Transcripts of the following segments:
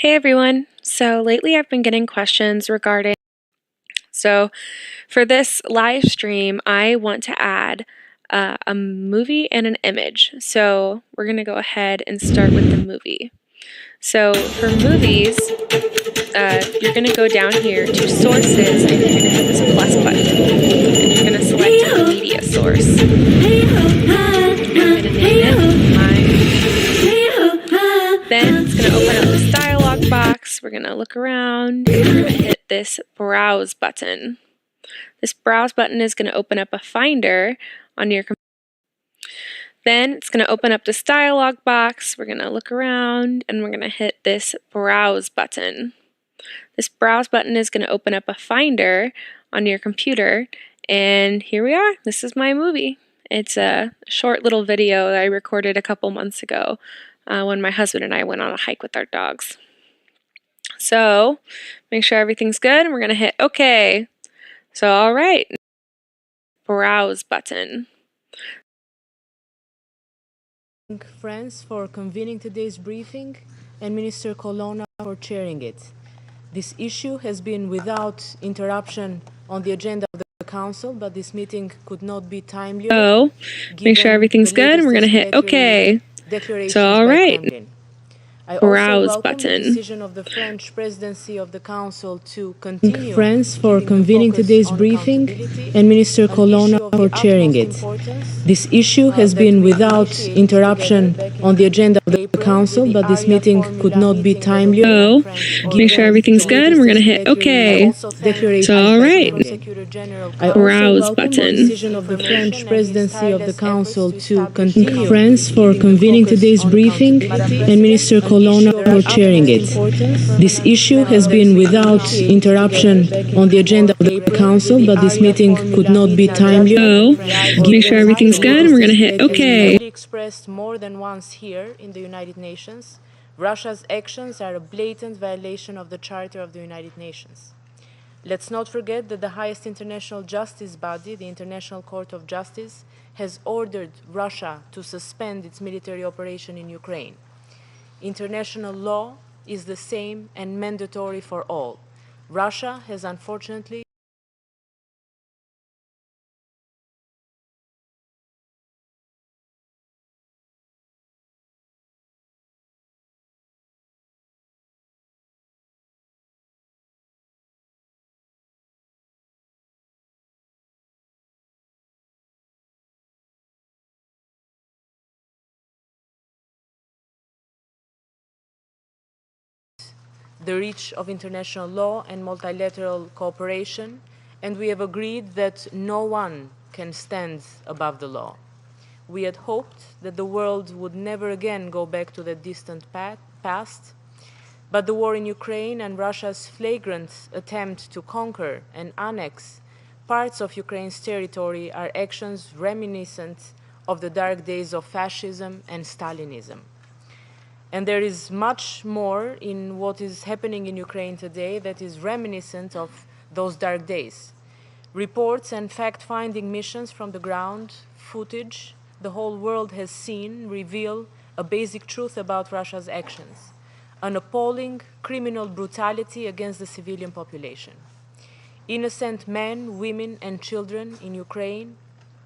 Hey everyone. So lately I've been getting questions regarding, for this live stream, I want to add a movie and an image. So we're going to go ahead and start with the movie. So for movies, you're going to go down here to sources and you're going to hit this plus button. And you're going to select a media source. I'm going to name it mine. Then it's going to open up this dialog box. We're going to look around and we're going to hit this browse button. This browse button is going to open up a finder on your computer. Then it's going to open up this dialog box. We're going to look around and we're going to hit this browse button. This browse button is going to open up a finder on your computer. And here we are. This is my movie. It's a short little video that I recorded a couple months ago when my husband and I went on a hike with our dogs. So make sure everything's good. And we're going to hit OK. So all right. Browse button. Friends for convening today's briefing and Minister Colonna for chairing it. This issue has been without interruption on the agenda of the Council, but this meeting could not be timelier. So make sure everything's good and we're going to hit OK. So all right. I Browse also welcome button. the decision of the French presidency of the Council to continue Friends for convening today's briefing and Minister Colonna for chairing it. This issue has been without interruption on the agenda of the Council, but this meeting could not be timelier. So make sure everything's good and we're going to hit OK. So all right. Browse button. Decision of the French presidency of the Council to continue. Friends for convening today's briefing and Minister Colonna for chairing it. This issue has been without interruption on the agenda of the Council, but this meeting could not be timely. So make sure everything's good and we're going to hit OK. Expressed more than once here in the United Nations, Russia's actions are a blatant violation of the Charter of the United Nations. Let's not forget that the highest international justice body, the International Court of Justice, has ordered Russia to suspend its military operation in Ukraine. International law is the same and mandatory for all. Russia has unfortunately the reach of international law and multilateral cooperation, and we have agreed that no one can stand above the law. We had hoped that the world would never again go back to the distant past, but the war in Ukraine and Russia's flagrant attempt to conquer and annex parts of Ukraine's territory are actions reminiscent of the dark days of fascism and Stalinism. And there is much more in what is happening in Ukraine today that is reminiscent of those dark days. Reports and fact-finding missions from the ground, footage the whole world has seen reveal a basic truth about Russia's actions, an appalling criminal brutality against the civilian population. Innocent men, women, and children in Ukraine,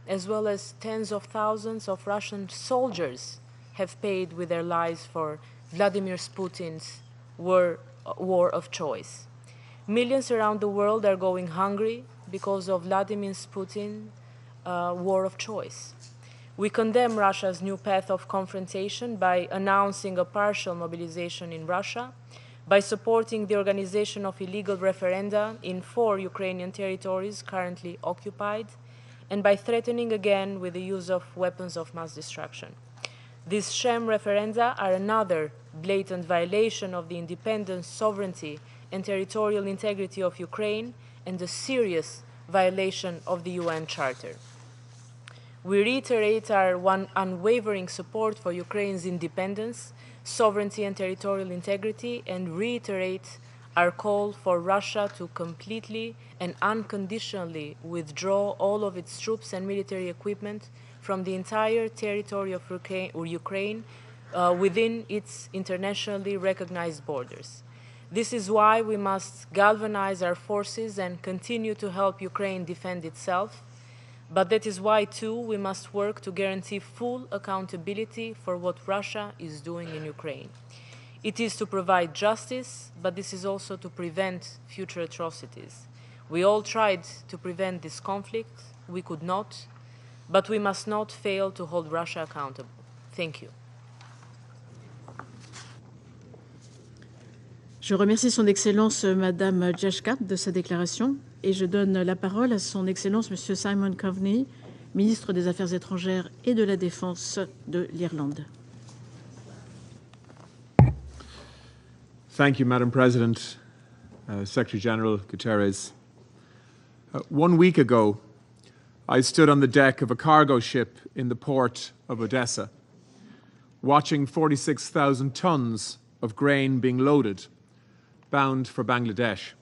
as well as tens of thousands of Russian soldiers, have paid with their lives for Vladimir Putin's war of choice. Millions around the world are going hungry because of Vladimir Putin's war of choice. We condemn Russia's new path of confrontation by announcing a partial mobilization in Russia, by supporting the organization of illegal referenda in 4 Ukrainian territories currently occupied, and by threatening again with the use of weapons of mass destruction. These sham referenda are another blatant violation of the independence, sovereignty, and territorial integrity of Ukraine and a serious violation of the UN Charter. We reiterate our unwavering support for Ukraine's independence, sovereignty, and territorial integrity, and reiterate our call for Russia to completely and unconditionally withdraw all of its troops and military equipment from the entire territory of Ukraine within its internationally recognized borders. This is why we must galvanize our forces and continue to help Ukraine defend itself. But that is why, too, we must work to guarantee full accountability for what Russia is doing in Ukraine. It is to provide justice, but this is also to prevent future atrocities. We all tried to prevent this conflict. We could not, but we must not fail to hold Russia accountable. Thank you. Je remercie Son Excellence Madame Jashka de sa déclaration et je donne la parole à Son Excellence Monsieur Simon Coveney, ministre des Affaires étrangères et de la Défense de l'Irlande. Thank you, Madam President, Secretary General Guterres. 1 week ago, I stood on the deck of a cargo ship in the port of Odessa, watching 46,000 tons of grain being loaded, bound for Bangladesh.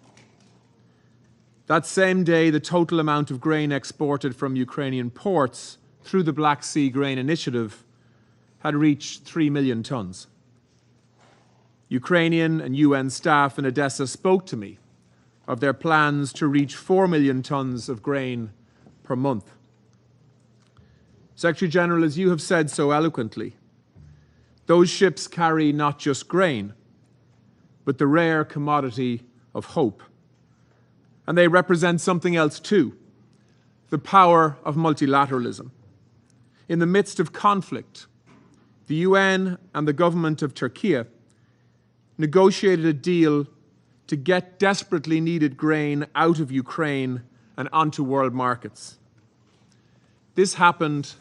That same day, the total amount of grain exported from Ukrainian ports through the Black Sea Grain Initiative had reached 3 million tons. Ukrainian and UN staff in Odessa spoke to me of their plans to reach 4 million tons of grain per month. Secretary General, as you have said so eloquently, those ships carry not just grain, but the rare commodity of hope. And they represent something else too, the power of multilateralism. In the midst of conflict, the UN and the government of Turkey negotiated a deal to get desperately needed grain out of Ukraine and onto world markets. This happened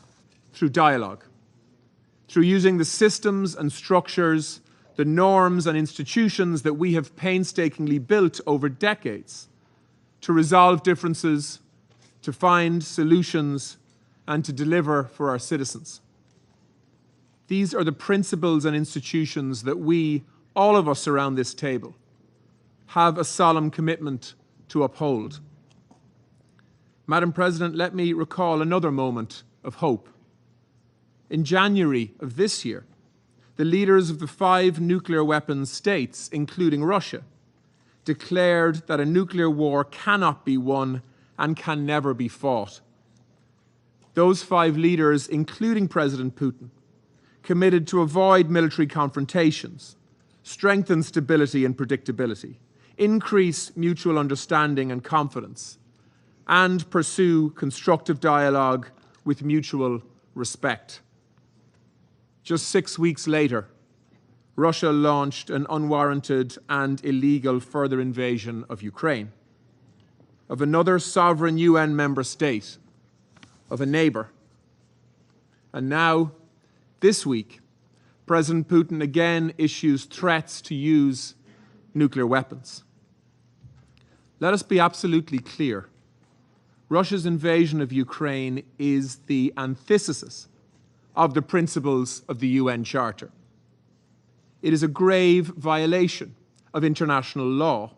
through dialogue, through using the systems and structures, the norms and institutions that we have painstakingly built over decades to resolve differences, to find solutions, and to deliver for our citizens. These are the principles and institutions that we, all of us around this table, have a solemn commitment to uphold. Madam President, let me recall another moment of hope. In January of this year, the leaders of the 5 nuclear weapons states, including Russia, declared that a nuclear war cannot be won and can never be fought. Those 5 leaders, including President Putin, committed to avoid military confrontations, strengthen stability and predictability, increase mutual understanding and confidence, and pursue constructive dialogue with mutual respect. Just 6 weeks later, Russia launched an unwarranted and illegal further invasion of Ukraine, of another sovereign UN member state, of a neighbor. And now, this week, President Putin again issues threats to use nuclear weapons. Let us be absolutely clear. Russia's invasion of Ukraine is the antithesis of the principles of the UN Charter. It is a grave violation of international law.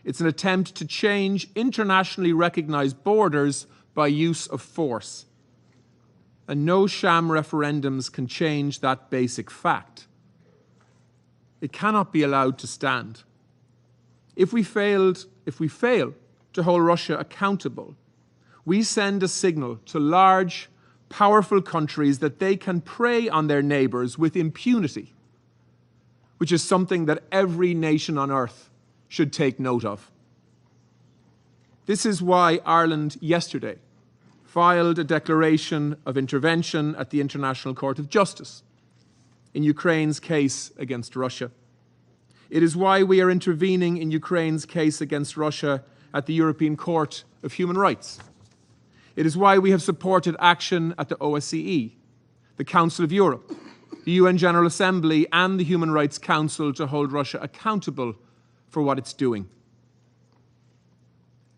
It's an attempt to change internationally recognized borders by use of force. And no sham referendums can change that basic fact. It cannot be allowed to stand. If we fail to hold Russia accountable, we send a signal to large, powerful countries that they can prey on their neighbors with impunity, which is something that every nation on earth should take note of. This is why Ireland yesterday filed a declaration of intervention at the International Court of Justice in Ukraine's case against Russia. It is why we are intervening in Ukraine's case against Russia at the European Court of Human Rights. It is why we have supported action at the OSCE, the Council of Europe, the UN General Assembly, and the Human Rights Council to hold Russia accountable for what it's doing.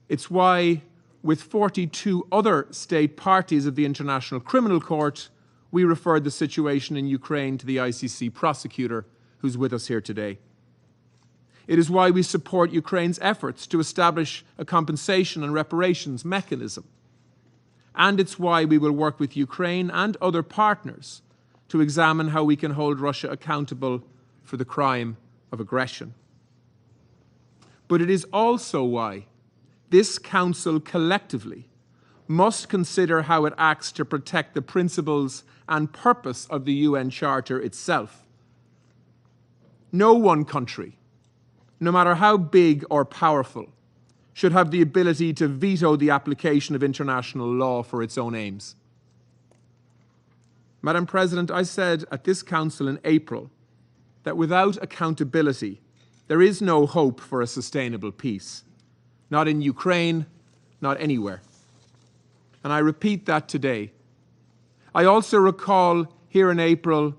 It's why, with 42 other state parties of the International Criminal Court, we referred the situation in Ukraine to the ICC prosecutor, who's with us here today. It is why we support Ukraine's efforts to establish a compensation and reparations mechanism. And it's why we will work with Ukraine and other partners to examine how we can hold Russia accountable for the crime of aggression. But it is also why this Council collectively must consider how it acts to protect the principles and purpose of the UN Charter itself. No one country, no matter how big or powerful, should have the ability to veto the application of international law for its own aims. Madam President, I said at this Council in April that without accountability, there is no hope for a sustainable peace. Not in Ukraine, not anywhere. And I repeat that today. I also recall here in April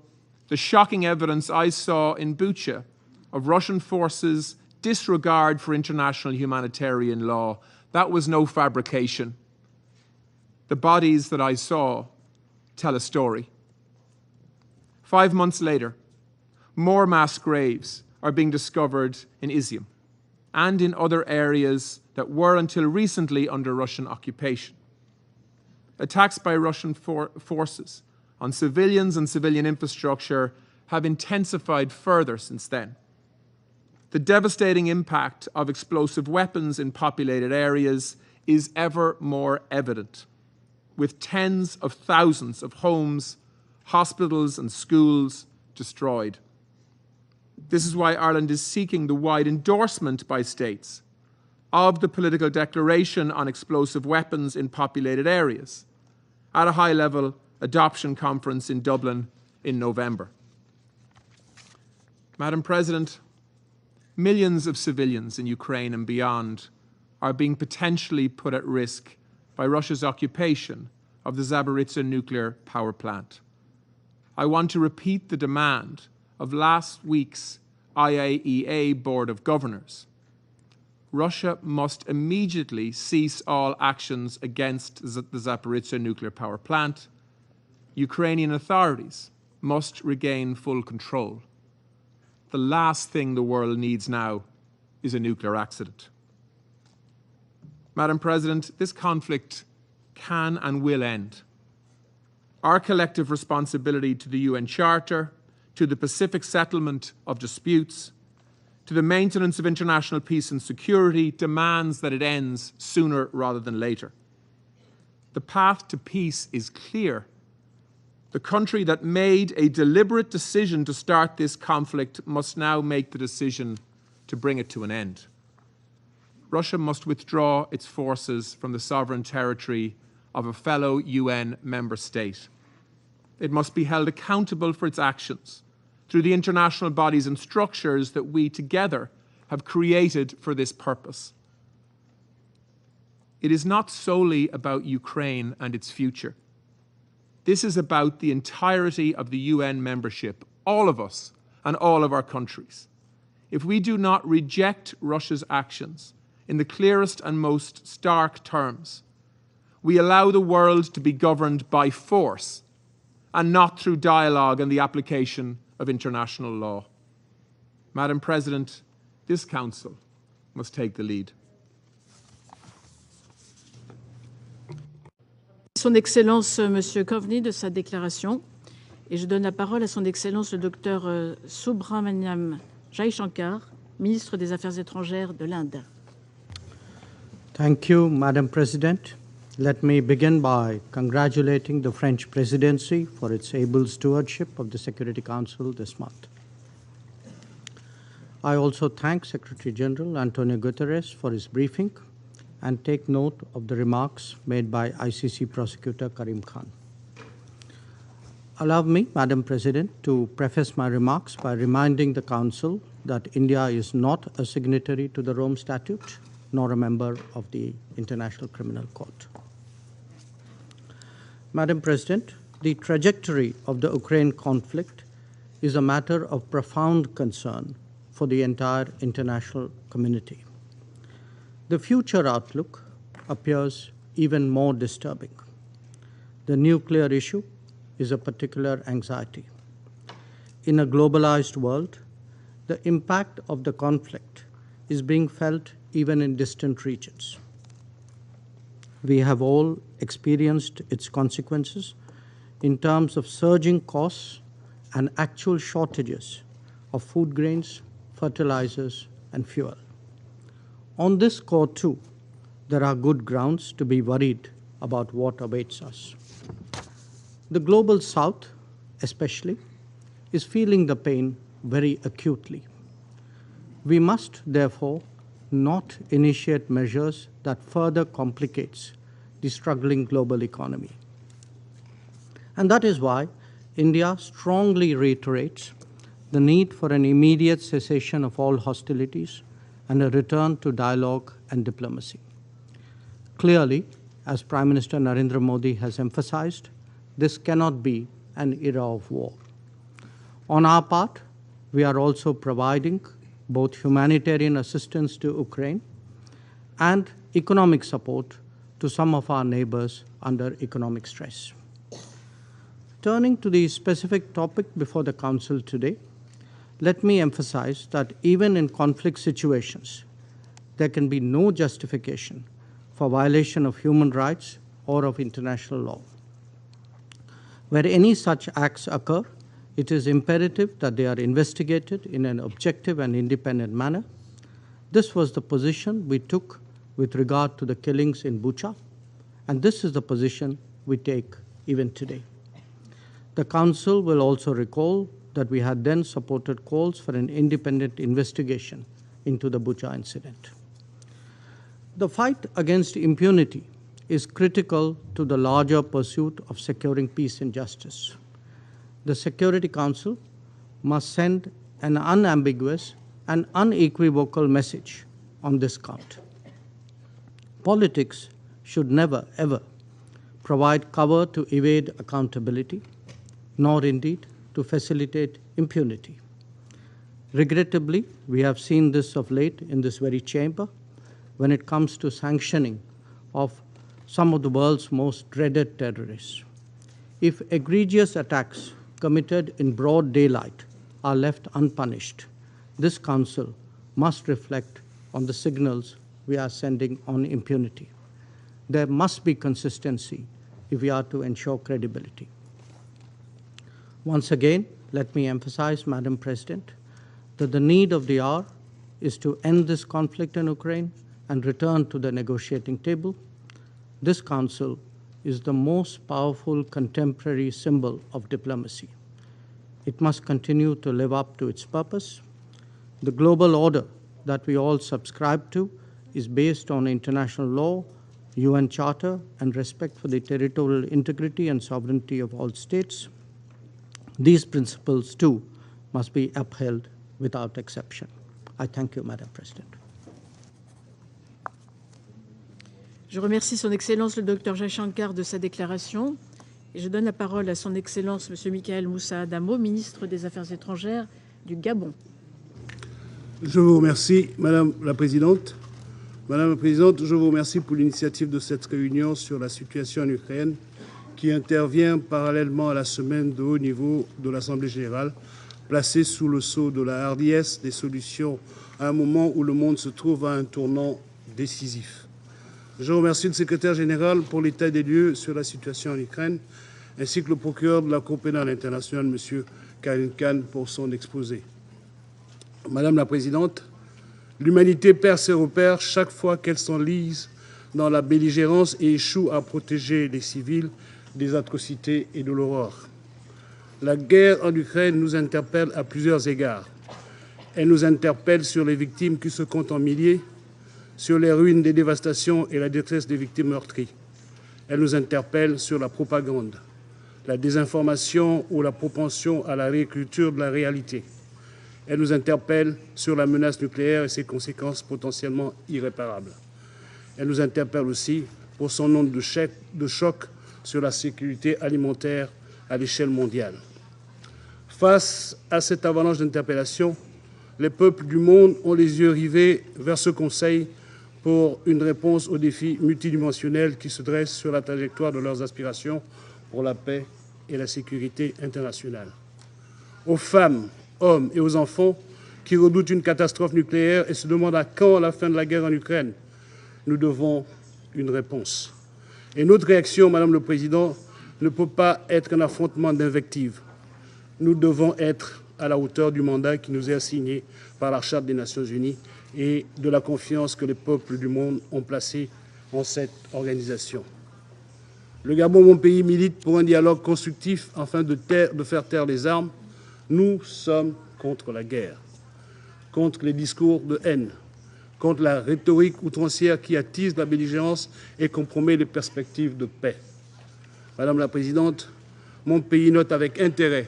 the shocking evidence I saw in Bucha of Russian forces' disregard for international humanitarian law. That was no fabrication. The bodies that I saw tell a story. 5 months later, more mass graves are being discovered in Izium and in other areas that were until recently under Russian occupation. Attacks by Russian forces on civilians and civilian infrastructure have intensified further since then. The devastating impact of explosive weapons in populated areas is ever more evident, with tens of thousands of homes, hospitals and schools destroyed. This is why Ireland is seeking the wide endorsement by states of the political declaration on explosive weapons in populated areas at a high-level adoption conference in Dublin in November. Madam President, millions of civilians in Ukraine and beyond are being potentially put at risk by Russia's occupation of the Zaporizhzhia nuclear power plant. I want to repeat the demand of last week's IAEA Board of Governors. Russia must immediately cease all actions against the Zaporizhzhia nuclear power plant. Ukrainian authorities must regain full control. The last thing the world needs now is a nuclear accident. Madam President, this conflict can and will end. Our collective responsibility to the UN Charter, to the Pacific settlement of disputes, to the maintenance of international peace and security demands that it ends sooner rather than later. The path to peace is clear. The country that made a deliberate decision to start this conflict must now make the decision to bring it to an end. Russia must withdraw its forces from the sovereign territory of a fellow UN member state. It must be held accountable for its actions through the international bodies and structures that we together have created for this purpose. It is not solely about Ukraine and its future. This is about the entirety of the UN membership, all of us and all of our countries. If we do not reject Russia's actions in the clearest and most stark terms, we allow the world to be governed by force and not through dialogue and the application of international law. Madam President, this Council must take the lead. Son Excellence Monsieur Coveney de sa déclaration et je donne la parole à Son Excellence le Dr Subramaniam Jaishankar, ministre des Affaires étrangères de l'Inde. Thank you, Madam President. Let me begin by congratulating the French presidency for its able stewardship of the Security Council this month. I also thank Secretary General Antonio Guterres for his briefing and take note of the remarks made by ICC Prosecutor Karim Khan. Allow me, Madam President, to preface my remarks by reminding the Council that India is not a signatory to the Rome Statute, nor a member of the International Criminal Court. Madam President, the trajectory of the Ukraine conflict is a matter of profound concern for the entire international community. The future outlook appears even more disturbing. The nuclear issue is a particular anxiety. In a globalized world, the impact of the conflict is being felt even in distant regions. We have all experienced its consequences in terms of surging costs and actual shortages of food grains, fertilizers, and fuel. On this score, too, there are good grounds to be worried about what awaits us. The global south, especially, is feeling the pain very acutely. We must, therefore, not initiate measures that further complicates the struggling global economy. And that is why India strongly reiterates the need for an immediate cessation of all hostilities and a return to dialogue and diplomacy. Clearly, as Prime Minister Narendra Modi has emphasized, this cannot be an era of war. On our part, we are also providing both humanitarian assistance to Ukraine and economic support to some of our neighbors under economic stress. Turning to the specific topic before the Council today, let me emphasize that even in conflict situations, there can be no justification for violation of human rights or of international law. Where any such acts occur, it is imperative that they are investigated in an objective and independent manner. This was the position we took with regard to the killings in Bucha, and this is the position we take even today. The Council will also recall that we had then supported calls for an independent investigation into the Bucha incident. The fight against impunity is critical to the larger pursuit of securing peace and justice. The Security Council must send an unambiguous and unequivocal message on this count. Politics should never, ever provide cover to evade accountability, nor indeed to facilitate impunity. Regrettably, we have seen this of late in this very chamber when it comes to sanctioning of some of the world's most dreaded terrorists. If egregious attacks committed in broad daylight are left unpunished, this Council must reflect on the signals we are sending on impunity. There must be consistency if we are to ensure credibility. Once again, let me emphasize, Madam President, that the need of the hour is to end this conflict in Ukraine and return to the negotiating table. This Council is the most powerful contemporary symbol of diplomacy. It must continue to live up to its purpose. The global order that we all subscribe to is based on international law, UN Charter, and respect for the territorial integrity and sovereignty of all states. These principles, too, must be upheld without exception. I thank you, Madam President. Je remercie Son Excellence le Dr Jaishankar de sa déclaration et je donne la parole à Son Excellence M. Michael Moussa Adamo, ministre des Affaires étrangères du Gabon. Je vous remercie, Madame la Présidente. Madame la Présidente, je vous remercie pour l'initiative de cette réunion sur la situation en Ukraine qui intervient parallèlement à la semaine de haut niveau de l'Assemblée générale, placée sous le sceau de la hardiesse des solutions à un moment où le monde se trouve à un tournant décisif. Je remercie le secrétaire général pour l'état des lieux sur la situation en Ukraine, ainsi que le procureur de la Cour pénale internationale, M. Karim Khan, pour son exposé. Madame la Présidente, l'humanité perd ses repères chaque fois qu'elle s'enlise dans la belligérance et échoue à protéger les civils des atrocités et de l'horreur. La guerre en Ukraine nous interpelle à plusieurs égards. Elle nous interpelle sur les victimes qui se comptent en milliers, sur les ruines des dévastations et la détresse des victimes meurtries. Elle nous interpelle sur la propagande, la désinformation ou la propension à la réécriture de la réalité. Elle nous interpelle sur la menace nucléaire et ses conséquences potentiellement irréparables. Elle nous interpelle aussi pour son nombre de chocs sur la sécurité alimentaire à l'échelle mondiale. Face à cette avalanche d'interpellations, les peuples du monde ont les yeux rivés vers ce Conseil pour une réponse aux défis multidimensionnels qui se dressent sur la trajectoire de leurs aspirations pour la paix et la sécurité internationale. Aux femmes, hommes et aux enfants qui redoutent une catastrophe nucléaire et se demandent à quand la fin de la guerre en Ukraine, nous devons une réponse. Et notre réaction, Madame le Président, ne peut pas être un affrontement d'invectives. Nous devons être à la hauteur du mandat qui nous est assigné par la Charte des Nations Unies et de la confiance que les peuples du monde ont placée en cette organisation. Le Gabon, mon pays, milite pour un dialogue constructif afin de faire taire les armes. Nous sommes contre la guerre, contre les discours de haine, contre la rhétorique outrancière qui attise la belligérance et compromet les perspectives de paix. Madame la Présidente, mon pays note avec intérêt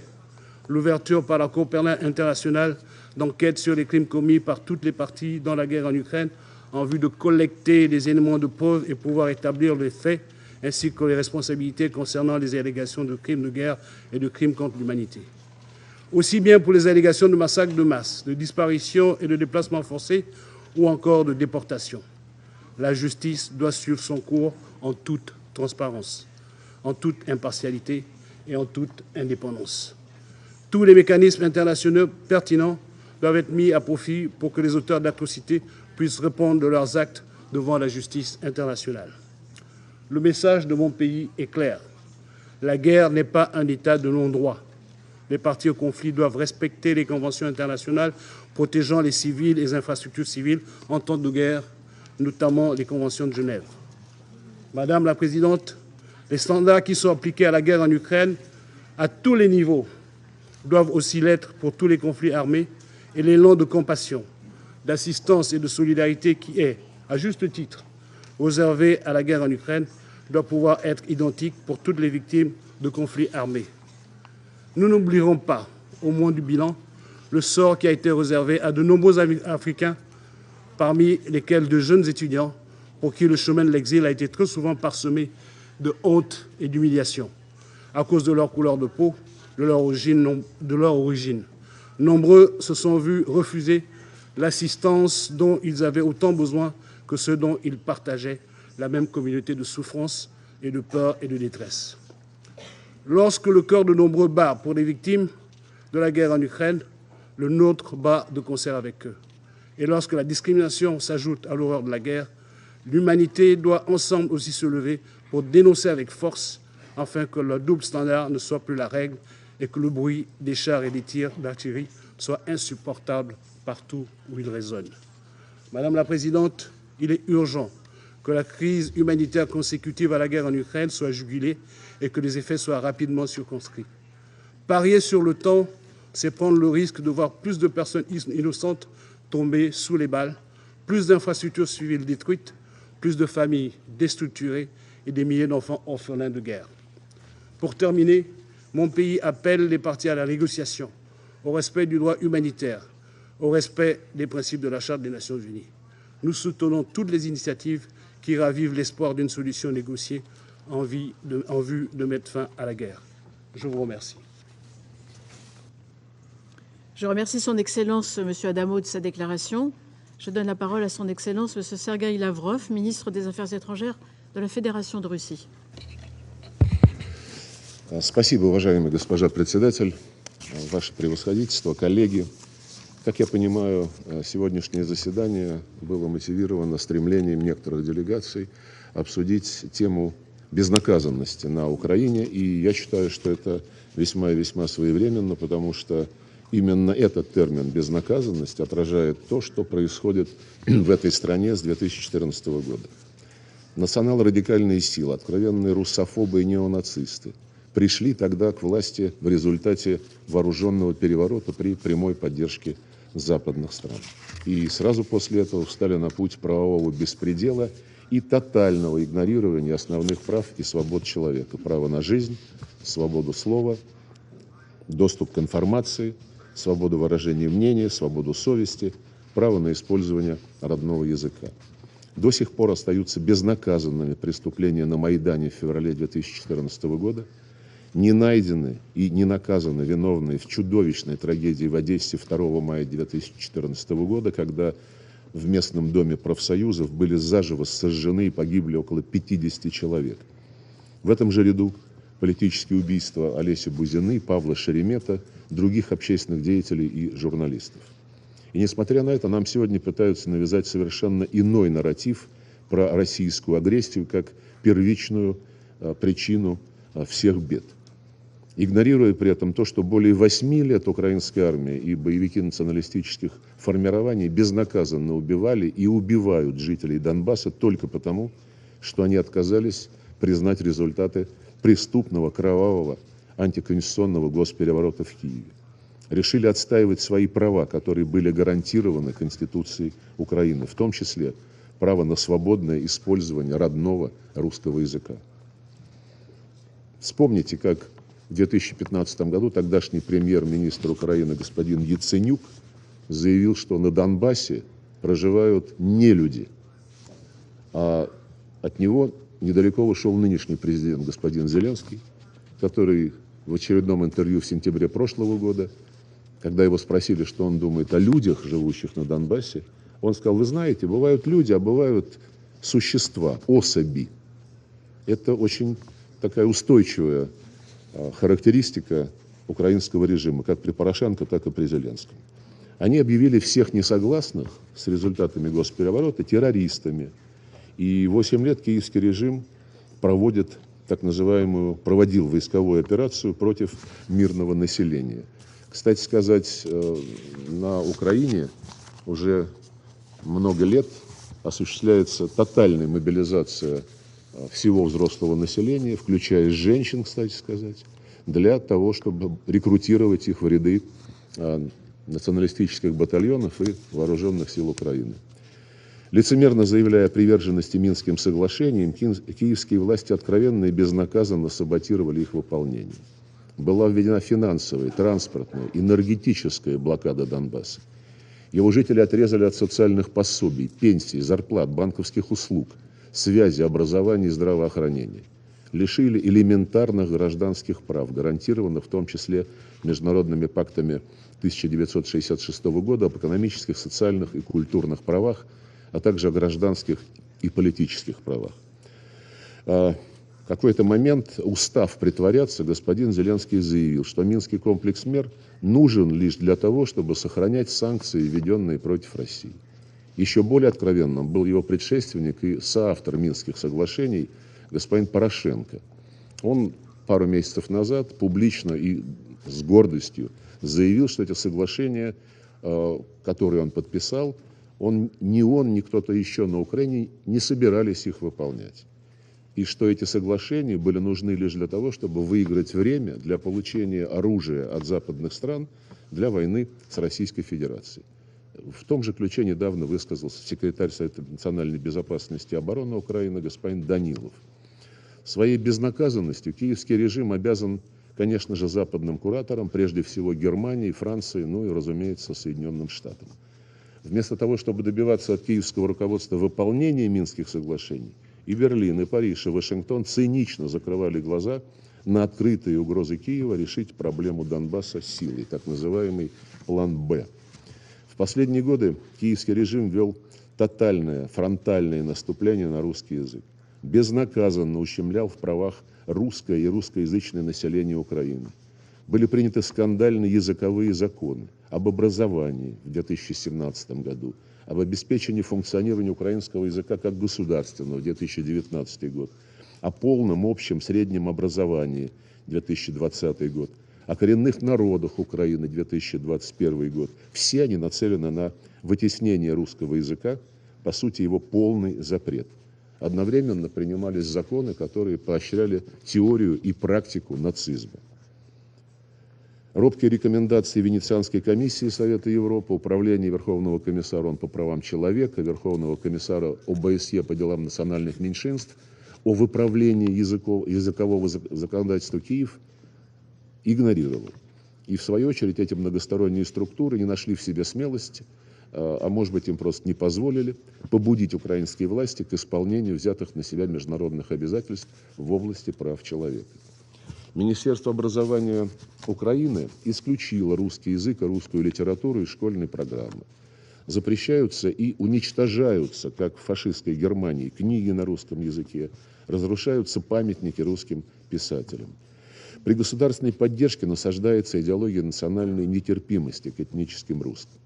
l'ouverture par la Cour pénale internationale d'enquête sur les crimes commis par toutes les parties dans la guerre en Ukraine en vue de collecter les éléments de preuve et pouvoir établir les faits ainsi que les responsabilités concernant les allégations de crimes de guerre et de crimes contre l'humanité. Aussi bien pour les allégations de massacres de masse, de disparition et de déplacements forcés ou encore de déportation. La justice doit suivre son cours en toute transparence, en toute impartialité et en toute indépendance. Tous les mécanismes internationaux pertinents doivent être mis à profit pour que les auteurs d'atrocités puissent répondre de leurs actes devant la justice internationale. Le message de mon pays est clair. La guerre n'est pas un état de non-droit. Les parties au conflit doivent respecter les conventions internationales protégeant les civils et les infrastructures civiles en temps de guerre, notamment les conventions de Genève. Madame la Présidente, les standards qui sont appliqués à la guerre en Ukraine, à tous les niveaux, doivent aussi l'être pour tous les conflits armés et l'élan de compassion, d'assistance et de solidarité qui est, à juste titre, réservé à la guerre en Ukraine doit pouvoir être identique pour toutes les victimes de conflits armés. Nous n'oublierons pas, au moins du bilan, le sort qui a été réservé à de nombreux Africains, parmi lesquels de jeunes étudiants, pour qui le chemin de l'exil a été très souvent parsemé de honte et d'humiliation, à cause de leur couleur de peau, de leur origine. Nombreux se sont vus refuser l'assistance dont ils avaient autant besoin que ceux dont ils partageaient la même communauté de souffrance et de peur et de détresse. Lorsque le cœur de nombreux bat pour les victimes de la guerre en Ukraine, le nôtre bat de concert avec eux. Et lorsque la discrimination s'ajoute à l'horreur de la guerre, l'humanité doit ensemble aussi se lever pour dénoncer avec force afin que le double standard ne soit plus la règle et que le bruit des chars et des tirs d'artillerie soit insupportable partout où il résonne. Madame la Présidente, il est urgent que la crise humanitaire consécutive à la guerre en Ukraine soit jugulée et que les effets soient rapidement circonscrits. Parier sur le temps, c'est prendre le risque de voir plus de personnes innocentes tomber sous les balles, plus d'infrastructures civiles détruites, plus de familles déstructurées et des milliers d'enfants orphelins de guerre. Pour terminer, mon pays appelle les parties à la négociation, au respect du droit humanitaire, au respect des principes de la Charte des Nations Unies. Nous soutenons toutes les initiatives qui ravivent l'espoir d'une solution négociée en vue de mettre fin à la guerre. Je vous remercie. Je remercie son Excellence, M. Adamo, de sa déclaration. Je donne la parole à son Excellence, M. Sergueï Lavrov, ministre des Affaires étrangères de la Féдération de Russie. Спасибо, уважаемый госпожа председатель, ваше превосходительство, коллеги. Как я понимаю, сегодняшнее заседание было мотивировано стремлением некоторых делегаций обсудить тему безнаказанности на Украине. И я считаю, что это весьма и весьма своевременно, потому что именно этот термин «безнаказанность» отражает то, что происходит в этой стране с 2014 года. Национал-радикальные силы, откровенные русофобы и неонацисты пришли тогда к власти в результате вооруженного переворота при прямой поддержке западных стран. И сразу после этого встали на путь правового беспредела и тотального игнорирования основных прав и свобод человека. Право на жизнь, свободу слова, доступ к информации, свободу выражения мнения, свободу совести, право на использование родного языка. До сих пор остаются безнаказанными преступления на Майдане в феврале 2014 года, не найдены и не наказаны виновные в чудовищной трагедии в Одессе 2 мая 2014 года, когда в местном доме профсоюзов были заживо сожжены и погибли около 50 человек. В этом же ряду политические убийства Олеси Бузины, Павла Шеремета, других общественных деятелей и журналистов. И несмотря на это, нам сегодня пытаются навязать совершенно иной нарратив про российскую агрессию как первичную причину всех бед. игнорируя при этом то, что более 8 лет украинская армия и боевики националистических формирований безнаказанно убивали и убивают жителей Донбасса только потому, что они отказались признать результаты преступного, кровавого, антиконституционного госпереворота в Киеве. Решили отстаивать свои права, которые были гарантированы Конституцией Украины, в том числе право на свободное использование родного русского языка. Вспомните, как в 2015 году тогдашний премьер-министр Украины господин Яценюк заявил, что на Донбассе проживают нелюди, а от него недалеко ушел нынешний президент господин Зеленский, который в очередном интервью в сентябре прошлого года, когда его спросили, что он думает о людях, живущих на Донбассе, он сказал: вы знаете, бывают люди, а бывают существа, особи. Это очень такая устойчивая характеристика украинского режима, как при Порошенко, так и при Зеленском. Они объявили всех несогласных с результатами госпереворота террористами. И 8 лет киевский режим проводил войсковую операцию против мирного населения. Кстати сказать, на Украине уже много лет осуществляется тотальная мобилизация всего взрослого населения, включая женщин, кстати сказать, для того, чтобы рекрутировать их в ряды националистических батальонов и вооруженных сил Украины. Лицемерно заявляя о приверженности Минским соглашениям, киевские власти откровенно и безнаказанно саботировали их выполнение. Была введена финансовая, транспортная, энергетическая блокада Донбасса. Его жители отрезали от социальных пособий, пенсий, зарплат, банковских услуг, связи, образования и здравоохранения. Лишили элементарных гражданских прав, гарантированных в том числе международными пактами 1966 года об экономических, социальных и культурных правах, а также о гражданских и политических правах. В какой-то момент, устав притворяться, господин Зеленский заявил, что Минский комплекс мер нужен лишь для того, чтобы сохранять санкции, введенные против России. Еще более откровенным был его предшественник и соавтор Минских соглашений господин Порошенко. Он пару месяцев назад публично и с гордостью заявил, что эти соглашения, которые он подписал, ни кто-то еще на Украине не собирались их выполнять. И что эти соглашения были нужны лишь для того, чтобы выиграть время для получения оружия от западных стран для войны с Российской Федерацией. В том же ключе недавно высказался секретарь Совета национальной безопасности и обороны Украины господин Данилов. Своей безнаказанностью киевский режим обязан, конечно же, западным кураторам, прежде всего Германии, Франции, ну и, разумеется, Соединенным Штатам. Вместо того, чтобы добиваться от киевского руководства выполнения Минских соглашений, и Берлин, и Париж, и Вашингтон цинично закрывали глаза на открытые угрозы Киева решить проблему Донбасса силой, так называемый план «Б». В последние годы киевский режим вел тотальное, фронтальное наступление на русский язык. Безнаказанно ущемлял в правах русское и русскоязычное население Украины. Были приняты скандальные языковые законы об образовании в 2017 году, об обеспечении функционирования украинского языка как государственного в 2019 год, о полном общем среднем образовании 2020 год, о коренных народах Украины 2021 год. Все они нацелены на вытеснение русского языка, по сути его полный запрет. Одновременно принимались законы, которые поощряли теорию и практику нацизма. Робкие рекомендации Венецианской комиссии Совета Европы, Управления Верховного комиссара ООН по правам человека, Верховного комиссара ОБСЕ по делам национальных меньшинств о выправлении языкового законодательства Киев игнорировал. И в свою очередь эти многосторонние структуры не нашли в себе смелости, а может быть им просто не позволили побудить украинские власти к исполнению взятых на себя международных обязательств в области прав человека. Министерство образования Украины исключило русский язык и русскую литературу из школьной программы. Запрещаются и уничтожаются, как в фашистской Германии, книги на русском языке, разрушаются памятники русским писателям. При государственной поддержке насаждается идеология национальной нетерпимости к этническим русским.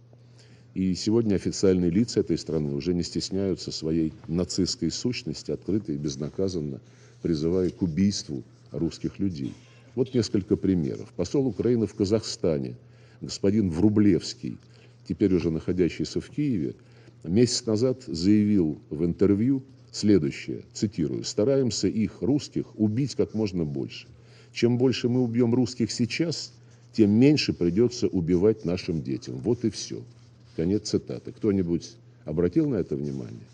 И сегодня официальные лица этой страны уже не стесняются своей нацистской сущности, открыто и безнаказанно призывая к убийству русских людей. Вот несколько примеров. Посол Украины в Казахстане, господин Врублевский, теперь уже находящийся в Киеве, месяц назад заявил в интервью следующее, цитирую: «Стараемся их, русских, убить как можно больше. Чем больше мы убьем русских сейчас, тем меньше придется убивать нашим детям. Вот и все». Конец цитаты. Кто-нибудь обратил на это внимание?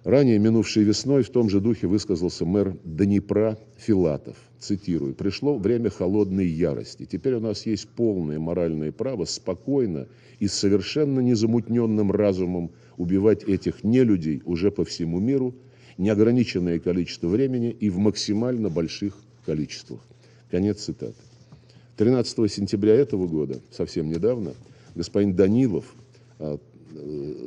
Ранее, минувшей весной, в том же духе высказался мэр Днепра Филатов. Цитирую: «Пришло время холодной ярости. Теперь у нас есть полное моральное право спокойно и с совершенно незамутненным разумом убивать этих нелюдей уже по всему миру, неограниченное количество времени и в максимально больших количествах». Конец цитаты. 13 сентября этого года, совсем недавно, господин Данилов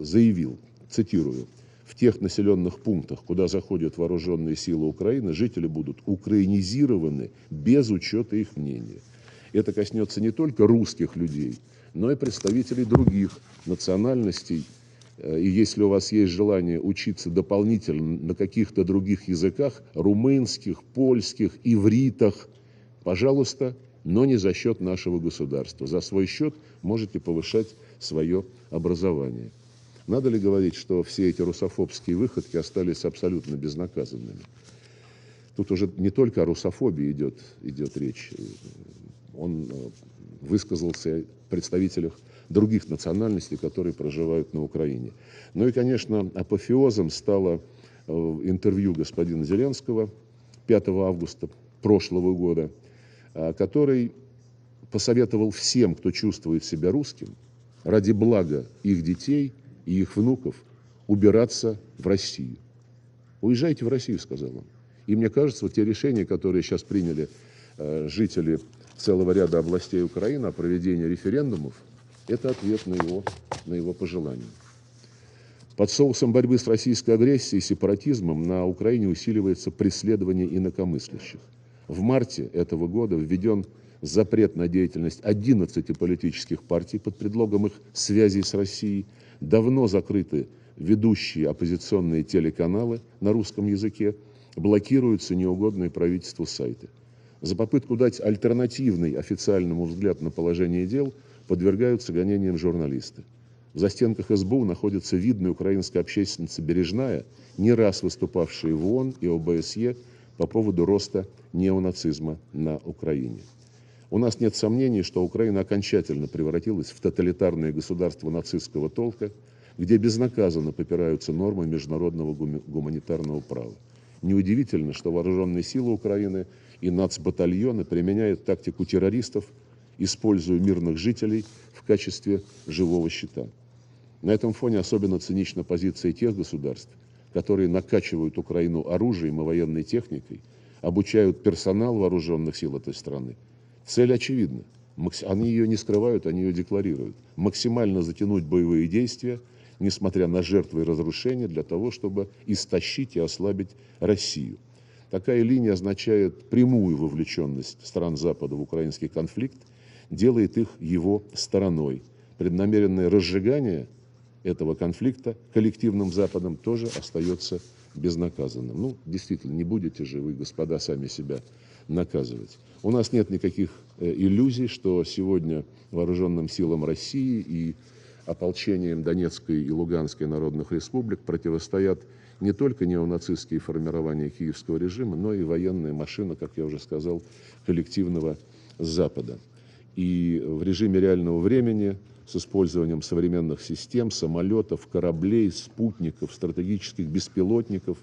заявил, цитирую: «В тех населенных пунктах, куда заходят вооруженные силы Украины, жители будут украинизированы без учета их мнения. Это коснется не только русских людей, но и представителей других национальностей. И если у вас есть желание учиться дополнительно на каких-то других языках, румынских, польских, ивритах, пожалуйста, но не за счет нашего государства. За свой счет можете повышать свое образование». Надо ли говорить, что все эти русофобские выходки остались абсолютно безнаказанными? Тут уже не только о русофобии идет речь. Он высказался о представителях других национальностей, которые проживают на Украине. Ну и, конечно, апофеозом стало интервью господина Зеленского 5 августа прошлого года, который посоветовал всем, кто чувствует себя русским, ради блага их детей и их внуков, убираться в Россию. «Уезжайте в Россию», сказал он. И мне кажется, вот те решения, которые сейчас приняли жители целого ряда областей Украины о проведении референдумов, это ответ на его пожелания. Под соусом борьбы с российской агрессией и сепаратизмом на Украине усиливается преследование инакомыслящих. В марте этого года введен запрет на деятельность 11 политических партий под предлогом их связей с Россией. Давно закрыты ведущие оппозиционные телеканалы на русском языке, блокируются неугодные правительству сайты. За попытку дать альтернативный официальному взгляд на положение дел подвергаются гонениям журналисты. В застенках СБУ находится видная украинская общественница Бережная, не раз выступавшая в ООН и ОБСЕ по поводу роста неонацизма на Украине. У нас нет сомнений, что Украина окончательно превратилась в тоталитарное государство нацистского толка, где безнаказанно попираются нормы международного гуманитарного права. Неудивительно, что вооруженные силы Украины и нацбатальоны применяют тактику террористов, используя мирных жителей в качестве живого щита. На этом фоне особенно цинична позиция тех государств, которые накачивают Украину оружием и военной техникой, обучают персонал вооруженных сил этой страны. Цель очевидна. Они ее не скрывают, они ее декларируют. Максимально затянуть боевые действия, несмотря на жертвы и разрушения, для того, чтобы истощить и ослабить Россию. Такая линия означает прямую вовлеченность стран Запада в украинский конфликт, делает их его стороной. Преднамеренное разжигание этого конфликта коллективным Западом тоже остается безнаказанным. Ну, действительно, не будете же вы, господа, сами себя наказывать. У нас нет никаких иллюзий, что сегодня вооруженным силам России и ополчением Донецкой и Луганской народных республик противостоят не только неонацистские формирования киевского режима, но и военная машина, как я уже сказал, коллективного Запада. И в режиме реального времени с использованием современных систем, самолетов, кораблей, спутников, стратегических беспилотников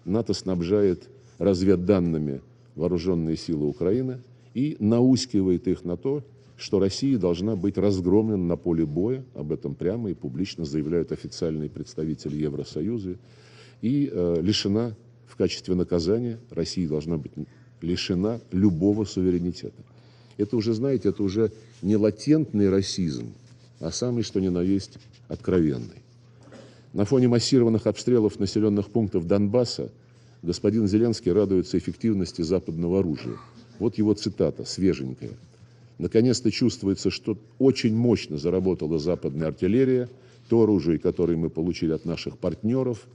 НАТО снабжает разведданными вооруженные силы Украины и наускивает их на то, что Россия должна быть разгромлена на поле боя, об этом прямо и публично заявляют официальные представители Евросоюза, и лишена в качестве наказания, Россия должна быть лишена любого суверенитета. Это уже, знаете, это уже не латентный расизм, а самый что ни на есть откровенный. На фоне массированных обстрелов населенных пунктов Донбасса господин Зеленский радуется эффективности западного оружия. Вот его цитата, свеженькая. «Наконец-то чувствуется, что очень мощно заработала западная артиллерия, то оружие, которое мы получили от наших партнеров,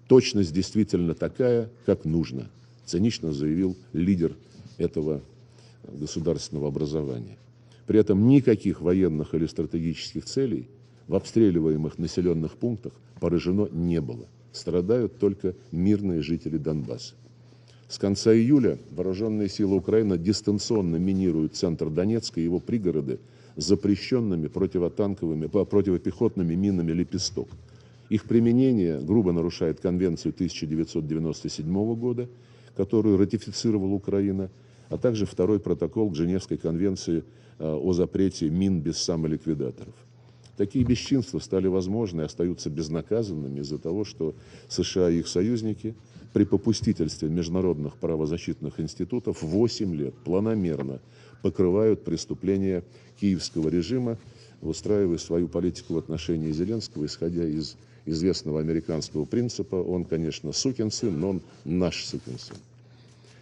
точность действительно такая, как нужно», цинично заявил лидер этого государственного образования. При этом никаких военных или стратегических целей в обстреливаемых населенных пунктах поражено не было. Страдают только мирные жители Донбасса. С конца июля вооруженные силы Украины дистанционно минируют центр Донецка и его пригороды запрещенными противопехотными минами «Лепесток». Их применение грубо нарушает Конвенцию 1997 года, которую ратифицировала Украина, а также второй протокол к Женевской конвенции о запрете мин без самоликвидаторов. Такие бесчинства стали возможны и остаются безнаказанными из-за того, что США и их союзники при попустительстве международных правозащитных институтов 8 лет планомерно покрывают преступления киевского режима, устраивая свою политику в отношении Зеленского, исходя из известного американского принципа: он, конечно, сукин сын, но он наш сукин сын.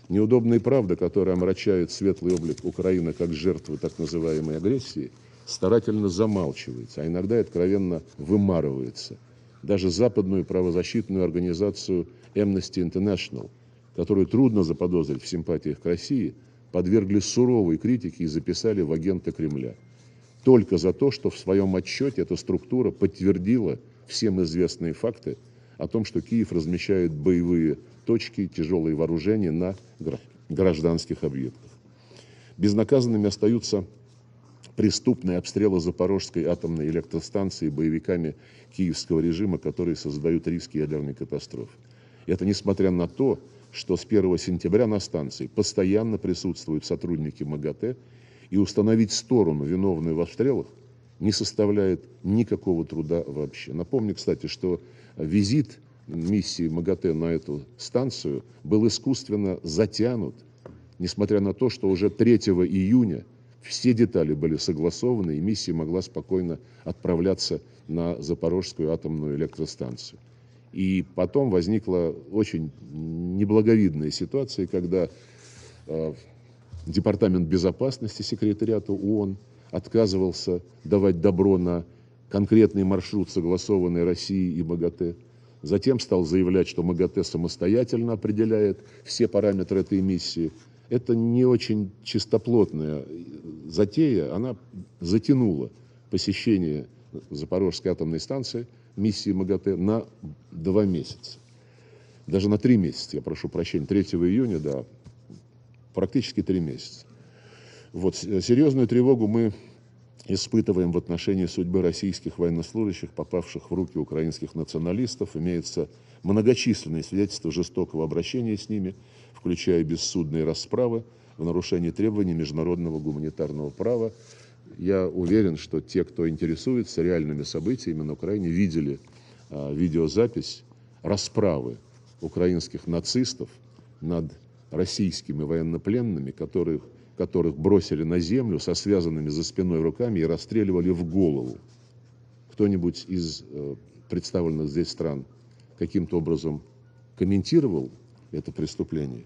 Неудобная правда, которая омрачает светлый облик Украины как жертвы так называемой агрессии, старательно замалчивается, а иногда и откровенно вымарывается. Даже западную правозащитную организацию Amnesty International, которую трудно заподозрить в симпатиях к России, подвергли суровой критике и записали в агенты Кремля. Только за то, что в своем отчете эта структура подтвердила всем известные факты о том, что Киев размещает боевые точки, тяжелые вооружения на гражданских объектах. Безнаказанными остаются преступные обстрелы Запорожской атомной электростанции боевиками киевского режима, которые создают риски ядерной катастрофы. Это несмотря на то, что с 1 сентября на станции постоянно присутствуют сотрудники МАГАТЭ, и установить сторону, виновную в обстрелах, не составляет никакого труда вообще. Напомню, кстати, что визит миссии МАГАТЭ на эту станцию был искусственно затянут, несмотря на то, что уже 3 июня все детали были согласованы, и миссия могла спокойно отправляться на Запорожскую атомную электростанцию. И потом возникла очень неблаговидная ситуация, когда Департамент безопасности секретариата ООН отказывался давать добро на конкретный маршрут, согласованный Россией и МАГАТЭ. Затем стал заявлять, что МАГАТЭ самостоятельно определяет все параметры этой миссии. Это не очень чистоплотная затея, она затянула посещение Запорожской атомной станции, миссии МАГАТЭ, на 2 месяца. Даже на 3 месяца, я прошу прощения, 3 июня, да, практически 3 месяца. Вот, серьезную тревогу мы испытываем в отношении судьбы российских военнослужащих, попавших в руки украинских националистов. Имеются многочисленные свидетельства жестокого обращения с ними, включая бессудные расправы в нарушении требований международного гуманитарного права. Я уверен, что те, кто интересуется реальными событиями на Украине, видели видеозапись расправы украинских нацистов над российскими военнопленными, которых бросили на землю со связанными за спиной руками и расстреливали в голову. Кто-нибудь из представленных здесь стран каким-то образом комментировал это преступление?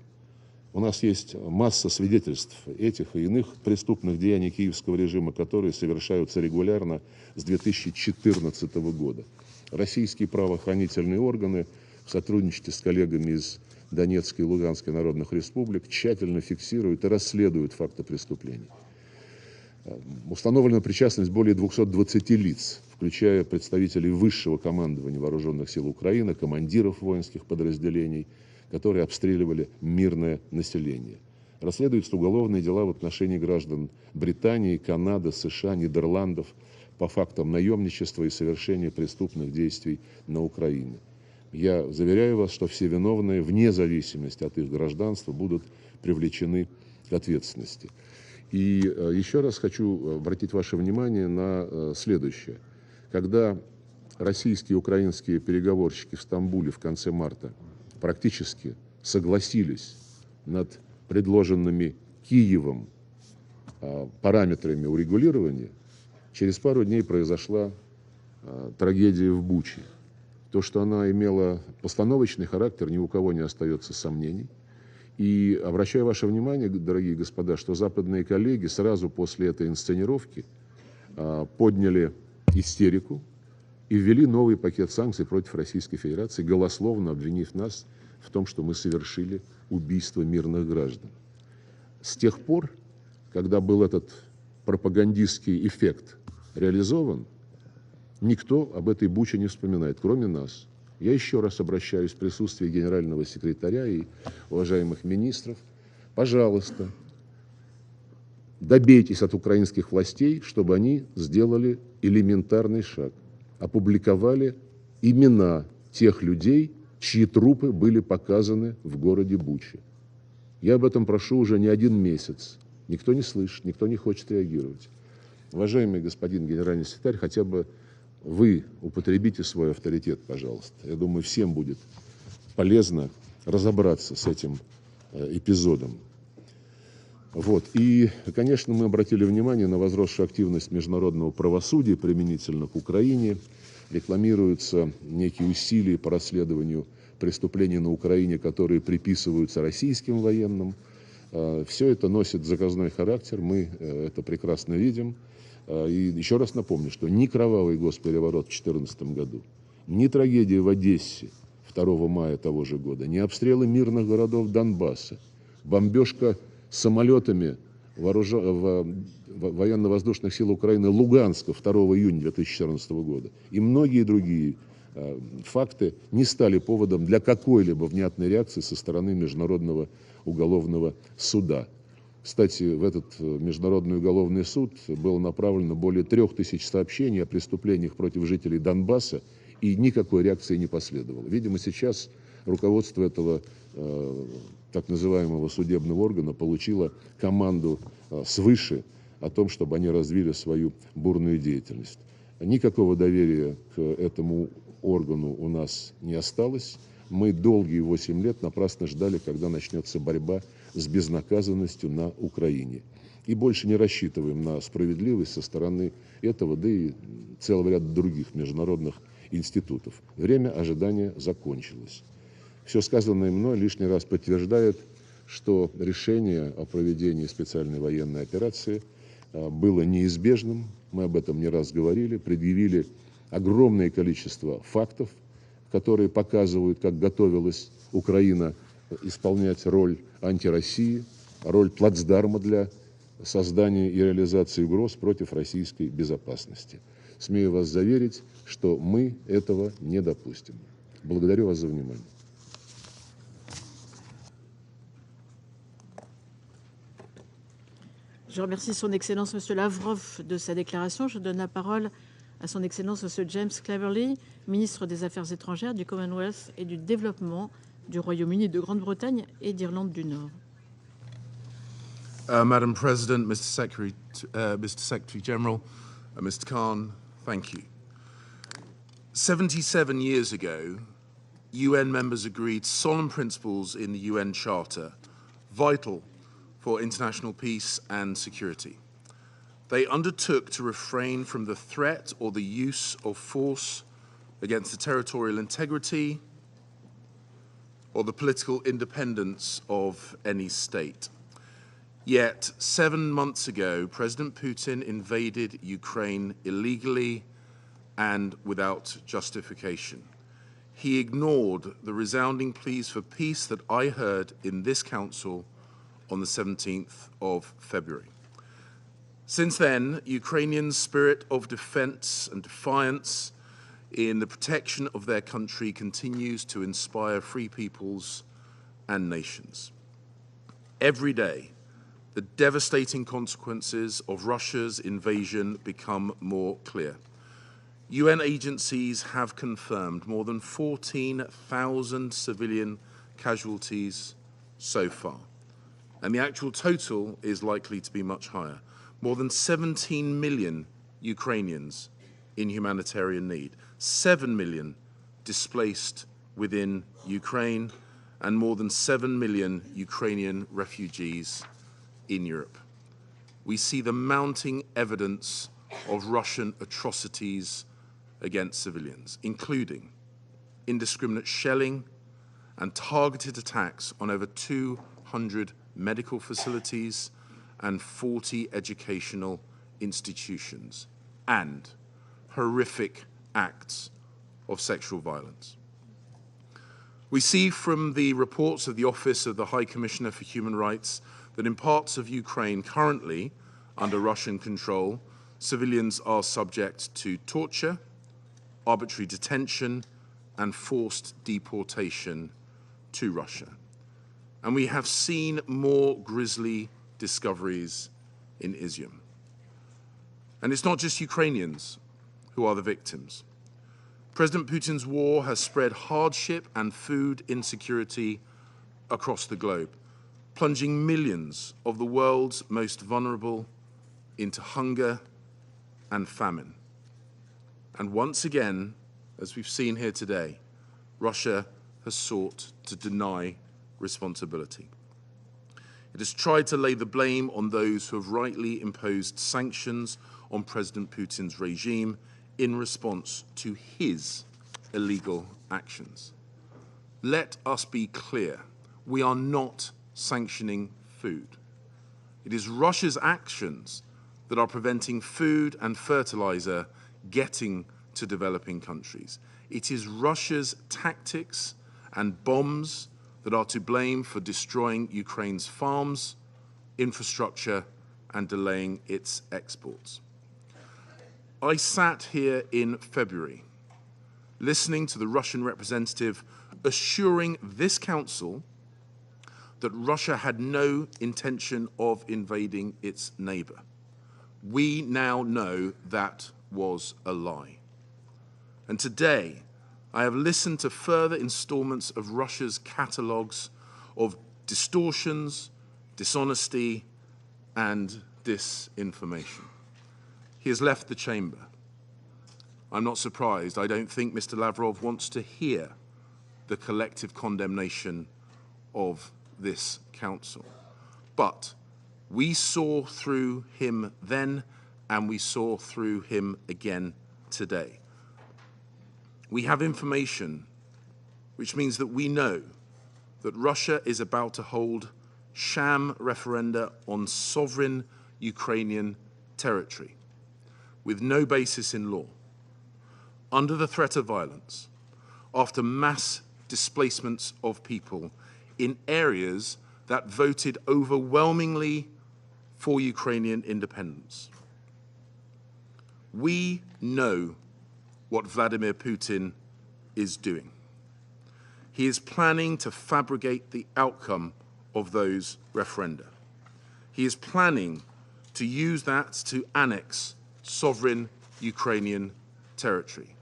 У нас есть масса свидетельств этих и иных преступных деяний киевского режима, которые совершаются регулярно с 2014 года. Российские правоохранительные органы в сотрудничестве с коллегами из Донецкой и Луганской народных республик тщательно фиксируют и расследуют факты преступлений. Установлена причастность более 220 лиц, включая представителей высшего командования вооруженных сил Украины, командиров воинских подразделений, которые обстреливали мирное население. Расследуются уголовные дела в отношении граждан Британии, Канады, США, Нидерландов по фактам наемничества и совершения преступных действий на Украине. Я заверяю вас, что все виновные, вне зависимости от их гражданства, будут привлечены к ответственности. И еще раз хочу обратить ваше внимание на следующее. Когда российские и украинские переговорщики в Стамбуле в конце марта практически согласились над предложенными Киевом параметрами урегулирования, через пару дней произошла трагедия в Буче. То, что она имела постановочный характер, ни у кого не остается сомнений. И обращаю ваше внимание, дорогие господа, что западные коллеги сразу после этой инсценировки подняли истерику и ввели новый пакет санкций против Российской Федерации, голословно обвинив нас в том, что мы совершили убийство мирных граждан. С тех пор когда был этот пропагандистский эффект реализован, никто об этой Буче не вспоминает, кроме нас. Я еще раз обращаюсь в присутствии генерального секретаря и уважаемых министров. Пожалуйста, добейтесь от украинских властей, чтобы они сделали элементарный шаг. Опубликовали имена тех людей, чьи трупы были показаны в городе Буче. Я об этом прошу уже не один месяц. Никто не слышит, никто не хочет реагировать. Уважаемый господин генеральный секретарь, хотя бы вы употребите свой авторитет, пожалуйста. Я думаю, всем будет полезно разобраться с этим эпизодом. Вот. И, конечно, мы обратили внимание на возросшую активность международного правосудия применительно к Украине. Рекламируются некие усилия по расследованию преступлений на Украине, которые приписываются российским военным. Все это носит заказной характер, мы это прекрасно видим. И еще раз напомню, что ни кровавый госпереворот в 2014 году, ни трагедия в Одессе 2 мая того же года, ни обстрелы мирных городов Донбасса, бомбежка самолетами военно-воздушных сил Украины Луганска 2 июня 2014 года и многие другие факты не стали поводом для какой-либо внятной реакции со стороны Международного уголовного суда. Кстати, в этот Международный уголовный суд было направлено более 3000 сообщений о преступлениях против жителей Донбасса, и никакой реакции не последовало. Видимо, сейчас руководство этого так называемого судебного органа получило команду свыше о том, чтобы они развили свою бурную деятельность. Никакого доверия к этому органу у нас не осталось. Мы долгие 8 лет напрасно ждали, когда начнется борьба с безнаказанностью на Украине. И больше не рассчитываем на справедливость со стороны этого, да и целого ряда других международных институтов. Время ожидания закончилось. Все сказанное мной лишний раз подтверждает, что решение о проведении специальной военной операции было неизбежным. Мы об этом не раз говорили, предъявили огромное количество фактов, которые показывают, как готовилась Украина исполнять роль антироссии, роль плацдарма для создания и реализации угроз против российской безопасности. Смею вас заверить, что мы этого не допустим. Благодарю вас за внимание. Je remercie son Excellence Monsieur Lavrov de sa déclaration. Je donne la parole à son Excellence Monsieur James Cleverly, ministre des Affaires étrangères, du Commonwealth et du Développement du Royaume-Uni, de Grande-Bretagne et d'Irlande du Nord. Madam President, Mr. Secretary General, Mr. Khan, thank you. 77 years ago, UN members agreed solemn principles in the UN Charter, vital for international peace and security. They undertook to refrain from the threat or the use of force against the territorial integrity or the political independence of any state. Yet, 7 months ago, President Putin invaded Ukraine illegally and without justification. He ignored the resounding pleas for peace that I heard in this council on the 17th of February. Since then, Ukrainians' spirit of defense and defiance in the protection of their country continues to inspire free peoples and nations. Every day, the devastating consequences of Russia's invasion become more clear. UN agencies have confirmed more than 14,000 civilian casualties so far, and the actual total is likely to be much higher. More than 17 million Ukrainians in humanitarian need, 7 million displaced within Ukraine, and more than 7 million Ukrainian refugees in Europe. We see the mounting evidence of Russian atrocities against civilians, including indiscriminate shelling and targeted attacks on over 200 medical facilities and 40 educational institutions, and horrific acts of sexual violence. We see from the reports of the Office of the High Commissioner for Human Rights that in parts of Ukraine currently under Russian control, civilians are subject to torture, arbitrary detention, and forced deportation to Russia. And we have seen more grisly discoveries in Izium. And it's not just Ukrainians who are the victims. President Putin's war has spread hardship and food insecurity across the globe, plunging millions of the world's most vulnerable into hunger and famine. And once again, as we've seen here today, Russia has sought to deny responsibility. It has tried to lay the blame on those who have rightly imposed sanctions on President Putin's regime in response to his illegal actions. Let us be clear, we are not sanctioning food. It is Russia's actions that are preventing food and fertilizer getting to developing countries. It is Russia's tactics and bombs that are to blame for destroying Ukraine's farms, infrastructure, and delaying its exports. I sat here in February, listening to the Russian representative assuring this council that Russia had no intention of invading its neighbor. We now know that was a lie. And today, I have listened to further installments of Russia's catalogues of distortions, dishonesty, and disinformation. He has left the chamber. I'm not surprised. I don't think Mr. Lavrov wants to hear the collective condemnation of this council. But we saw through him then, and we saw through him again today. We have information which means that we know that Russia is about to hold sham referenda on sovereign Ukrainian territory with no basis in law, under the threat of violence, after mass displacements of people in areas that voted overwhelmingly for Ukrainian independence. We know what Vladimir Putin is doing. He is planning to fabricate the outcome of those referenda. He is planning to use that to annex sovereign Ukrainian territory.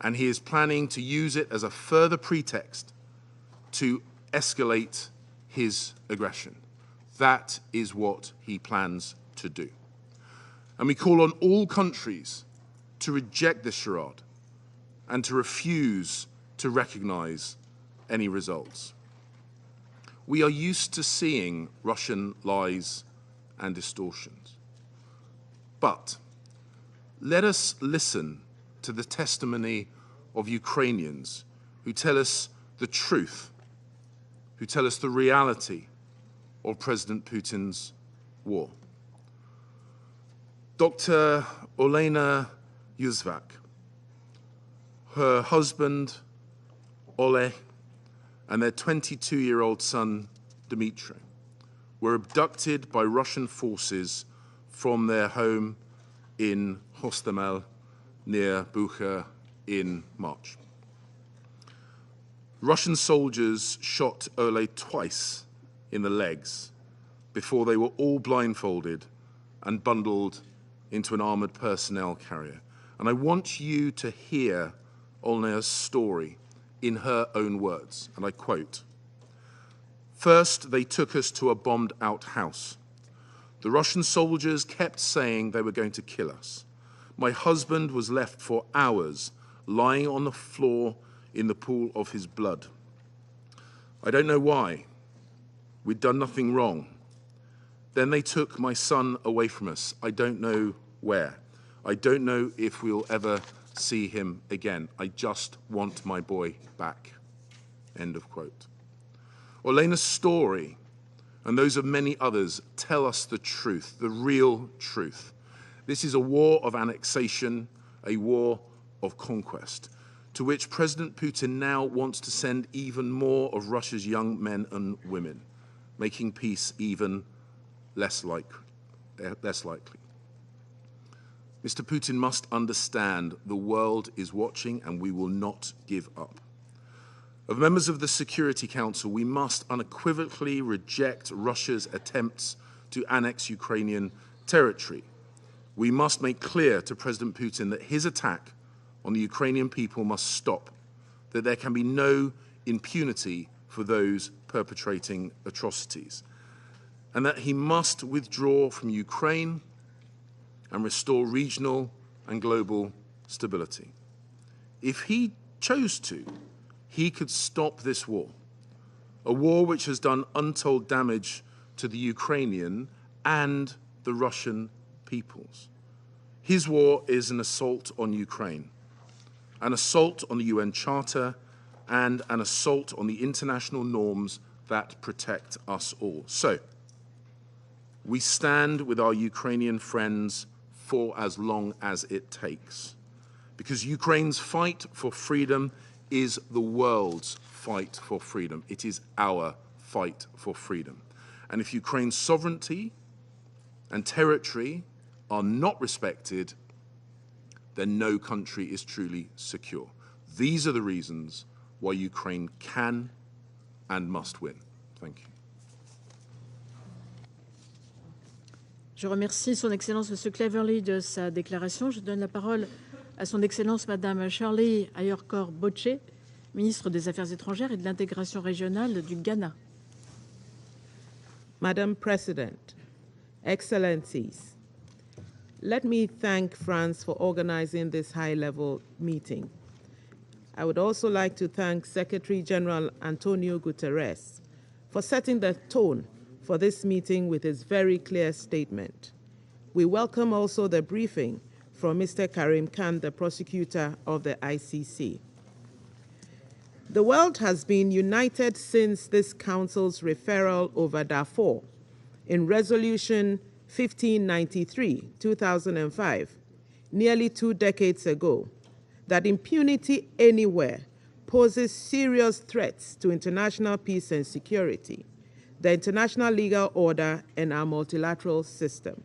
And he is planning to use it as a further pretext to escalate his aggression. That is what he plans to do. And we call on all countries to reject this charade and to refuse to recognize any results. We are used to seeing Russian lies and distortions. But let us listen to the testimony of Ukrainians who tell us the truth, who tell us the reality of President Putin's war. Dr. Olena Yuzvak, her husband, Ole, and their 22-year-old son, Dmitry, were abducted by Russian forces from their home in Hostomel, near Bucha, in March. Russian soldiers shot Ole twice in the legs before they were all blindfolded and bundled into an armored personnel carrier. And I want you to hear Olena's story in her own words, and I quote, "First, they took us to a bombed-out house. The Russian soldiers kept saying they were going to kill us. My husband was left for hours lying on the floor in the pool of his blood. I don't know why. We'd done nothing wrong. Then they took my son away from us. I don't know where. I don't know if we'll ever see him again. I just want my boy back." End of quote. Olena's story and those of many others tell us the truth, the real truth. This is a war of annexation, a war of conquest, to which President Putin now wants to send even more of Russia's young men and women. making peace even less likely. Mr. Putin must understand the world is watching and we will not give up. Of members of the Security Council, we must unequivocally reject Russia's attempts to annex Ukrainian territory. We must make clear to President Putin that his attack on the Ukrainian people must stop, that there can be no impunity for those perpetrating atrocities, and that he must withdraw from Ukraine and restore regional and global stability. If he chose to, he could stop this war, a war which has done untold damage to the Ukrainian and the Russian peoples. His war is an assault on Ukraine, an assault on the UN Charter, and an assault on the international norms that protect us all. So, we stand with our Ukrainian friends for as long as it takes, because Ukraine's fight for freedom is the world's fight for freedom. It is our fight for freedom. And if Ukraine's sovereignty and territory are not respected, then no country is truly secure. These are the reasons why Ukraine can and must win. Thank you. Je remercie Son Excellence Monsieur Cleverly de sa déclaration. Je donne la parole à Son Excellence Madame Shirley Ayorkor Botche, ministre des Affaires étrangères et de l'intégration régionale du Ghana. Madam President, Excellencies, let me thank France for organizing this high-level meeting. I would also like to thank Secretary General Antonio Guterres for setting the tone for this meeting with his very clear statement. We welcome also the briefing from Mr. Karim Khan, the prosecutor of the ICC. The world has been united since this Council's referral over Darfur in Resolution 1593, 2005, nearly 2 decades ago, that impunity anywhere poses serious threats to international peace and security, the international legal order, and our multilateral system.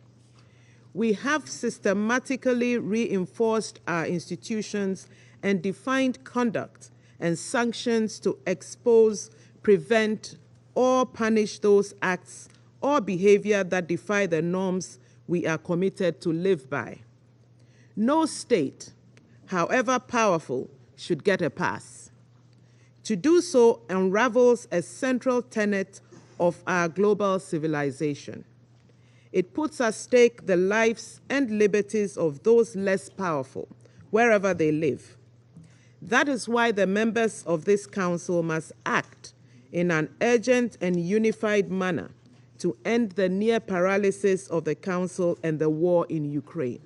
We have systematically reinforced our institutions and defined conduct and sanctions to expose, prevent, or punish those acts or behavior that defy the norms we are committed to live by. No state, however powerful, should get a pass. To do so unravels a central tenet of our global civilization. It puts at stake the lives and liberties of those less powerful, wherever they live. That is why the members of this Council must act in an urgent and unified manner to end the near paralysis of the Council and the war in Ukraine.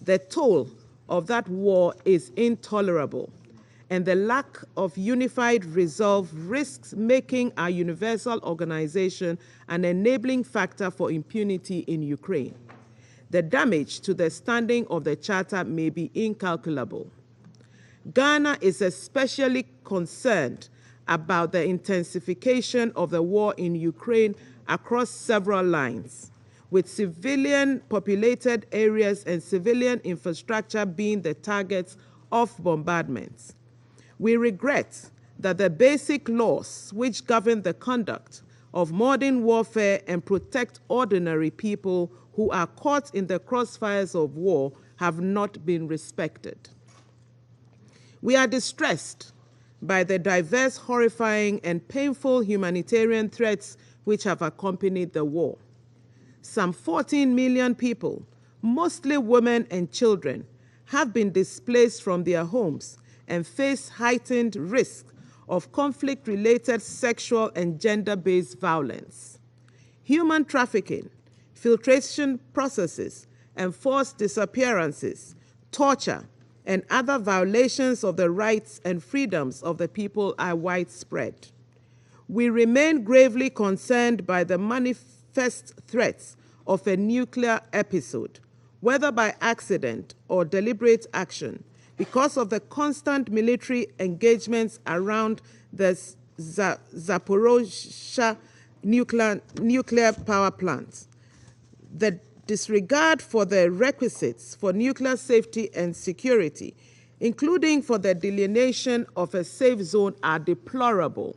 The toll of that war is intolerable, and the lack of unified resolve risks making our universal organization an enabling factor for impunity in Ukraine. The damage to the standing of the Charter may be incalculable. Ghana is especially concerned about the intensification of the war in Ukraine across several lines, with civilian populated areas and civilian infrastructure being the targets of bombardments. We regret that the basic laws which govern the conduct of modern warfare and protect ordinary people who are caught in the crossfires of war have not been respected. We are distressed by the diverse, horrifying, and painful humanitarian threats which have accompanied the war. Some 14 million people, mostly women and children, have been displaced from their homes and face heightened risk of conflict-related sexual and gender-based violence. Human trafficking, filtration processes, and forced disappearances, torture, and other violations of the rights and freedoms of the people are widespread. We remain gravely concerned by the manifest threats of a nuclear episode, whether by accident or deliberate action, because of the constant military engagements around the Zaporozhye nuclear power plants. The disregard for the requisites for nuclear safety and security, including for the delineation of a safe zone, are deplorable.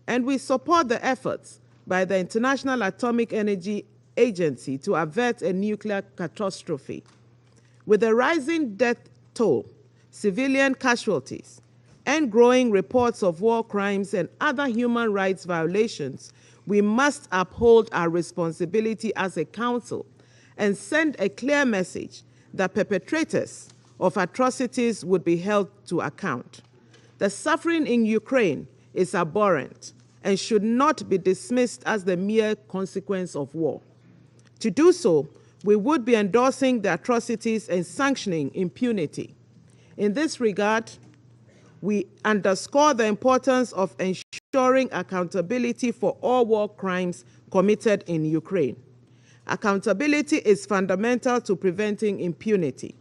And we support the efforts by the International Atomic Energy Agency to avert a nuclear catastrophe. With the rising death toll, civilian casualties, and growing reports of war crimes and other human rights violations, we must uphold our responsibility as a council and send a clear message that perpetrators of atrocities would be held to account. The suffering in Ukraine is abhorrent and should not be dismissed as the mere consequence of war. To do so, we would be endorsing the atrocities and sanctioning impunity. In this regard, we underscore the importance of ensuring accountability for all war crimes committed in Ukraine. Accountability is fundamental to preventing impunity.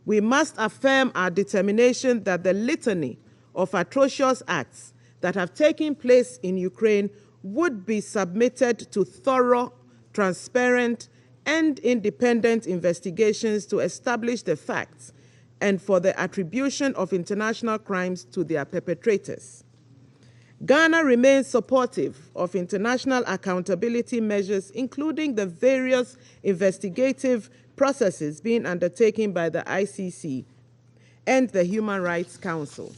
We must affirm our determination that the litany of atrocious acts that have taken place in Ukraine would be submitted to thorough, transparent, and independent investigations to establish the facts and for the attribution of international crimes to their perpetrators. Ghana remains supportive of international accountability measures, including the various investigative processes being undertaken by the ICC and the Human Rights Council.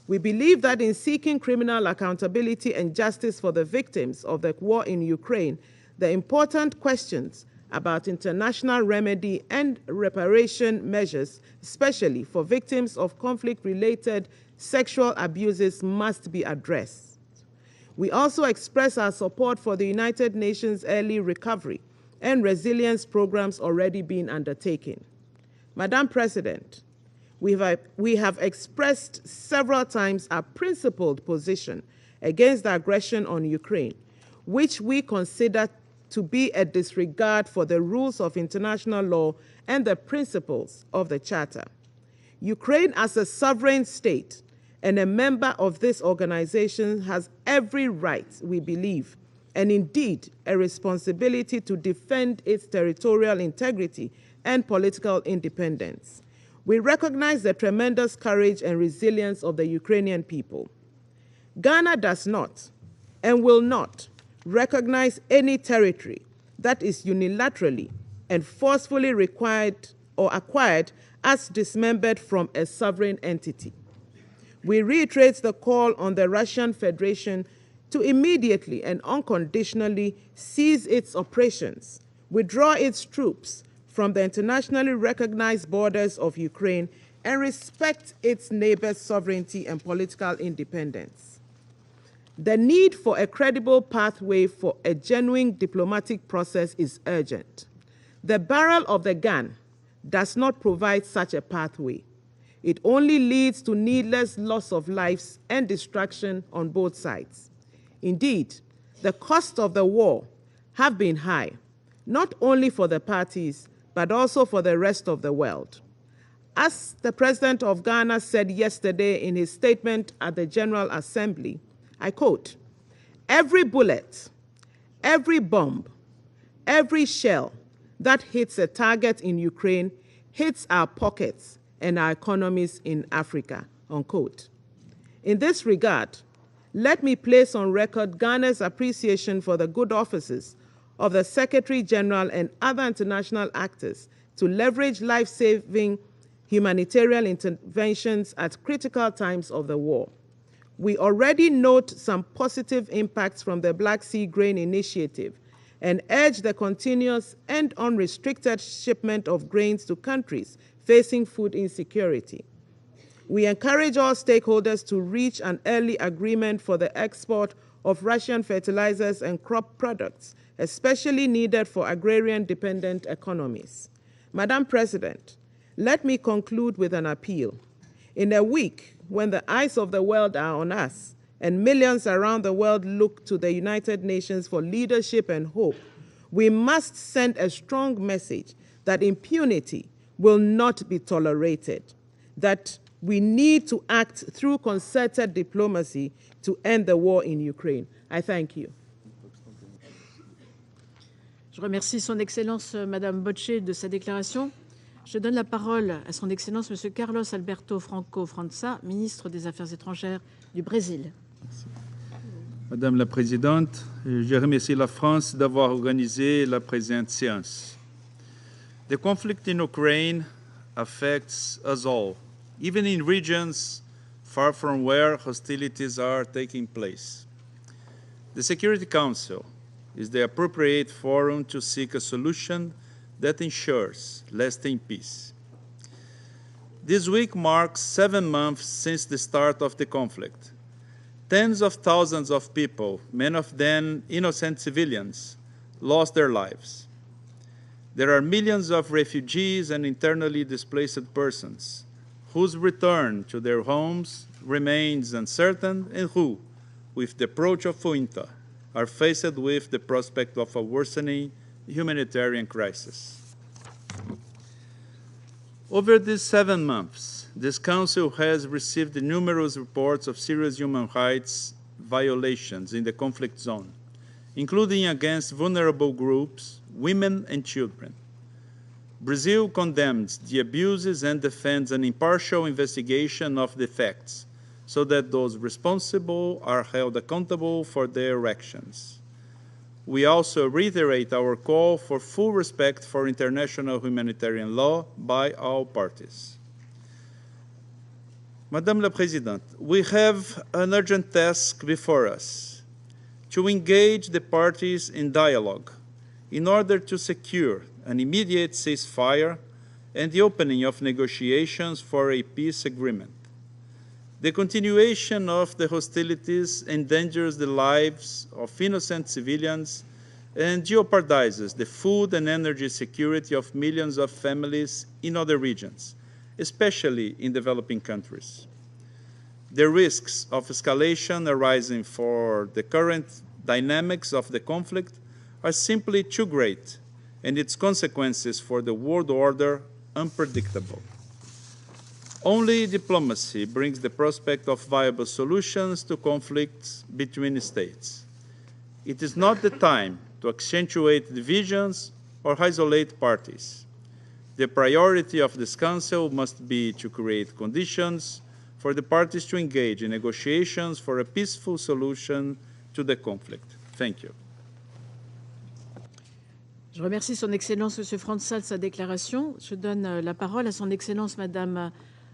We believe that in seeking criminal accountability and justice for the victims of the war in Ukraine, the important questions about international remedy and reparation measures, especially for victims of conflict-related sexual abuses, must be addressed. We also express our support for the United Nations Early Recovery and Resilience programs already being undertaken. Madam President, we have expressed several times our principled position against the aggression on Ukraine, which we consider to be a disregard for the rules of international law and the principles of the Charter. Ukraine, as a sovereign state and a member of this organization, has every right, we believe, and indeed a responsibility to defend its territorial integrity and political independence. We recognize the tremendous courage and resilience of the Ukrainian people. Ghana does not and will not recognize any territory that is unilaterally and forcefully required or acquired as dismembered from a sovereign entity. We reiterate the call on the Russian Federation to immediately and unconditionally cease its operations, withdraw its troops from the internationally recognized borders of Ukraine, and respect its neighbors' sovereignty and political independence. The need for a credible pathway for a genuine diplomatic process is urgent. The barrel of the gun does not provide such a pathway. It only leads to needless loss of lives and destruction on both sides. Indeed, the costs of the war have been high, not only for the parties, but also for the rest of the world. As the President of Ghana said yesterday in his statement at the General Assembly, I quote, "Every bullet, every bomb, every shell that hits a target in Ukraine hits our pockets and our economies in Africa," unquote. In this regard, let me place on record Ghana's appreciation for the good offices of the Secretary General and other international actors to leverage life-saving humanitarian interventions at critical times of the war. We already note some positive impacts from the Black Sea Grain Initiative and urge the continuous and unrestricted shipment of grains to countries facing food insecurity. We encourage all stakeholders to reach an early agreement for the export of Russian fertilizers and crop products, especially needed for agrarian-dependent economies. Madam President, let me conclude with an appeal. In a week when the eyes of the world are on us and millions around the world look to the United Nations for leadership and hope, we must send a strong message that impunity will not be tolerated, that we need to act through concerted diplomacy to end the war in Ukraine. I thank you. Je remercie Son Excellence Madame Bocce de sa déclaration. Je donne la parole à Son Excellence Monsieur Carlos Alberto Franco França, ministre des Affaires étrangères du Brésil. Madame la Présidente, je remercie la France d'avoir organisé la présente séance. The conflict in Ukraine affects us all, even in regions far from where hostilities are taking place. The Security Council is the appropriate forum to seek a solution that ensures lasting peace. This week marks 7 months since the start of the conflict. Tens of thousands of people, many of them innocent civilians, lost their lives. There are millions of refugees and internally displaced persons whose return to their homes remains uncertain and who, with the approach of winter, are faced with the prospect of a worsening humanitarian crisis. Over these 7 months, this Council has received numerous reports of serious human rights violations in the conflict zone, including against vulnerable groups, women and children. Brazil condemns the abuses and defends an impartial investigation of the facts so that those responsible are held accountable for their actions. We also reiterate our call for full respect for international humanitarian law by all parties. Madame la Présidente, we have an urgent task before us: to engage the parties in dialogue in order to secure an immediate ceasefire and the opening of negotiations for a peace agreement. The continuation of the hostilities endangers the lives of innocent civilians and jeopardizes the food and energy security of millions of families in other regions, especially in developing countries. The risks of escalation arising from the current dynamics of the conflict are simply too great, and its consequences for the world order unpredictable. Only diplomacy brings the prospect of viable solutions to conflicts between states. It is not the time to accentuate divisions or isolate parties. The priority of this Council must be to create conditions for the parties to engage in negotiations for a peaceful solution to the conflict. Thank you. Je remercie Son Excellence Monsieur França de sa déclaration. Je donne la parole à Son Excellence Madame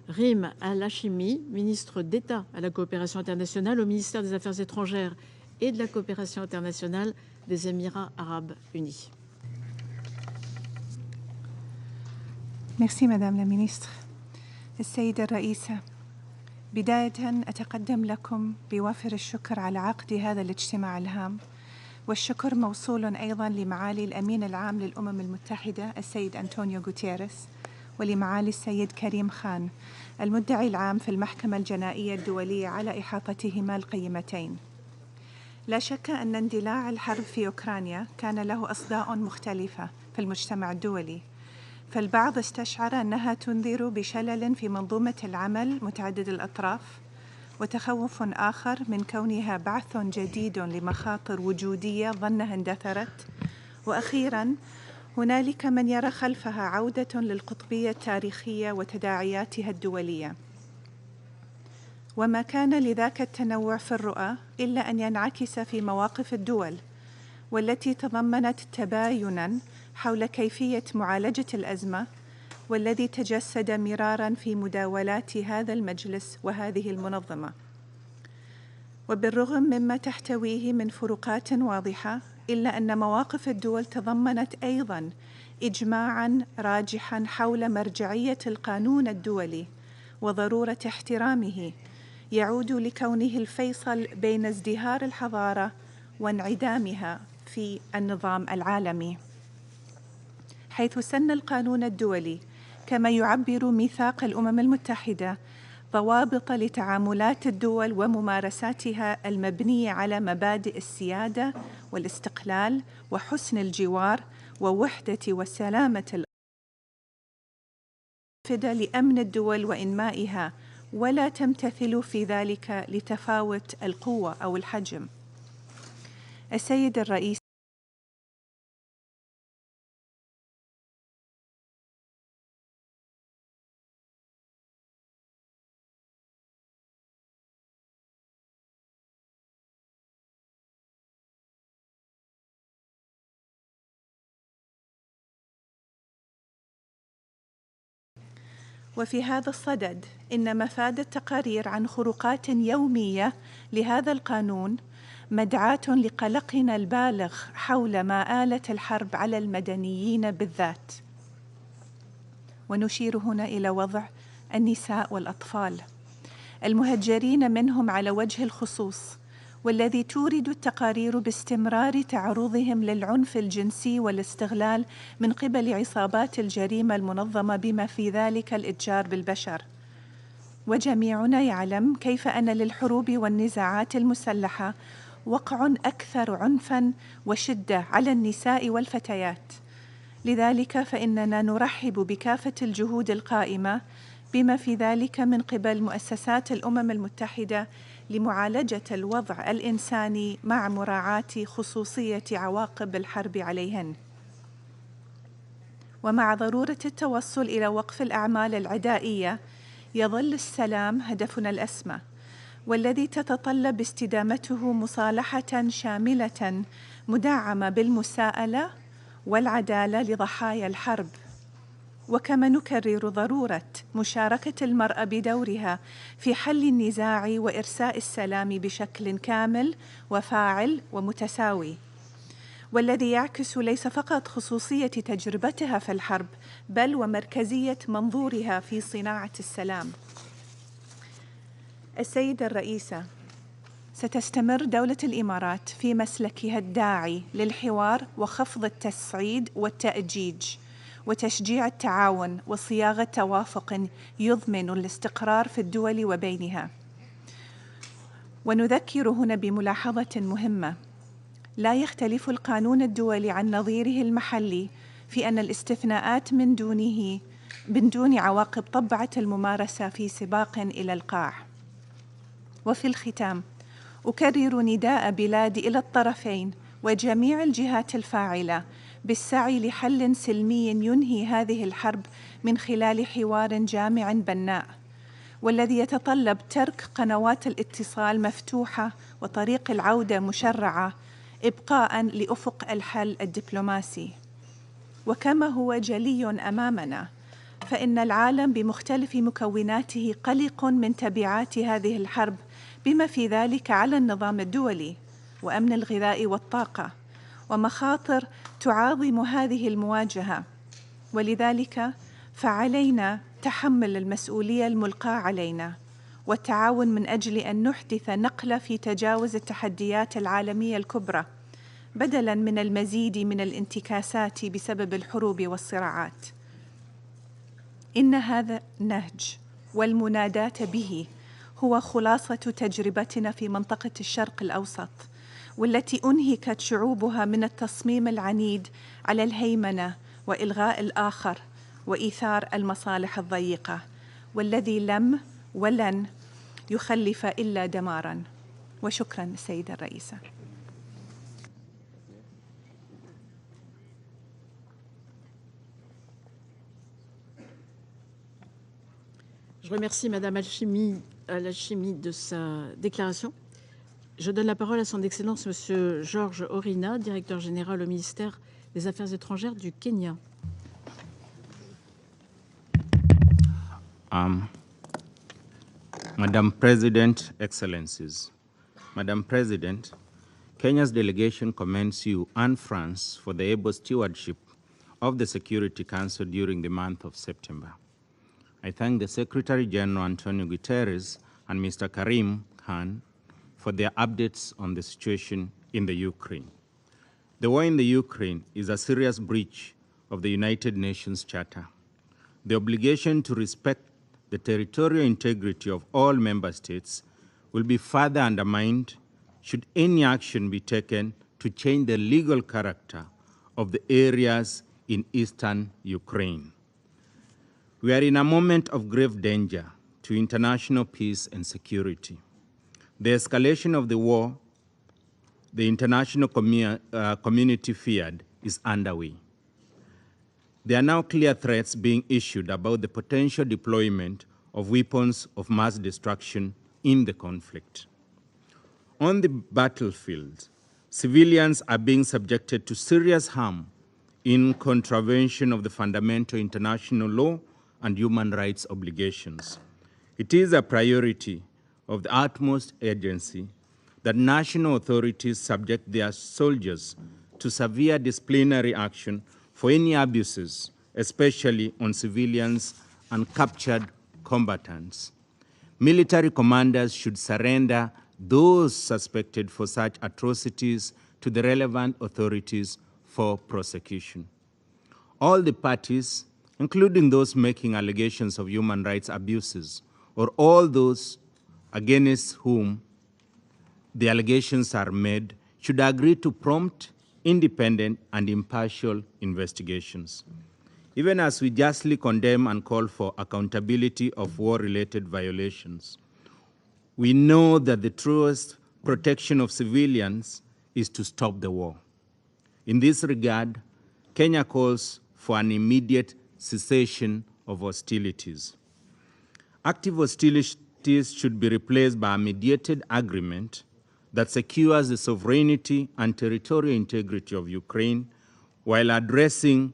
Rime Al-Hachimi, ministre d'État à la coopération internationale au ministère des Affaires étrangères et de la coopération internationale des Émirats arabes unis. Merci Madame la Ministre. السيدة الرئيسة، بداية أتقدم لكم بوافر الشكر على عقد هذا الاجتماع الهام، والشكر موصول أيضا لمعالي الأمين العام للأمم المتحدة السيد أنطونيو غوتيريس، ولمعالي السيد كريم خان المدعي العام في المحكمة الجنائية الدولية على إحاطتهما القيمتين. لا شك أن اندلاع الحرب في أوكرانيا كان له أصداء مختلفة في المجتمع الدولي، فالبعض استشعر أنها تنذر بشلل في منظومة العمل متعدد الأطراف، وتخوف آخر من كونها بعث جديد لمخاطر وجودية ظنها اندثرت، وأخيراً هنالك من يرى خلفها عودة للقطبية التاريخية وتداعياتها الدولية. وما كان لذاك التنوع في الرؤى إلا أن ينعكس في مواقف الدول، والتي تضمنت تبايناً حول كيفية معالجة الأزمة، والذي تجسد مراراً في مداولات هذا المجلس وهذه المنظمة. وبالرغم مما تحتويه من فروقات واضحة، إلا أن مواقف الدول تضمنت أيضاً إجماعاً راجحاً حول مرجعية القانون الدولي وضرورة احترامه، يعود لكونه الفيصل بين ازدهار الحضارة وانعدامها في النظام العالمي، حيث سن القانون الدولي كما يعبر ميثاق الأمم المتحدة ضوابط لتعاملات الدول وممارساتها المبنية على مبادئ السيادة والاستقلال وحسن الجوار ووحدة وسلامة الأفئدة لأمن الدول وإنمائها، ولا تمتثل في ذلك لتفاوت القوة أو الحجم. السيد الرئيس، وفي هذا الصدد إن مفاد التقارير عن خروقات يومية لهذا القانون مدعاة لقلقنا البالغ حول ما آلت الحرب على المدنيين بالذات. ونشير هنا إلى وضع النساء والأطفال المهجرين منهم على وجه الخصوص، والذي تورد التقارير باستمرار تعرضهم للعنف الجنسي والاستغلال من قبل عصابات الجريمة المنظمة بما في ذلك الإتجار بالبشر. وجميعنا يعلم كيف أن للحروب والنزاعات المسلحة وقع أكثر عنفاً وشدة على النساء والفتيات. لذلك فإننا نرحب بكافة الجهود القائمة بما في ذلك من قبل مؤسسات الأمم المتحدة لمعالجة الوضع الإنساني مع مراعاة خصوصية عواقب الحرب عليهن، ومع ضرورة التوصل إلى وقف الأعمال العدائية. يظل السلام هدفنا الأسمى، والذي تتطلب استدامته مصالحة شاملة مدعمة بالمساءلة والعدالة لضحايا الحرب. وكما نكرر ضرورة مشاركة المرأة بدورها في حل النزاع وإرساء السلام بشكل كامل وفاعل ومتساوي، والذي يعكس ليس فقط خصوصية تجربتها في الحرب بل ومركزية منظورها في صناعة السلام. السيدة الرئيسة، ستستمر دولة الإمارات في مسلكها الداعي للحوار وخفض التصعيد والتأجيج وتشجيع التعاون وصياغة توافق يضمن الاستقرار في الدول وبينها. ونذكر هنا بملاحظة مهمة: لا يختلف القانون الدولي عن نظيره المحلي في أن الاستثناءات من دون عواقب طبعت الممارسة في سباق إلى القاع. وفي الختام أكرر نداء بلادي إلى الطرفين وجميع الجهات الفاعلة بالسعي لحل سلمي ينهي هذه الحرب من خلال حوار جامع بناء، والذي يتطلب ترك قنوات الاتصال مفتوحة وطريق العودة مشرعة إبقاءً لأفق الحل الدبلوماسي. وكما هو جلي أمامنا، فإن العالم بمختلف مكوناته قلق من تبعات هذه الحرب بما في ذلك على النظام الدولي وأمن الغذاء والطاقة، ومخاطر تعاظم هذه المواجهة. ولذلك فعلينا تحمل المسؤولية الملقاة علينا والتعاون من أجل أن نحدث نقلة في تجاوز التحديات العالمية الكبرى، بدلاً من المزيد من الانتكاسات بسبب الحروب والصراعات. إن هذا النهج والمناداة به هو خلاصة تجربتنا في منطقة الشرق الأوسط، والتي أنهكت شعوبها من التصميم العنيد على الهيمنة وإلغاء الآخر وإيثار المصالح الضيقة، والذي لم ولن يخلف إلا دماراً. وشكراً السيدة الرئيسة. Je remercie Madame Alchimi de sa déclaration. Je donne la parole à son Excellence Monsieur George Orina, directeur général au ministère des Affaires étrangères du Kenya. Madam President, Excellencies. Madam President, Kenya's delegation commends you and France for the able stewardship of the Security Council during the month of September. I thank the Secretary General Antonio Guterres and Mr. Karim Khan for their updates on the situation in the Ukraine. The war in the Ukraine is a serious breach of the United Nations Charter. The obligation to respect the territorial integrity of all member states will be further undermined should any action be taken to change the legal character of the areas in eastern Ukraine. We are in a moment of grave danger to international peace and security. The escalation of the war the international community feared is underway. There are now clear threats being issued about the potential deployment of weapons of mass destruction in the conflict. On the battlefield, civilians are being subjected to serious harm in contravention of the fundamental international law and human rights obligations. It is a priority of the utmost urgency that national authorities subject their soldiers to severe disciplinary action for any abuses, especially on civilians and captured combatants. Military commanders should surrender those suspected for such atrocities to the relevant authorities for prosecution. All the parties, including those making allegations of human rights abuses, or all those against whom the allegations are made, should agree to prompt, independent, and impartial investigations. Even as we justly condemn and call for accountability of war-related violations, we know that the truest protection of civilians is to stop the war. In this regard, Kenya calls for an immediate cessation of hostilities. Active hostilities should be replaced by a mediated agreement that secures the sovereignty and territorial integrity of Ukraine while addressing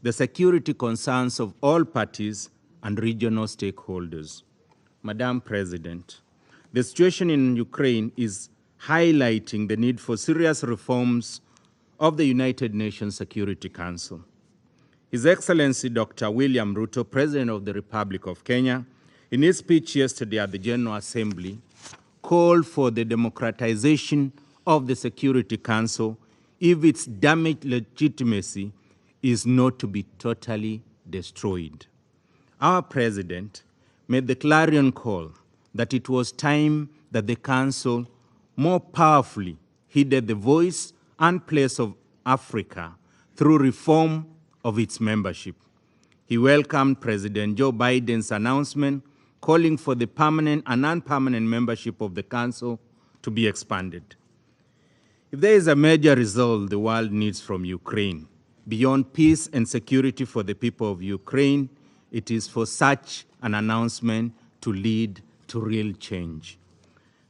the security concerns of all parties and regional stakeholders. Madam President, the situation in Ukraine is highlighting the need for serious reforms of the United Nations Security Council. His Excellency Dr. William Ruto, President of the Republic of Kenya, in his speech yesterday at the General Assembly, called for the democratization of the Security Council if its damaged legitimacy is not to be totally destroyed. Our President made the clarion call that it was time that the Council more powerfully heeded the voice and place of Africa through reform of its membership. He welcomed President Joe Biden's announcement calling for the permanent and non-permanent membership of the Council to be expanded. If there is a major result the world needs from Ukraine, beyond peace and security for the people of Ukraine, it is for such an announcement to lead to real change.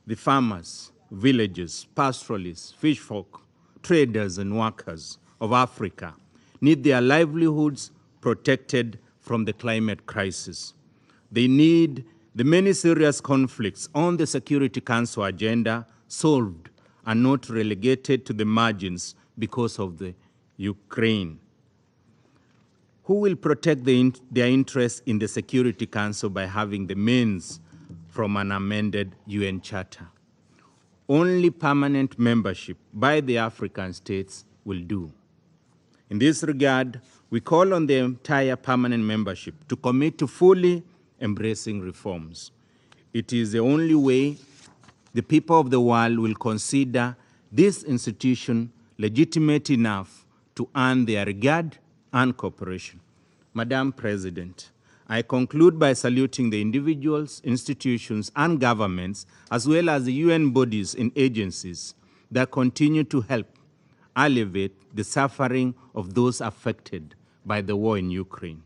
The farmers, villagers, pastoralists, fishfolk, traders, and workers of Africa need their livelihoods protected from the climate crisis. They need the many serious conflicts on the Security Council agenda solved and not relegated to the margins because of the Ukraine. Who will protect their interests in the Security Council by having the means from an amended UN Charter? Only permanent membership by the African states will do. In this regard, we call on the entire permanent membership to commit to fully embracing reforms. It is the only way the people of the world will consider this institution legitimate enough to earn their regard and cooperation. Madam President, I conclude by saluting the individuals, institutions, and governments, as well as the UN bodies and agencies that continue to help alleviate the suffering of those affected by the war in Ukraine.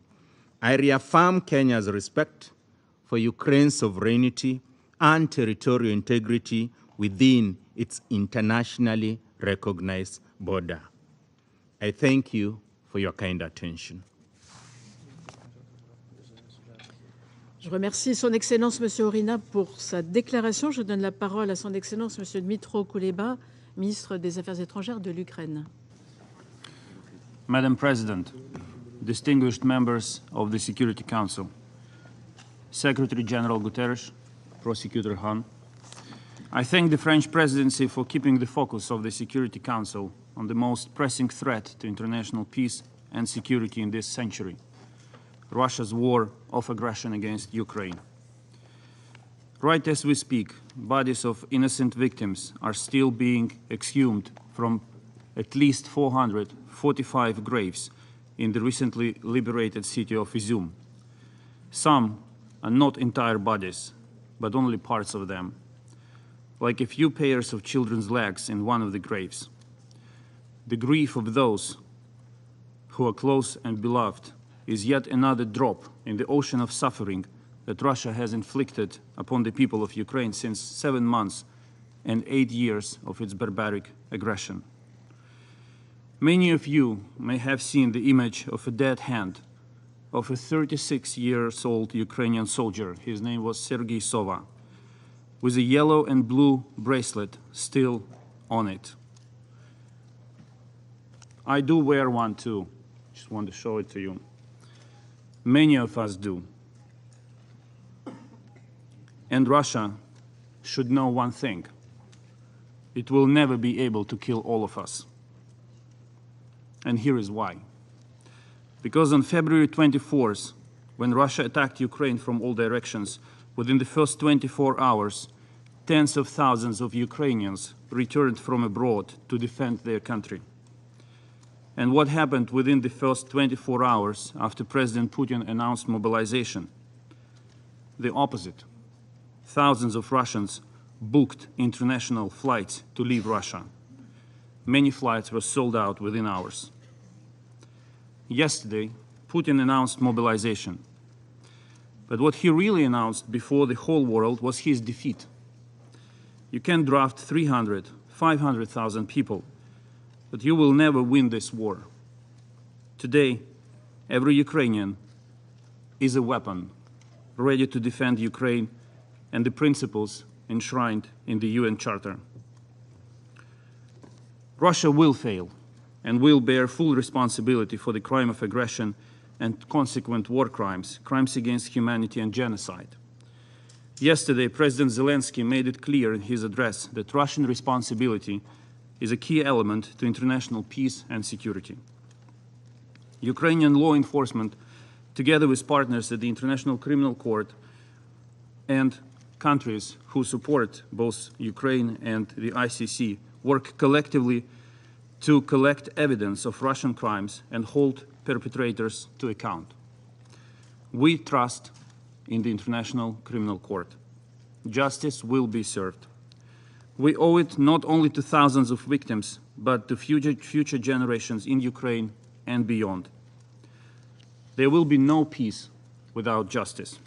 I reaffirm Kenya's respect for Ukraine's sovereignty and territorial integrity within its internationally recognized border. I thank you for your kind attention. Je remercie Son Excellence Monsieur Orina pour sa déclaration. Je donne la parole à Son Excellence Monsieur Dmytro Kuleba, ministre des Affaires étrangères de l'Ukraine. Madam President, distinguished members of the Security Council, Secretary General Guterres, Prosecutor Hahn, I thank the French presidency for keeping the focus of the Security Council on the most pressing threat to international peace and security in this century, Russia's war of aggression against Ukraine. Right as we speak, bodies of innocent victims are still being exhumed from at least 445 graves in the recently liberated city of Izum. Some are not entire bodies, but only parts of them. like a few pairs of children's legs in one of the graves. The grief of those who are close and beloved is yet another drop in the ocean of suffering that Russia has inflicted upon the people of Ukraine since 7 months and 8 years of its barbaric aggression. Many of you may have seen the image of a dead hand of a 36-year-old Ukrainian soldier. His name was Sergei Sova, with a yellow and blue bracelet still on it. I do wear one too. Just want to show it to you. Many of us do. And Russia should know one thing. It will never be able to kill all of us. And here is why. Because on February 24th, when Russia attacked Ukraine from all directions, within the first 24 hours, tens of thousands of Ukrainians returned from abroad to defend their country. And what happened within the first 24 hours after President Putin announced mobilization? The opposite. Thousands of Russians booked international flights to leave Russia. Many flights were sold out within hours. Yesterday, Putin announced mobilization. But what he really announced before the whole world was his defeat. You can draft 300, 500,000 people, but you will never win this war. Today, every Ukrainian is a weapon ready to defend Ukraine and the principles enshrined in the UN Charter. Russia will fail and will bear full responsibility for the crime of aggression and consequent war crimes, crimes against humanity and genocide. Yesterday, President Zelensky made it clear in his address that Russian responsibility is a key element to international peace and security. Ukrainian law enforcement, together with partners at the International Criminal Court and countries who support both Ukraine and the ICC, work collectively to collect evidence of Russian crimes and hold perpetrators to account. We trust in the International Criminal Court. Justice will be served. We owe it not only to thousands of victims, but to future generations in Ukraine and beyond. There will be no peace without justice.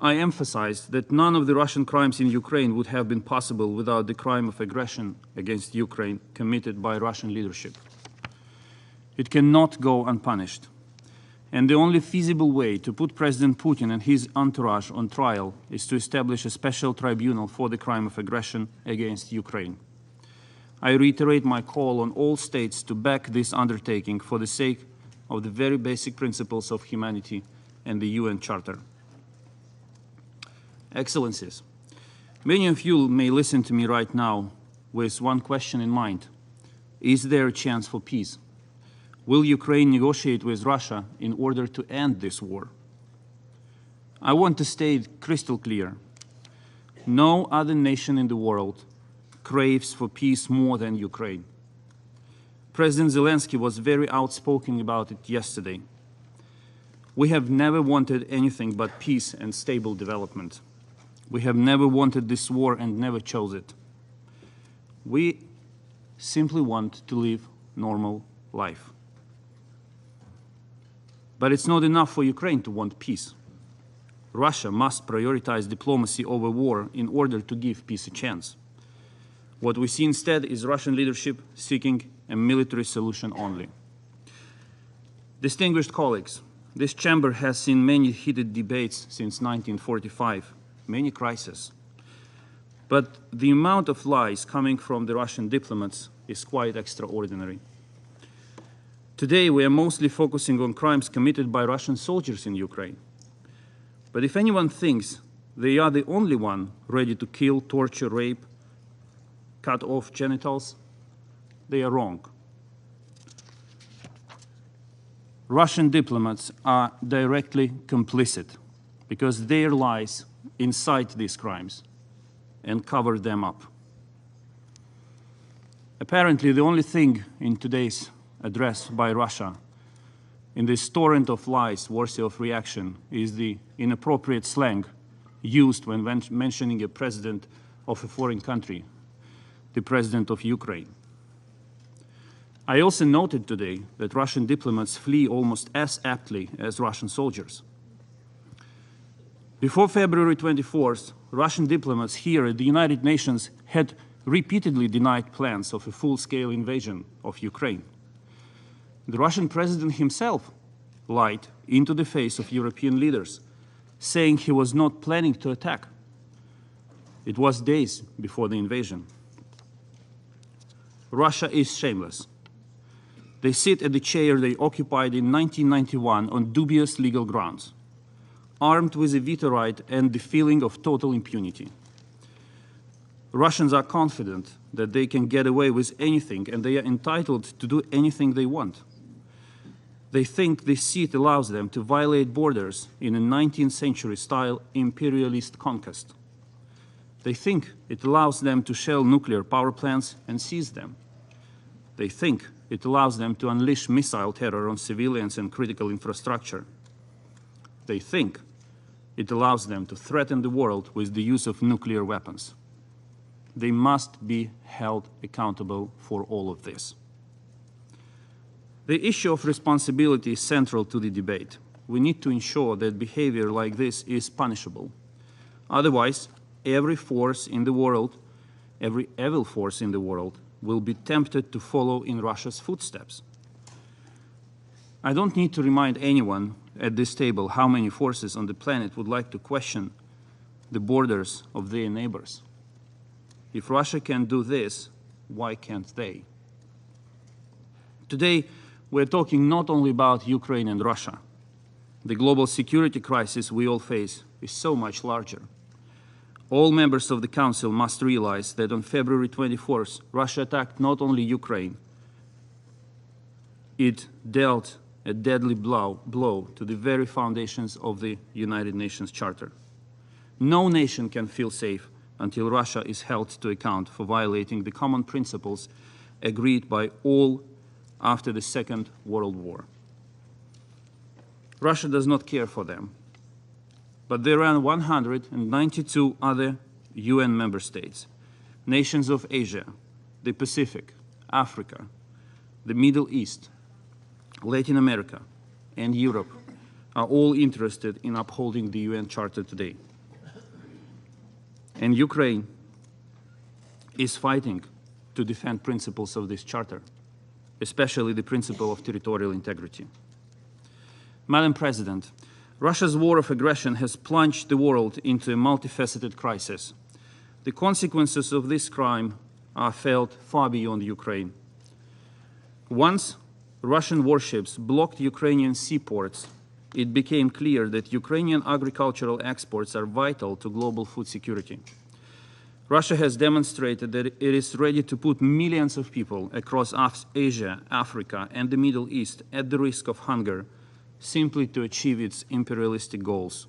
I emphasized that none of the Russian crimes in Ukraine would have been possible without the crime of aggression against Ukraine committed by Russian leadership. It cannot go unpunished. And the only feasible way to put President Putin and his entourage on trial is to establish a special tribunal for the crime of aggression against Ukraine. I reiterate my call on all states to back this undertaking for the sake of the very basic principles of humanity and the UN Charter. Excellencies, many of you may listen to me right now with one question in mind. Is there a chance for peace? Will Ukraine negotiate with Russia in order to end this war? I want to state crystal clear. No other nation in the world craves for peace more than Ukraine. President Zelensky was very outspoken about it yesterday. We have never wanted anything but peace and stable development. We have never wanted this war and never chose it. We simply want to live normal life. But it's not enough for Ukraine to want peace. Russia must prioritize diplomacy over war in order to give peace a chance. What we see instead is Russian leadership seeking a military solution only. Distinguished colleagues, this chamber has seen many heated debates since 1945, many crises. But the amount of lies coming from the Russian diplomats is quite extraordinary. Today, we are mostly focusing on crimes committed by Russian soldiers in Ukraine. But if anyone thinks they are the only one ready to kill, torture, rape, cut off genitals, they are wrong. Russian diplomats are directly complicit because their lies incite these crimes and cover them up. Apparently, the only thing in today's address by Russia in this torrent of lies worthy of reaction is the inappropriate slang used when mentioning a president of a foreign country, the president of Ukraine. I also noted today that Russian diplomats flee almost as aptly as Russian soldiers. Before February 24th, Russian diplomats here at the United Nations had repeatedly denied plans of a full-scale invasion of Ukraine. The Russian president himself lied into the face of European leaders, saying he was not planning to attack. It was days before the invasion. Russia is shameless. They sit at the chair they occupied in 1991 on dubious legal grounds, armed with a veto right and the feeling of total impunity. Russians are confident that they can get away with anything and they are entitled to do anything they want. They think this seat allows them to violate borders in a 19th century style imperialist conquest. They think it allows them to shell nuclear power plants and seize them. They think it allows them to unleash missile terror on civilians and critical infrastructure. They think it allows them to threaten the world with the use of nuclear weapons. They must be held accountable for all of this. The issue of responsibility is central to the debate. We need to ensure that behavior like this is punishable. Otherwise, every force in the world, every evil force in the world, will be tempted to follow in Russia's footsteps. I don't need to remind anyone at this table how many forces on the planet would like to question the borders of their neighbors. If Russia can do this, why can't they? Today, we're talking not only about Ukraine and Russia. The global security crisis we all face is so much larger. All members of the Council must realize that on February 24th, Russia attacked not only Ukraine, it dealt a deadly blow to the very foundations of the United Nations Charter. No nation can feel safe until Russia is held to account for violating the common principles agreed by all after the Second World War. Russia does not care for them. But there are 192 other UN member states, nations of Asia, the Pacific, Africa, the Middle East, Latin America, and Europe are all interested in upholding the UN Charter today. And Ukraine is fighting to defend principles of this Charter, especially the principle of territorial integrity. Madam President, Russia's war of aggression has plunged the world into a multifaceted crisis. The consequences of this crime are felt far beyond Ukraine. Once Russian warships blocked Ukrainian seaports, it became clear that Ukrainian agricultural exports are vital to global food security. Russia has demonstrated that it is ready to put millions of people across Asia, Africa, and the Middle East at the risk of hunger simply to achieve its imperialistic goals.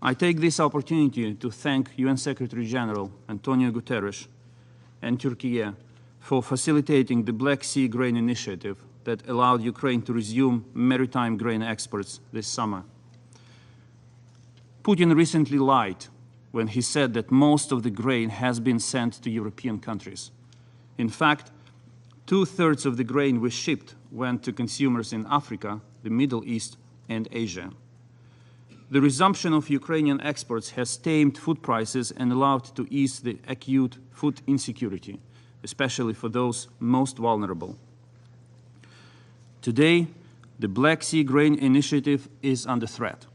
I take this opportunity to thank UN Secretary General Antonio Guterres and Turkey for facilitating the Black Sea Grain Initiative that allowed Ukraine to resume maritime grain exports this summer. Putin recently lied when he said that most of the grain has been sent to European countries. In fact, 2/3 of the grain we shipped went to consumers in Africa, the Middle East, and Asia. The resumption of Ukrainian exports has tamed food prices and allowed to ease the acute food insecurity, especially for those most vulnerable. Today, the Black Sea Grain Initiative is under threat.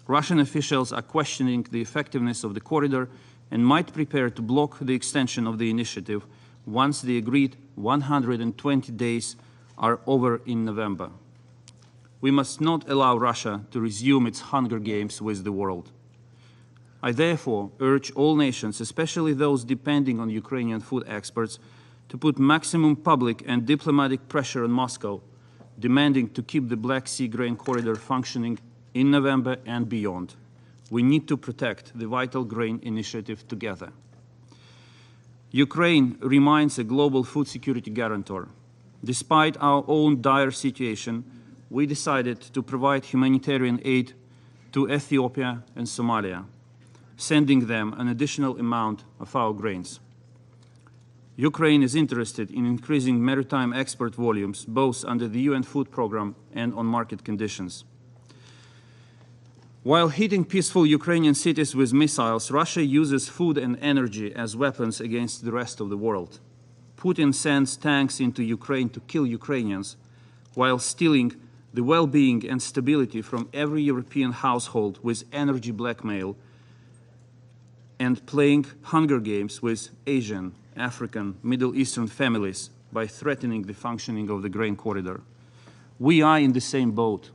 Russian officials are questioning the effectiveness of the corridor and might prepare to block the extension of the initiative once the agreed 120 days are over in November. We must not allow Russia to resume its hunger games with the world. I therefore urge all nations, especially those depending on Ukrainian food exports, to put maximum public and diplomatic pressure on Moscow, demanding to keep the Black Sea Grain Corridor functioning in November and beyond. We need to protect the vital grain initiative together. Ukraine remains a global food security guarantor. Despite our own dire situation, we decided to provide humanitarian aid to Ethiopia and Somalia, sending them an additional amount of our grains. Ukraine is interested in increasing maritime export volumes, both under the UN Food Programme and on market conditions. While hitting peaceful Ukrainian cities with missiles, Russia uses food and energy as weapons against the rest of the world. Putin sends tanks into Ukraine to kill Ukrainians, while stealing the well-being and stability from every European household with energy blackmail and playing hunger games with Asian, African, Middle Eastern families by threatening the functioning of the grain corridor. We are in the same boat,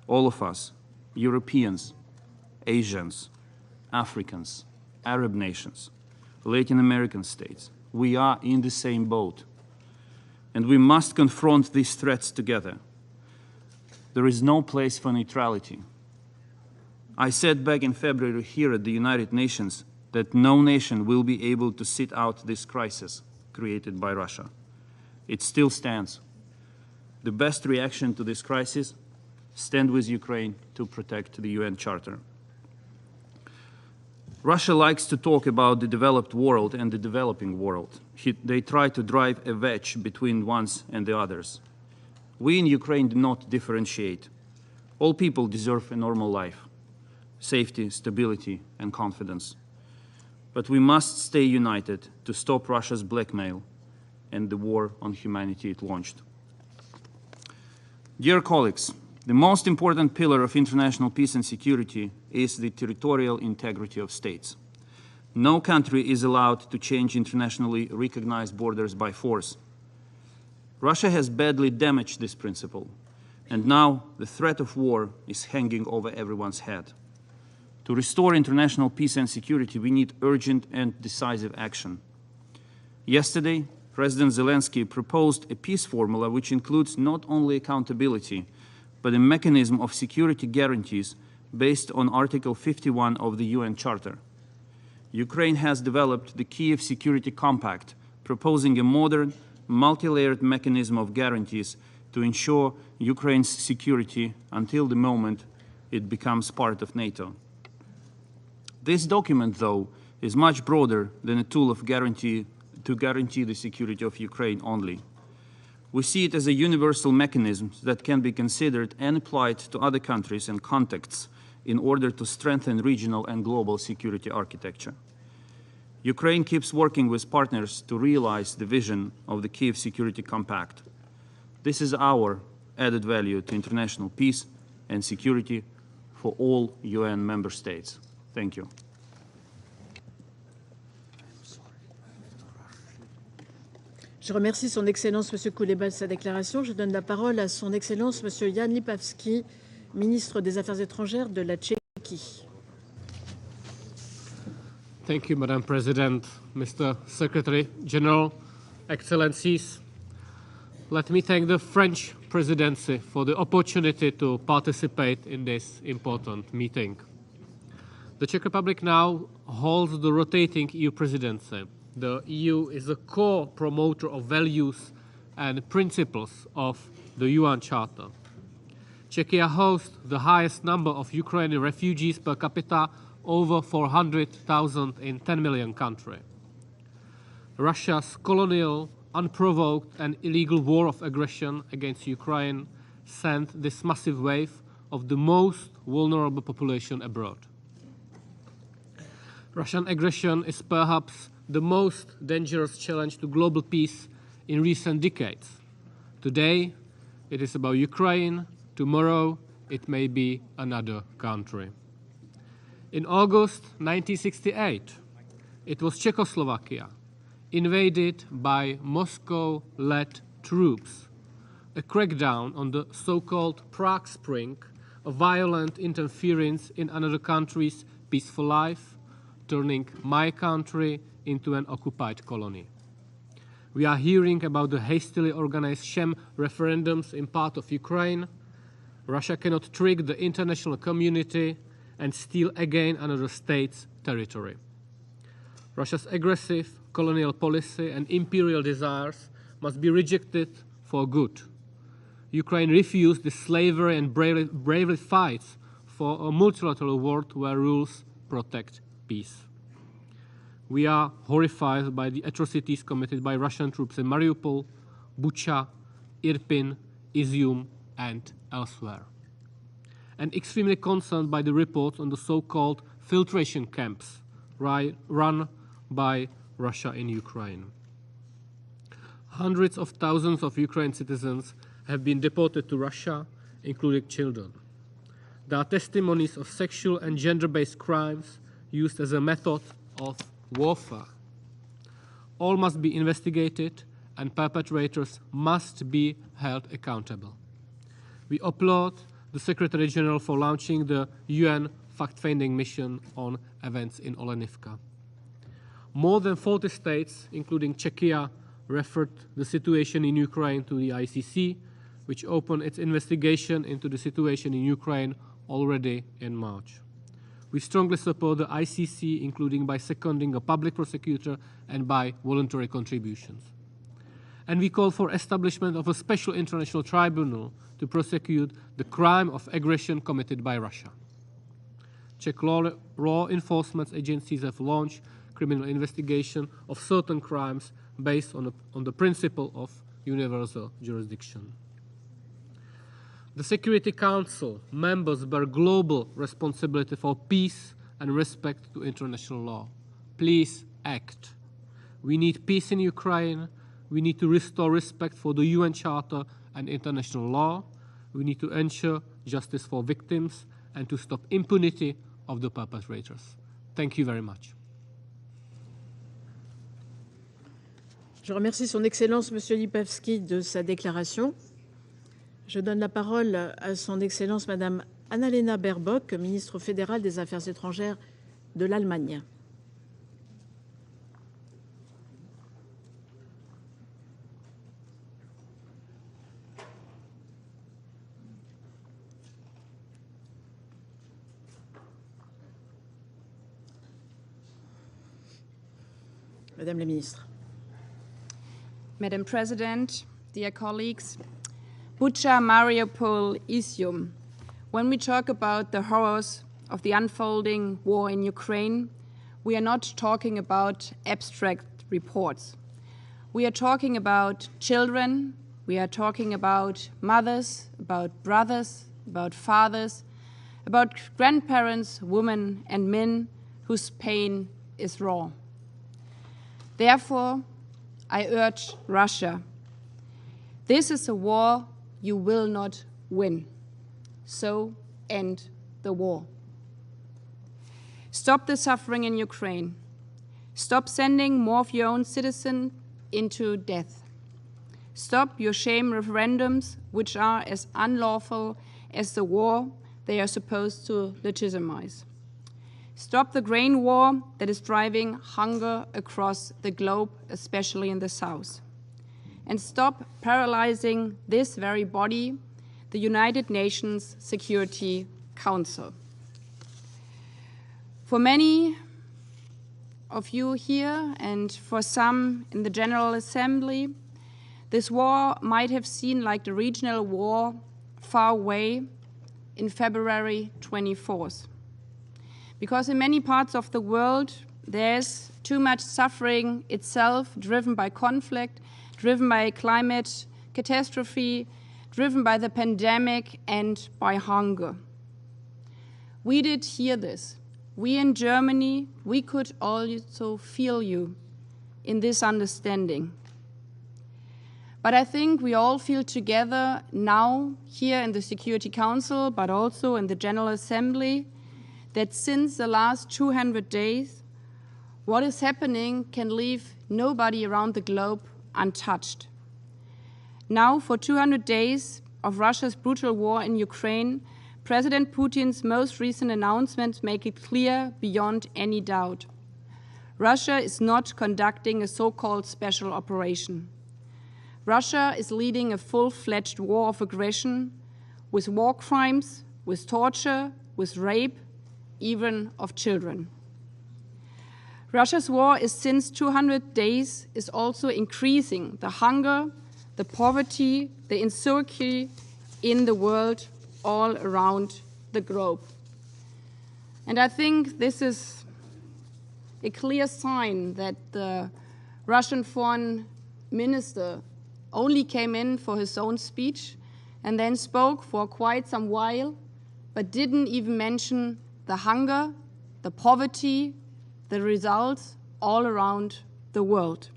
all of us, Europeans, Asians, Africans, Arab nations, Latin American states. We are in the same boat, and we must confront these threats together. There is no place for neutrality. I said back in February here at the United Nations that no nation will be able to sit out this crisis created by Russia. It still stands. The best reaction to this crisis: stand with Ukraine to protect the UN Charter. Russia likes to talk about the developed world and the developing world. They try to drive a wedge between ones and the others. We in Ukraine do not differentiate. All people deserve a normal life, safety, stability, and confidence. But we must stay united to stop Russia's blackmail and the war on humanity it launched. Dear colleagues, the most important pillar of international peace and security is the territorial integrity of states. No country is allowed to change internationally recognized borders by force. Russia has badly damaged this principle, and now the threat of war is hanging over everyone's head. To restore international peace and security, we need urgent and decisive action. Yesterday, President Zelensky proposed a peace formula which includes not only accountability, but a mechanism of security guarantees based on Article 51 of the UN Charter. Ukraine has developed the Kiev Security Compact, proposing a modern, multi-layered mechanism of guarantees to ensure Ukraine's security until the moment it becomes part of NATO. This document, though, is much broader than a tool of to guarantee the security of Ukraine only. We see it as a universal mechanism that can be considered and applied to other countries and contexts in order to strengthen regional and global security architecture. Ukraine keeps working with partners to realize the vision of the Kiev Security Compact. This is our added value to international peace and security for all UN member states. Thank you. Je remercie Son Excellence M. Kouleba de sa déclaration. Je donne la parole à Son Excellence M. Jan Lipavsky, ministre des Affaires étrangères de la Tchéquie. Thank you, Madam President, Mr. Secretary General, Excellencies. Let me thank the French Presidency for the opportunity to participate in this important meeting. The Czech Republic now holds the rotating EU presidency. The EU is a core promoter of values and principles of the UN Charter. Czechia hosts the highest number of Ukrainian refugees per capita, over 400,000 in 10 million country. Russia's colonial, unprovoked and illegal war of aggression against Ukraine sent this massive wave of the most vulnerable population abroad. Russian aggression is perhaps the most dangerous challenge to global peace in recent decades. Today, it is about Ukraine. Tomorrow, it may be another country. In August 1968, it was Czechoslovakia, invaded by Moscow-led troops. A crackdown on the so-called Prague Spring, a violent interference in another country's peaceful life, turning my country into an occupied colony. We are hearing about the hastily organized sham referendums in part of Ukraine. Russia cannot trick the international community and steal again another state's territory. Russia's aggressive colonial policy and imperial desires must be rejected for good. Ukraine refused the slavery and bravely fights for a multilateral world where rules protect peace. We are horrified by the atrocities committed by Russian troops in Mariupol, Bucha, Irpin, Izium, and elsewhere, and extremely concerned by the reports on the so-called filtration camps run by Russia in Ukraine. Hundreds of thousands of Ukrainian citizens have been deported to Russia, including children. There are testimonies of sexual and gender-based crimes used as a method of warfare. All must be investigated and perpetrators must be held accountable. We applaud the Secretary General for launching the UN fact-finding mission on events in Olenivka. More than 40 states, including Czechia, referred the situation in Ukraine to the ICC, which opened its investigation into the situation in Ukraine already in March. We strongly support the ICC, including by seconding a public prosecutor and by voluntary contributions. And we call for establishment of a special international tribunal to prosecute the crime of aggression committed by Russia. Czech law enforcement agencies have launched criminal investigation of certain crimes based on the principle of universal jurisdiction. The Security Council members bear global responsibility for peace and respect to international law. Please act. We need peace in Ukraine. We need to restore respect for the UN Charter and international law. We need to ensure justice for victims and to stop impunity of the perpetrators. Thank you very much. Je remercie Son Excellence Monsieur Lipavsky de sa déclaration. Je donne la parole à Son Excellence Madame Annalena Baerbock, ministre fédérale des Affaires étrangères de l'Allemagne. Madame la ministre. Madam President, dear colleagues, Bucha, Mariupol, Izium. When we talk about the horrors of the unfolding war in Ukraine, we are not talking about abstract reports. We are talking about children, we are talking about mothers, about brothers, about fathers, about grandparents, women and men whose pain is raw. Therefore, I urge Russia, this is a war you will not win. So end the war. Stop the suffering in Ukraine. Stop sending more of your own citizens into death. Stop your shame referendums, which are as unlawful as the war they are supposed to legitimize. Stop the grain war that is driving hunger across the globe, especially in the south. And stop paralyzing this very body, the United Nations Security Council. For many of you here and for some in the General Assembly, this war might have seemed like the regional war far away in February 24th. Because in many parts of the world, there's too much suffering itself, driven by conflict, driven by climate catastrophe, driven by the pandemic and by hunger. We did hear this. We in Germany, we could also feel you in this understanding. But I think we all feel together now here in the Security Council, but also in the General Assembly, that since the last 200 days, what is happening can leave nobody around the globe untouched. Now, for 200 days of Russia's brutal war in Ukraine, President Putin's most recent announcements make it clear beyond any doubt. Russia is not conducting a so-called special operation. Russia is leading a full-fledged war of aggression with war crimes, with torture, with rape, even of children. Russia's war is since 200 days is also increasing the hunger, the poverty, the insecurity in the world all around the globe. And I think this is a clear sign that the Russian foreign minister only came in for his own speech and then spoke for quite some while, but didn't even mention the hunger, the poverty, the results all around the world.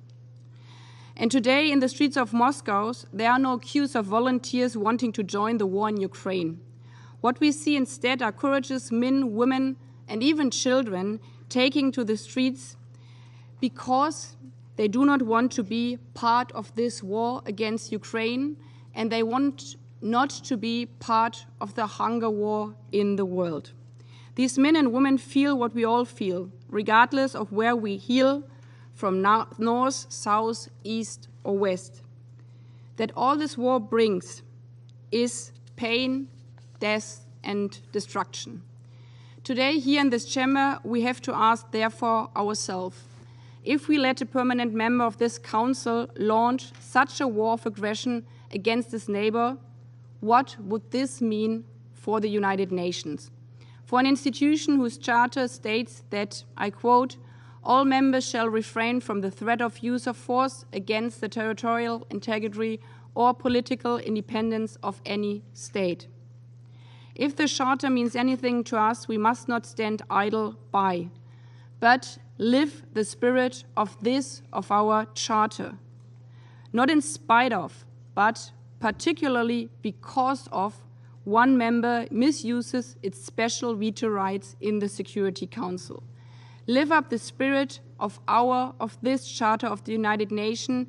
And today in the streets of Moscow, there are no queues of volunteers wanting to join the war in Ukraine. What we see instead are courageous men, women, and even children taking to the streets because they do not want to be part of this war against Ukraine, and they want not to be part of the hunger war in the world. These men and women feel what we all feel, regardless of where we hail from north, south, east, or west. That all this war brings is pain, death, and destruction. Today, here in this chamber, we have to ask, therefore, ourselves, if we let a permanent member of this council launch such a war of aggression against his neighbor, what would this mean for the United Nations? For an institution whose charter states that, I quote, all members shall refrain from the threat of use of force against the territorial integrity or political independence of any state. If the charter means anything to us, we must not stand idle by, but live the spirit of our charter, not in spite of, but particularly because of one member misuses its special veto rights in the Security Council. Live up the spirit of this Charter of the United Nations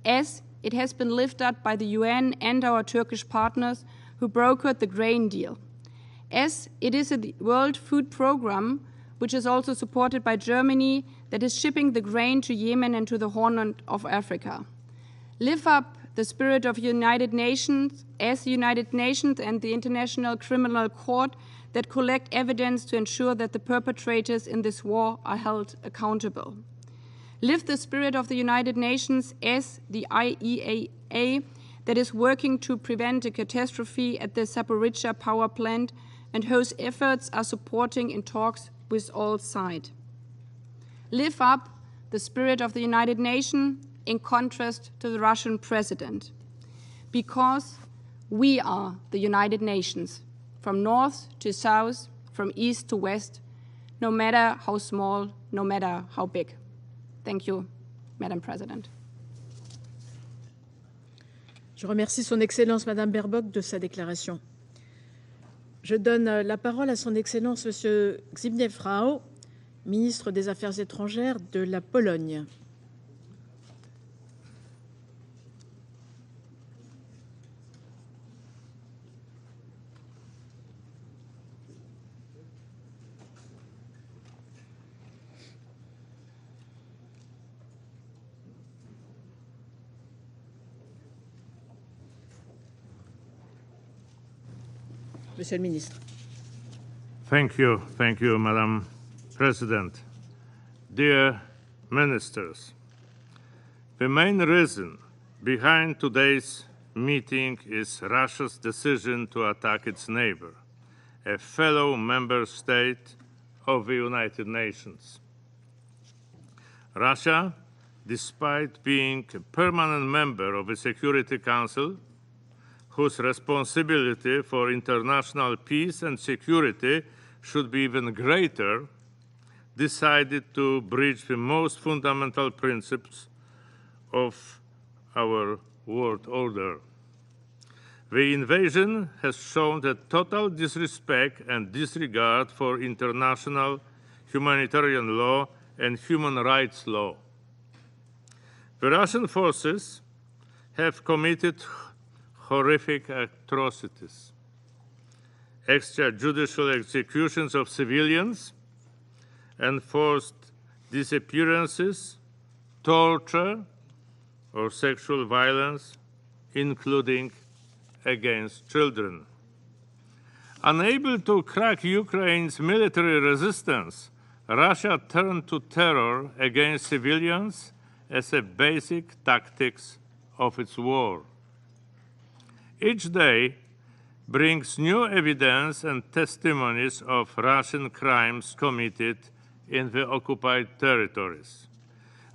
as it has been lifted up by the UN and our Turkish partners who brokered the grain deal. As it is a World Food Programme, which is also supported by Germany, that is shipping the grain to Yemen and to the Horn of Africa. Live up the spirit of United Nations as the United Nations and the International Criminal Court that collect evidence to ensure that the perpetrators in this war are held accountable. Live the spirit of the United Nations as the IAEA that is working to prevent a catastrophe at the Zaporizhzhia power plant and whose efforts are supporting in talks with all sides. Live up the spirit of the United Nations in contrast to the Russian president, because we are the United Nations, from north to south, from east to west, no matter how small, no matter how big. Thank you, Madam President. Je remercie Son Excellence Madame Baerbock de sa déclaration. Je donne la parole à Son Excellence Monsieur Zbigniew Rau, ministre des Affaires étrangères de la Pologne. Monsieur le Ministre. Thank you, Madam President. Dear Ministers, the main reason behind today's meeting is Russia's decision to attack its neighbor, a fellow member state of the United Nations. Russia, despite being a permanent member of the Security Council, whose responsibility for international peace and security should be even greater, decided to breach the most fundamental principles of our world order. The invasion has shown a total disrespect and disregard for international humanitarian law and human rights law. The Russian forces have committed horrific atrocities, extrajudicial executions of civilians, enforced disappearances, torture, or sexual violence, including against children. Unable to crack Ukraine's military resistance, Russia turned to terror against civilians as a basic tactic of its war. Each day, brings new evidence and testimonies of Russian crimes committed in the occupied territories.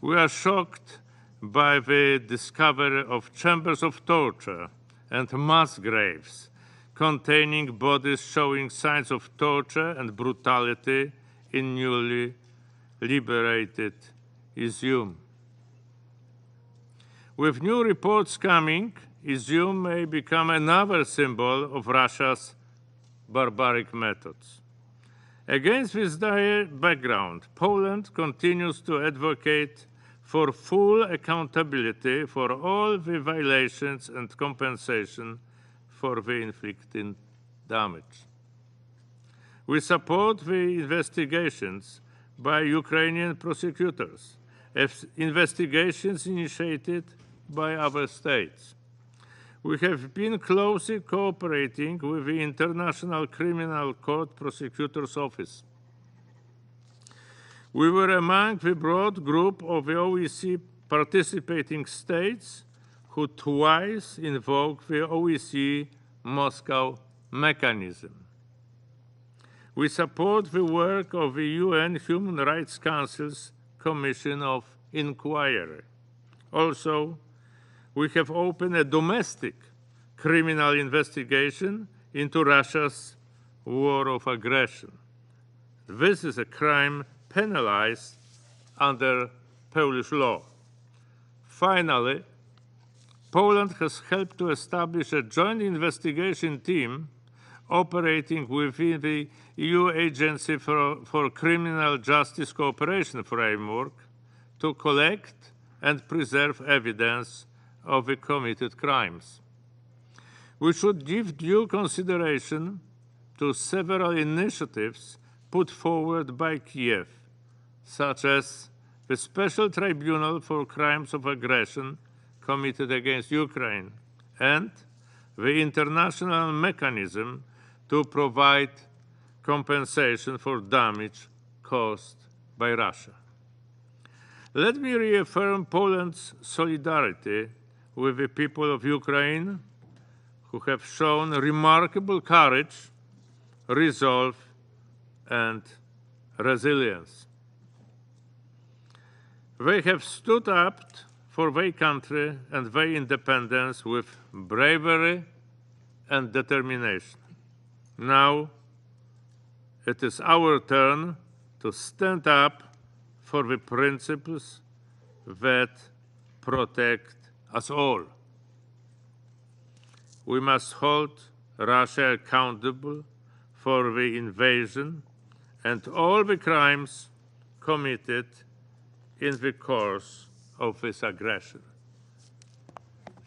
We are shocked by the discovery of chambers of torture and mass graves containing bodies showing signs of torture and brutality in newly liberated Izium. With new reports coming, Izium may become another symbol of Russia's barbaric methods. Against this dire background, Poland continues to advocate for full accountability for all the violations and compensation for the inflicted damage. We support the investigations by Ukrainian prosecutors, investigations initiated by other states. We have been closely cooperating with the International Criminal Court Prosecutor's Office. We were among the broad group of the OEC participating states who twice invoked the OEC Moscow mechanism. We support the work of the UN Human Rights Council's Commission of Inquiry. Also, we have opened a domestic criminal investigation into Russia's war of aggression. This is a crime penalized under Polish law. Finally, Poland has helped to establish a joint investigation team operating within the EU Agency for Criminal Justice Cooperation framework to collect and preserve evidence of the committed crimes. We should give due consideration to several initiatives put forward by Kiev, such as the Special Tribunal for Crimes of Aggression committed against Ukraine and the international mechanism to provide compensation for damage caused by Russia. Let me reaffirm Poland's solidarity with the people of Ukraine, who have shown remarkable courage, resolve, and resilience. They have stood up for their country and their independence with bravery and determination. Now, it is our turn to stand up for the principles that protect us all. We must hold Russia accountable for the invasion and all the crimes committed in the course of this aggression.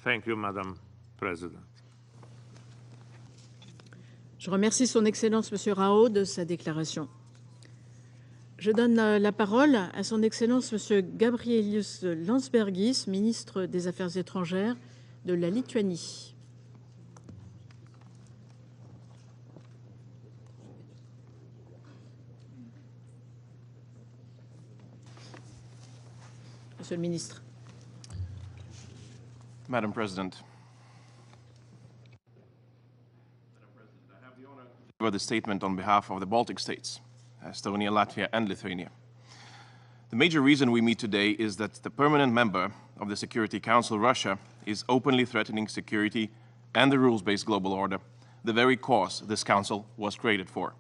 Thank you, Madam President. Je remercie son Excellence M. Rao de sa déclaration. Je donne la parole à son Excellence M. Gabrielius Landsbergis, ministre des Affaires étrangères de la Lituanie. Monsieur le ministre. Madam President, I have the statement on behalf of the Baltic states, Estonia, Latvia, and Lithuania. The major reason we meet today is that the permanent member of the Security Council, Russia, is openly threatening security and the rules-based global order, the very cause this council was created for.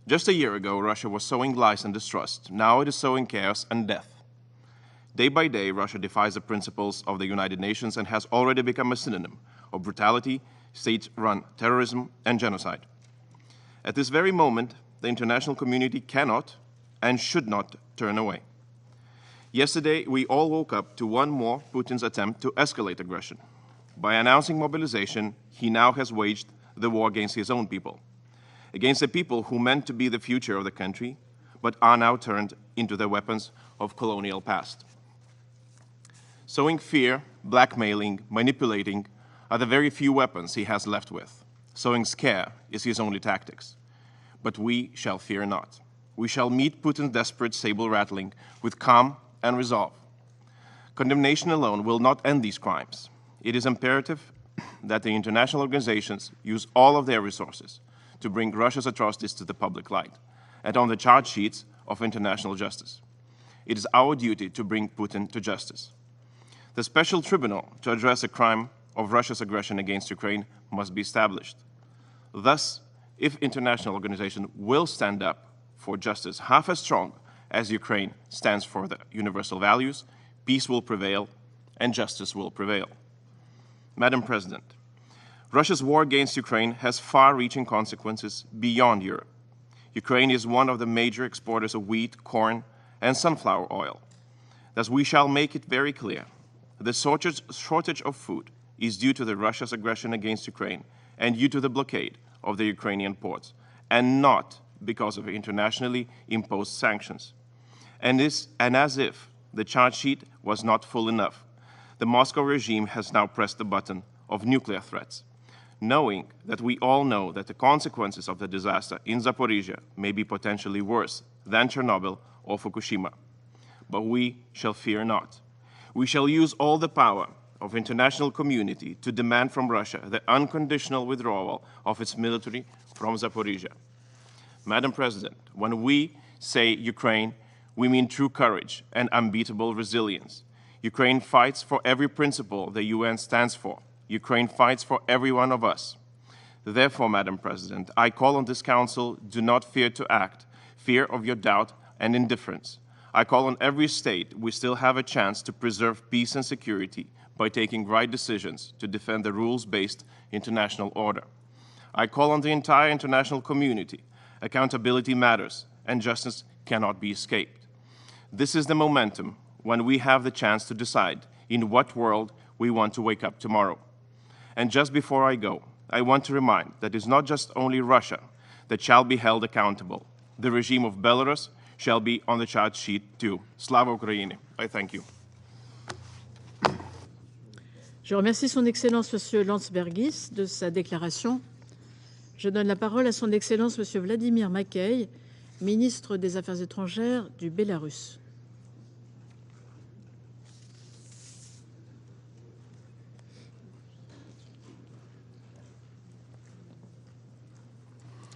Just a year ago, Russia was sowing lies and distrust. Now it is sowing chaos and death. Day by day, Russia defies the principles of the United Nations and has already become a synonym of brutality, state-run terrorism, and genocide. At this very moment, the international community cannot and should not turn away. Yesterday, we all woke up to one more Putin's attempt to escalate aggression. By announcing mobilization, he now has waged the war against his own people, against the people who meant to be the future of the country, but are now turned into the weapons of colonial past. Sowing fear, blackmailing, manipulating are the very few weapons he has left with. Sowing scare is his only tactics. But we shall fear not. We shall meet Putin's desperate sable rattling with calm and resolve. Condemnation alone will not end these crimes. It is imperative that the international organizations use all of their resources to bring Russia's atrocities to the public light and on the charge sheets of international justice. It is our duty to bring Putin to justice. The special tribunal to address the crime of Russia's aggression against Ukraine must be established. Thus, if international organizations will stand up for justice half as strong as Ukraine stands for the universal values, peace will prevail and justice will prevail. Madam President, Russia's war against Ukraine has far-reaching consequences beyond Europe. Ukraine is one of the major exporters of wheat, corn, and sunflower oil. Thus, we shall make it very clear the shortage of food is due to Russia's aggression against Ukraine and due to the blockade of the Ukrainian ports, and not because of internationally imposed sanctions. And as if the charge sheet was not full enough, the Moscow regime has now pressed the button of nuclear threats, knowing that we all know that the consequences of the disaster in Zaporizhia may be potentially worse than Chernobyl or Fukushima. But we shall fear not. We shall use all the power of international community to demand from Russia the unconditional withdrawal of its military from Zaporizhia. Madam President, when we say Ukraine, we mean true courage and unbeatable resilience. Ukraine fights for every principle the UN stands for. Ukraine fights for every one of us. Therefore, Madam President, I call on this Council, do not fear to act, fear of your doubt and indifference. I call on every state, we still have a chance to preserve peace and security by taking right decisions to defend the rules-based international order. I call on the entire international community. Accountability matters, and justice cannot be escaped. This is the momentum when we have the chance to decide in what world we want to wake up tomorrow. And just before I go, I want to remind that it's not just only Russia that shall be held accountable. The regime of Belarus shall be on the charge sheet too. Slava Ukraini. I thank you. Je remercie son Excellence Monsieur Landsbergis de sa déclaration. Je donne la parole à son Excellence Monsieur Vladimir Makey, ministre des Affaires étrangères du Bélarus.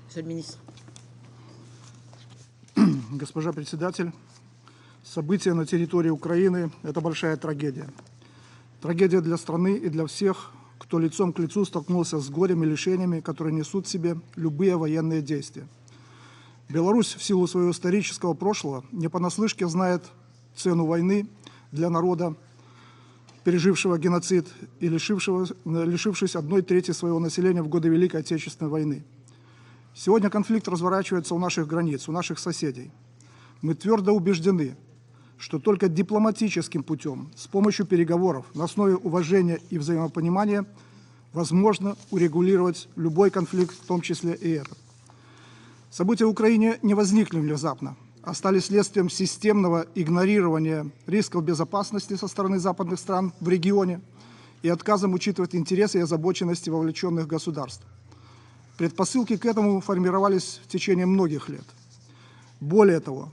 Monsieur le ministre. Госпожа председатель, события на территории Украины – это большая трагедия. Трагедия для страны и для всех, кто лицом к лицу столкнулся с горем и лишениями, которые несут в себе любые военные действия. Беларусь в силу своего исторического прошлого не понаслышке знает цену войны для народа, пережившего геноцид и лишившись 1/3 своего населения в годы Великой Отечественной войны. Сегодня конфликт разворачивается у наших границ, у наших соседей. Мы твердо убеждены, что только дипломатическим путем, с помощью переговоров, на основе уважения и взаимопонимания, возможно урегулировать любой конфликт, в том числе и этот. События в Украине не возникли внезапно, а стали следствием системного игнорирования рисков безопасности со стороны западных стран в регионе и отказом учитывать интересы и озабоченности вовлеченных государств. Предпосылки к этому формировались в течение многих лет. Более того,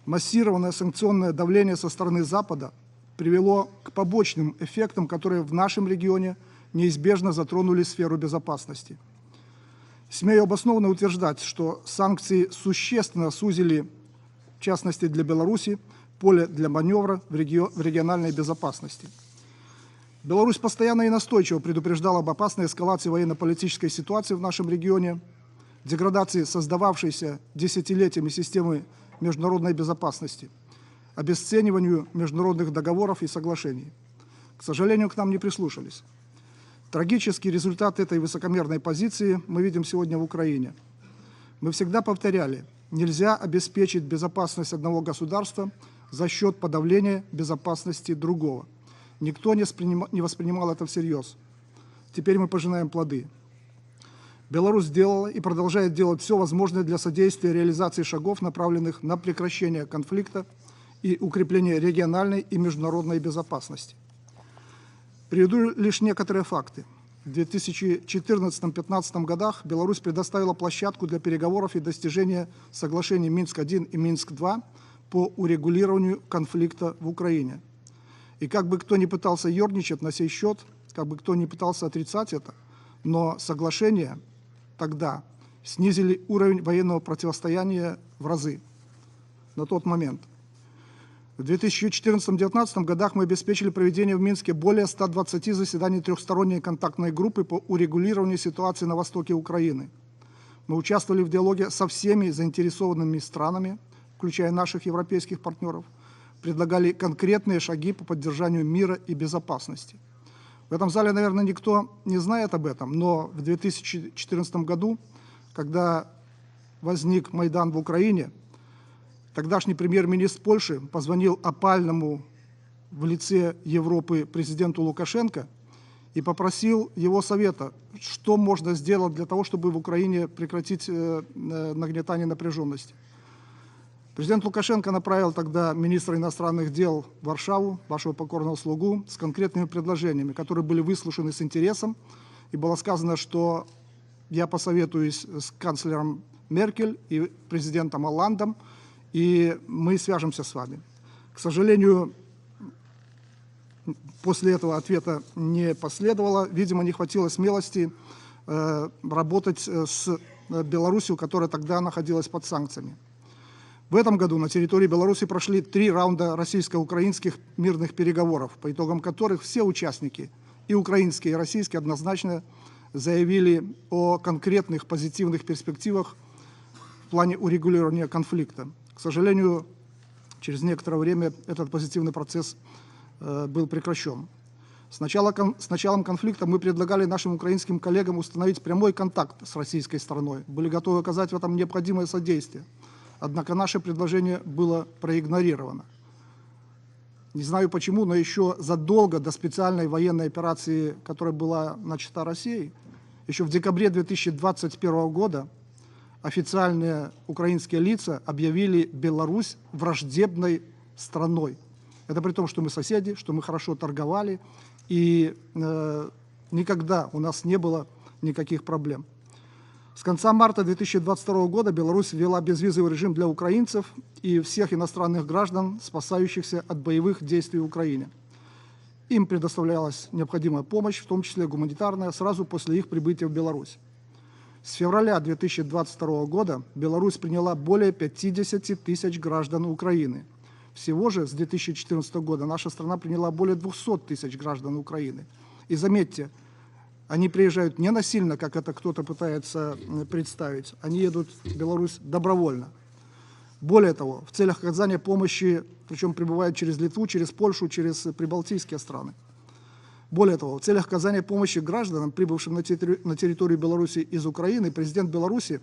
массированное санкционное давление со стороны Запада привело к побочным эффектам, которые в нашем регионе неизбежно затронули сферу безопасности. Смею обоснованно утверждать, что санкции существенно сузили, в частности для Беларуси, поле для маневра в региональной безопасности. Беларусь постоянно и настойчиво предупреждала об опасной эскалации военно-политической ситуации в нашем регионе, деградации создававшейся десятилетиями системы международной безопасности, обесцениванию международных договоров и соглашений. К сожалению, к нам не прислушались. Трагический результат этой высокомерной позиции мы видим сегодня в Украине. Мы всегда повторяли, нельзя обеспечить безопасность одного государства за счет подавления безопасности другого. Никто не воспринимал это всерьез. Теперь мы пожинаем плоды. Беларусь сделала и продолжает делать все возможное для содействия реализации шагов, направленных на прекращение конфликта и укрепление региональной и международной безопасности. Приведу лишь некоторые факты. В 2014-2015 годах Беларусь предоставила площадку для переговоров и достижения соглашений Минск-1 и Минск-2 по урегулированию конфликта в Украине. И как бы кто ни пытался ерничать на сей счет, как бы кто ни пытался отрицать это, но соглашения тогда снизили уровень военного противостояния в разы на тот момент. В 2014-2019 годах мы обеспечили проведение в Минске более 120 заседаний трехсторонней контактной группы по урегулированию ситуации на востоке Украины. Мы участвовали в диалоге со всеми заинтересованными странами, включая наших европейских партнеров, предлагали конкретные шаги по поддержанию мира и безопасности. В этом зале, наверное, никто не знает об этом, но в 2014 году, когда возник Майдан в Украине, тогдашний премьер-министр Польши позвонил опальному в лице Европы президенту Лукашенко и попросил его совета, что можно сделать для того, чтобы в Украине прекратить нагнетание напряженности. Президент Лукашенко направил тогда министра иностранных дел в Варшаву, вашего покорного слугу, с конкретными предложениями, которые были выслушаны с интересом. И было сказано, что я посоветуюсь с канцлером Меркель и президентом Олландом, и мы свяжемся с вами. К сожалению, после этого ответа не последовало. Видимо, не хватило смелости работать с Беларусью, которая тогда находилась под санкциями. В этом году на территории Беларуси прошли 3 раунда российско-украинских мирных переговоров, по итогам которых все участники, и украинские, и российские, однозначно заявили о конкретных позитивных перспективах в плане урегулирования конфликта. К сожалению, через некоторое время этот позитивный процесс был прекращен. С началом конфликта мы предлагали нашим украинским коллегам установить прямой контакт с российской стороной, были готовы оказать в этом необходимое содействие. Однако наше предложение было проигнорировано. Не знаю почему, но еще задолго до специальной военной операции, которая была начата Россией, еще в декабре 2021 года официальные украинские лица объявили Беларусь враждебной страной. Это при том, что мы соседи, что мы хорошо торговали, и никогда у нас не было никаких проблем. С конца марта 2022 года Беларусь ввела безвизовый режим для украинцев и всех иностранных граждан, спасающихся от боевых действий в Украине. Им предоставлялась необходимая помощь, в том числе гуманитарная, сразу после их прибытия в Беларусь. С февраля 2022 года Беларусь приняла более 50 тысяч граждан Украины. Всего же с 2014 года наша страна приняла более 200 тысяч граждан Украины. И заметьте, они приезжают не насильно, как это кто-то пытается представить. Они едут в Беларусь добровольно. Более того, в целях оказания помощи, причем прибывают через Литву, через Польшу, через прибалтийские страны. Более того, в целях оказания помощи гражданам, прибывшим на территорию Беларуси из Украины, президент Беларуси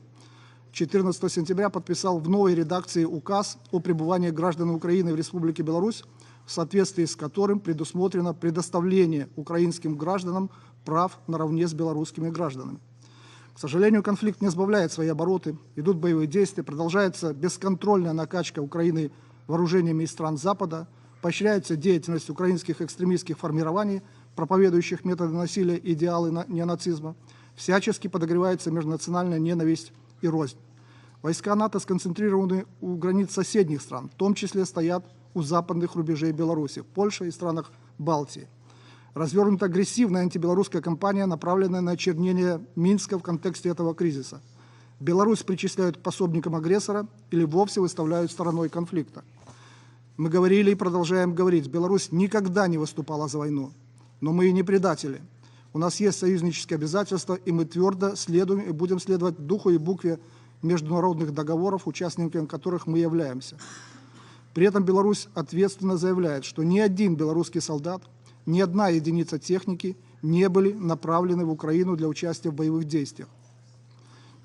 14 сентября подписал в новой редакции указ о пребывании граждан Украины в Республике Беларусь, в соответствии с которым предусмотрено предоставление украинским гражданам прав наравне с белорусскими гражданами. К сожалению, конфликт не сбавляет свои обороты, идут боевые действия, продолжается бесконтрольная накачка Украины вооружениями из стран Запада, поощряется деятельность украинских экстремистских формирований, проповедующих методы насилия и идеалы неонацизма, всячески подогревается межнациональная ненависть и рознь. Войска НАТО сконцентрированы у границ соседних стран, в том числе стоят у западных рубежей Беларуси, Польши и странах Балтии. Развернута агрессивная антибелорусская кампания, направленная на очернение Минска в контексте этого кризиса. Беларусь причисляют к пособникам агрессора или вовсе выставляют стороной конфликта. Мы говорили и продолжаем говорить, Беларусь никогда не выступала за войну, но мы и не предатели. У нас есть союзнические обязательства, и мы твердо следуем и будем следовать духу и букве международных договоров, участниками которых мы являемся. При этом Беларусь ответственно заявляет, что ни один белорусский солдат, ни одна единица техники не были направлены в Украину для участия в боевых действиях.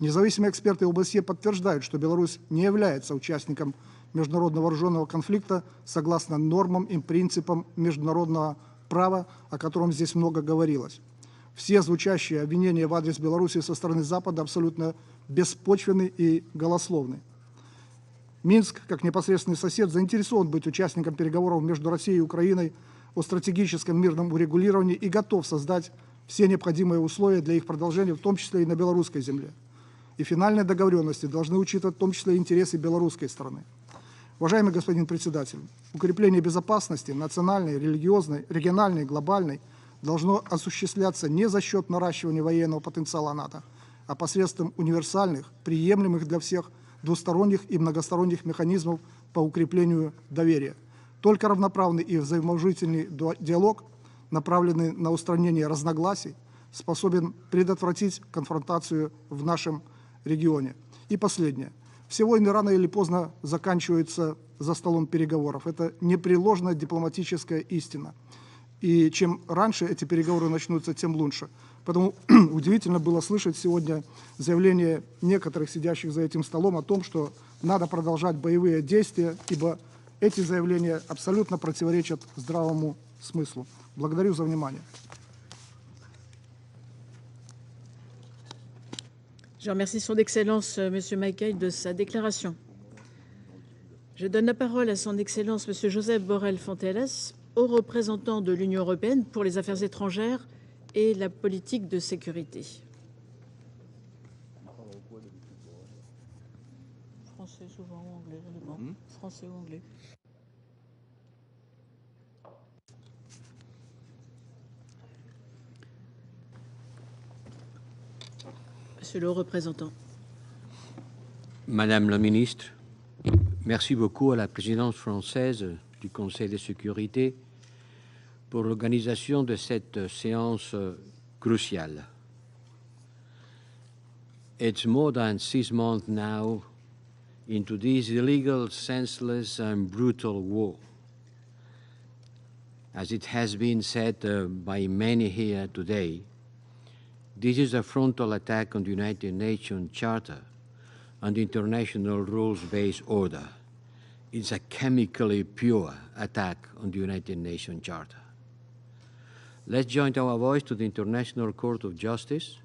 Независимые эксперты ОБСЕ подтверждают, что Беларусь не является участником международного вооруженного конфликта согласно нормам и принципам международного права, о котором здесь много говорилось. Все звучащие обвинения в адрес Беларуси со стороны Запада абсолютно беспочвенны и голословны. Минск, как непосредственный сосед, заинтересован быть участником переговоров между Россией и Украиной о стратегическом мирном урегулировании и готов создать все необходимые условия для их продолжения, в том числе и на белорусской земле. И финальные договоренности должны учитывать в том числе интересы белорусской стороны. Уважаемый господин председатель, укрепление безопасности национальной, религиозной, региональной, глобальной должно осуществляться не за счет наращивания военного потенциала НАТО, а посредством универсальных, приемлемых для всех двусторонних и многосторонних механизмов по укреплению доверия. Только равноправный и взаимоуважительный диалог, направленный на устранение разногласий, способен предотвратить конфронтацию в нашем регионе. И последнее. Все войны рано или поздно заканчиваются за столом переговоров. Это непреложная дипломатическая истина. И чем раньше эти переговоры начнутся, тем лучше. Поэтому удивительно было слышать сегодня заявление некоторых сидящих за этим столом о том, что надо продолжать боевые действия, ибо эти заявления абсолютно противоречат здравому смыслу. Благодарю за внимание. Je remercie son Excellence, M. Mackay, de sa déclaration. Je donne la parole à son Excellence, M. Joseph Borrell Fontelles, haut représentant de l'Union européenne pour les affaires étrangères et la politique de sécurité. Français souvent ou anglais, Français ou anglais. Monsieur le haut représentant. Madame la ministre, merci beaucoup à la présidence française du Conseil de sécurité pour l'organisation de cette séance cruciale. It's more than 6 months now into this illegal, senseless, and brutal war. As it has been said by many here today, this is a frontal attack on the United Nations Charter and the international rules-based order. It's a chemically pure attack on the United Nations Charter. Let's join our voice to the International Court of Justice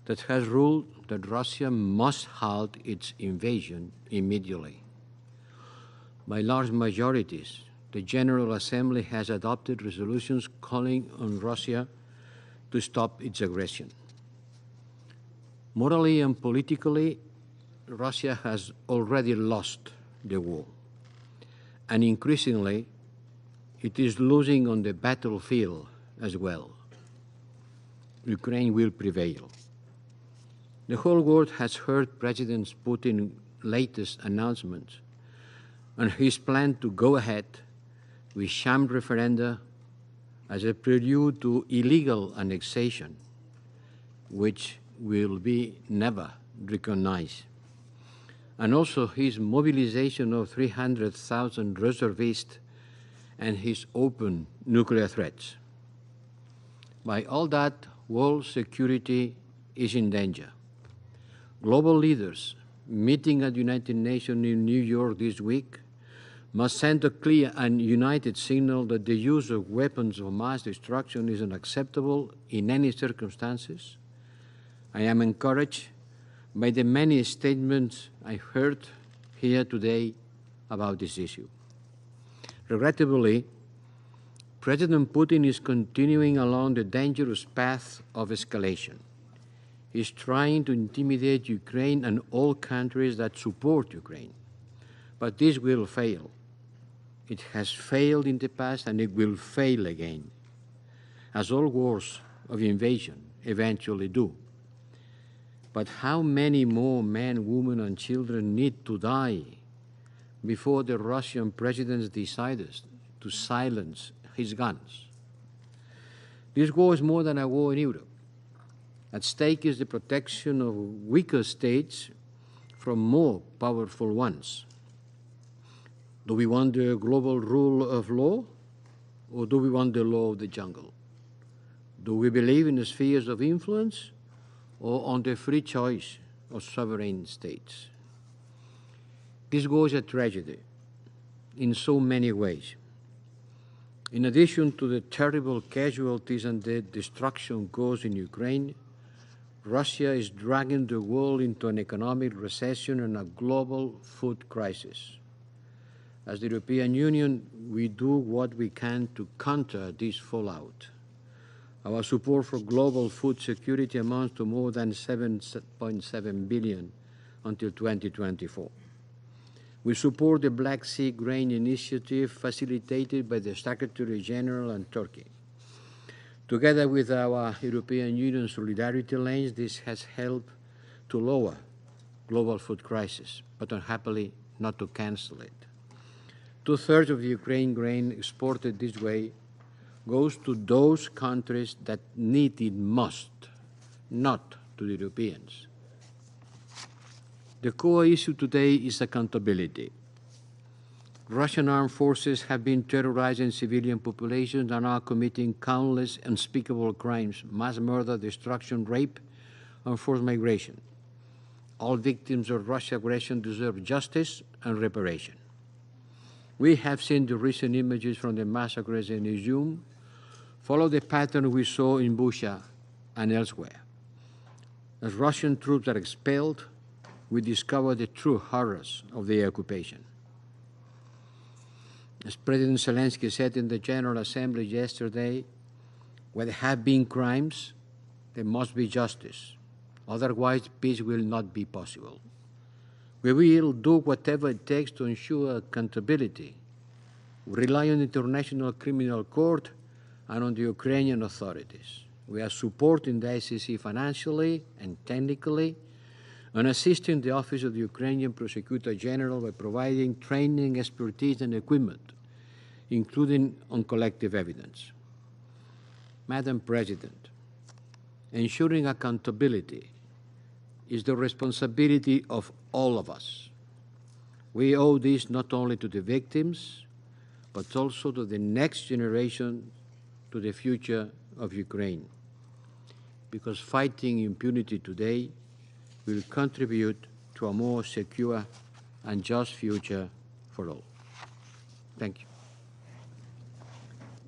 that has ruled that Russia must halt its invasion immediately. By large majorities, the General Assembly has adopted resolutions calling on Russia to stop its aggression. Morally and politically, Russia has already lost the war, and increasingly, it is losing on the battlefield as well. Ukraine will prevail. The whole world has heard President Putin's latest announcement and his plan to go ahead with sham referenda as a prelude to illegal annexation, which will be never recognized. And also his mobilization of 300,000 reservists and his open nuclear threats. By all that, world security is in danger. Global leaders meeting at the United Nations in New York this week must send a clear and united signal that the use of weapons of mass destruction is unacceptable in any circumstances. I am encouraged by the many statements I heard here today about this issue. Regrettably, President Putin is continuing along the dangerous path of escalation. He's trying to intimidate Ukraine and all countries that support Ukraine. But this will fail. It has failed in the past and it will fail again, as all wars of invasion eventually do. But how many more men, women, and children need to die before the Russian president decides to silence his guns? This war is more than a war in Europe. At stake is the protection of weaker states from more powerful ones. Do we want the global rule of law, or do we want the law of the jungle? Do we believe in the spheres of influence, or on the free choice of sovereign states? This war is a tragedy in so many ways. In addition to the terrible casualties and the destruction caused in Ukraine, Russia is dragging the world into an economic recession and a global food crisis. As the European Union, we do what we can to counter this fallout. Our support for global food security amounts to more than 7.7 billion until 2024. We support the Black Sea Grain Initiative facilitated by the Secretary General and Turkey. Together with our European Union solidarity lanes, this has helped to lower global food crisis, but unhappily not to cancel it. 2/3 of the Ukraine grain exported this way goes to those countries that need it most, not to the Europeans. The core issue today is accountability. Russian armed forces have been terrorizing civilian populations and are committing countless unspeakable crimes: mass murder, destruction, rape, and forced migration. All victims of Russian aggression deserve justice and reparation. We have seen the recent images from the massacres in Izium follow the pattern we saw in Bucha and elsewhere. As Russian troops are expelled, we discover the true horrors of the occupation. As President Zelensky said in the General Assembly yesterday, where there have been crimes, there must be justice. Otherwise, peace will not be possible. We will do whatever it takes to ensure accountability. We rely on the International Criminal Court and on the Ukrainian authorities. We are supporting the ICC financially and technically, and assisting the Office of the Ukrainian Prosecutor General by providing training, expertise, and equipment, including on collective evidence. Madam President, ensuring accountability is the responsibility of all of us. We owe this not only to the victims, but also to the next generation, to the future of Ukraine. Because fighting impunity today will contribute to a more secure and just future for all. Thank you.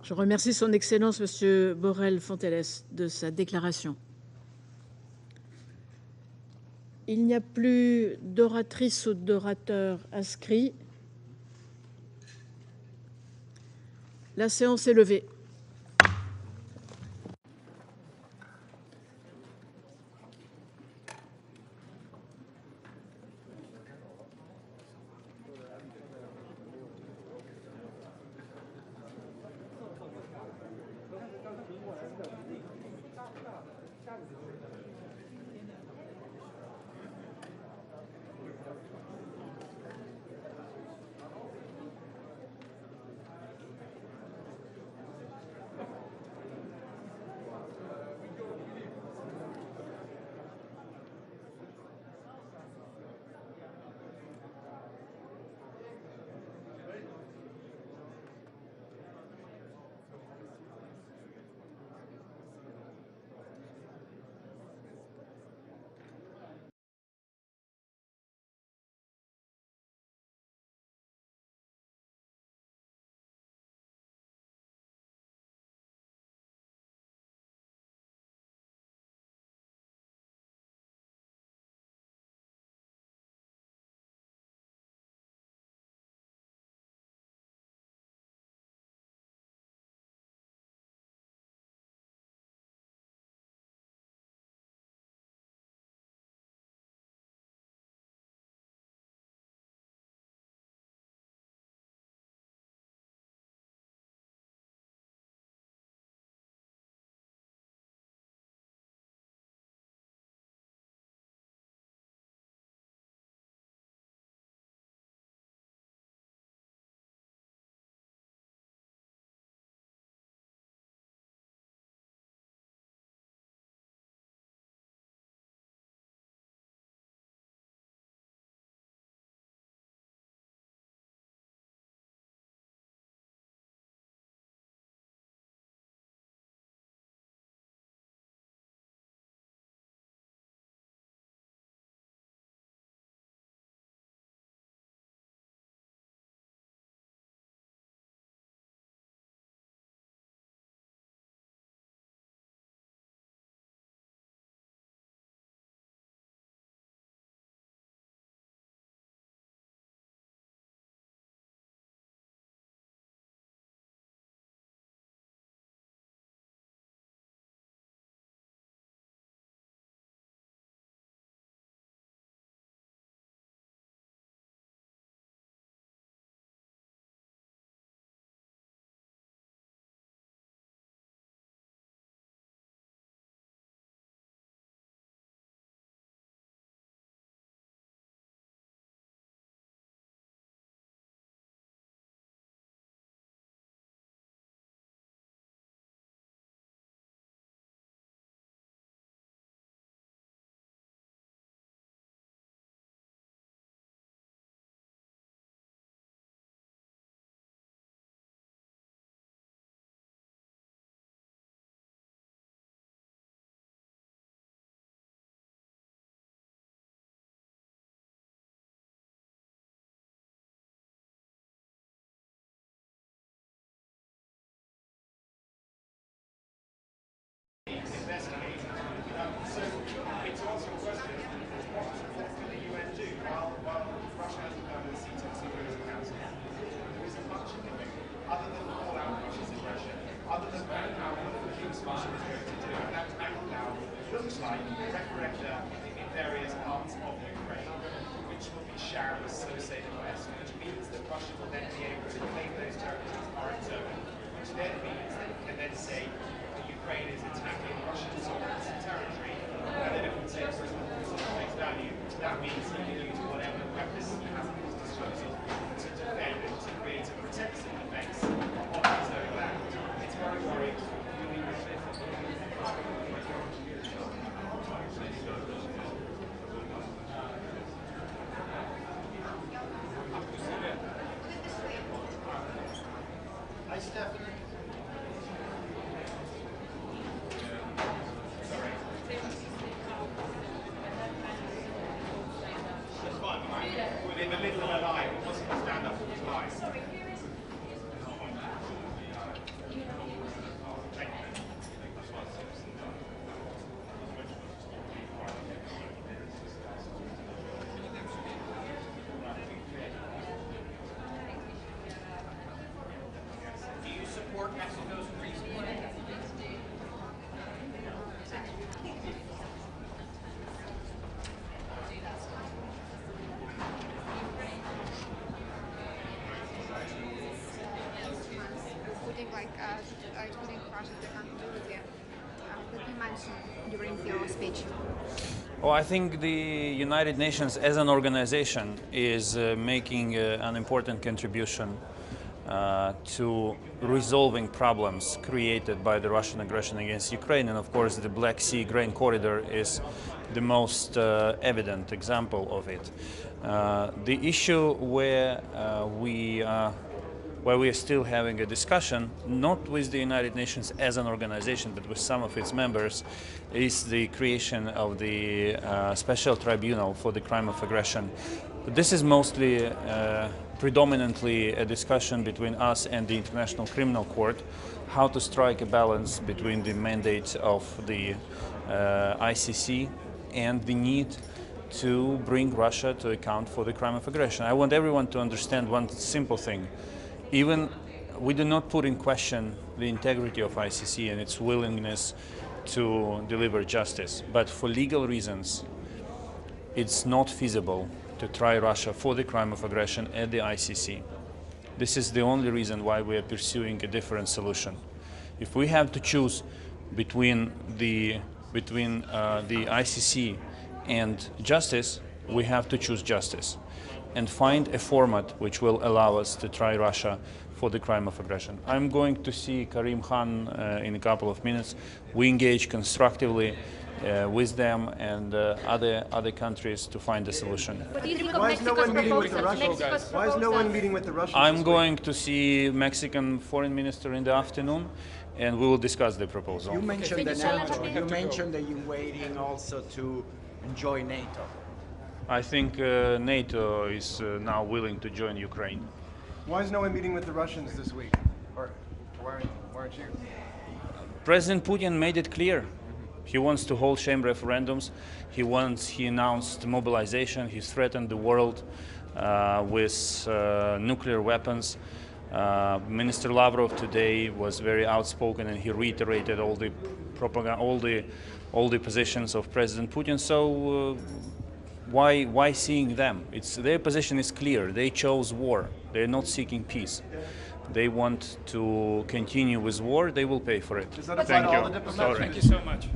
Je remercie Son Excellence M. Borrell Fonteles de sa déclaration. Il n'y a plus d'oratrices ou d'orateurs inscrits. La séance est levée. pressure in various parts of Ukraine, which will be shared with associated West, which means that Russia will then be able to claim those territories are its own, which then means that it can then say that Ukraine is attacking Russian sovereignty territory, and then if we take for face value, that means he can use whatever weapons he has at his disposal to defend and to create a protective defense of his own land. It's very worrying. Hi, Stephanie. That's fine. We're in the middle of a live. It wasn't a stand-up, it was live. Thank you. Do you support Mexico's freeze plan? Putting like including Russia the continuity that you mentioned during your speech. Well, I think the United Nations as an organization is making an important contribution to resolving problems created by the Russian aggression against Ukraine. And of course, the Black Sea grain corridor is the most evident example of it. The issue where we are still having a discussion, not with the United Nations as an organization, but with some of its members, is the creation of the special tribunal for the crime of aggression. But this is mostly, predominantly a discussion between us and the International Criminal Court, how to strike a balance between the mandate of the ICC and the need to bring Russia to account for the crime of aggression. I want everyone to understand one simple thing. Even we do not put in question the integrity of ICC and its willingness to deliver justice, but for legal reasons, it's not feasible to try Russia for the crime of aggression at the ICC. This is the only reason why we are pursuing a different solution. If we have to choose between the ICC and justice, we have to choose justice and find a format which will allow us to try Russia for the crime of aggression. I'm going to see Karim Khan in a couple of minutes. We engage constructively with them and other countries to find a solution. Why is no one meeting with the Russians? Why is no one meeting with the Russians? I'm going to see Mexican foreign minister in the afternoon, and we will discuss the proposal. You mentioned the NATO. You mentioned that you're waiting also to join NATO. I think NATO is now willing to join Ukraine. Why is no one meeting with the Russians this week? Or why aren't you? President Putin made it clear. He wants to hold shame referendums. He announced mobilization. He threatened the world with nuclear weapons. Minister Lavrov today was very outspoken, and he reiterated all the propaganda, all the positions of President Putin. So why seeing them? Their position is clear. They chose war. They're not seeking peace. They want to continue with war. They will pay for it. Thank you. Sorry. Thank you so much.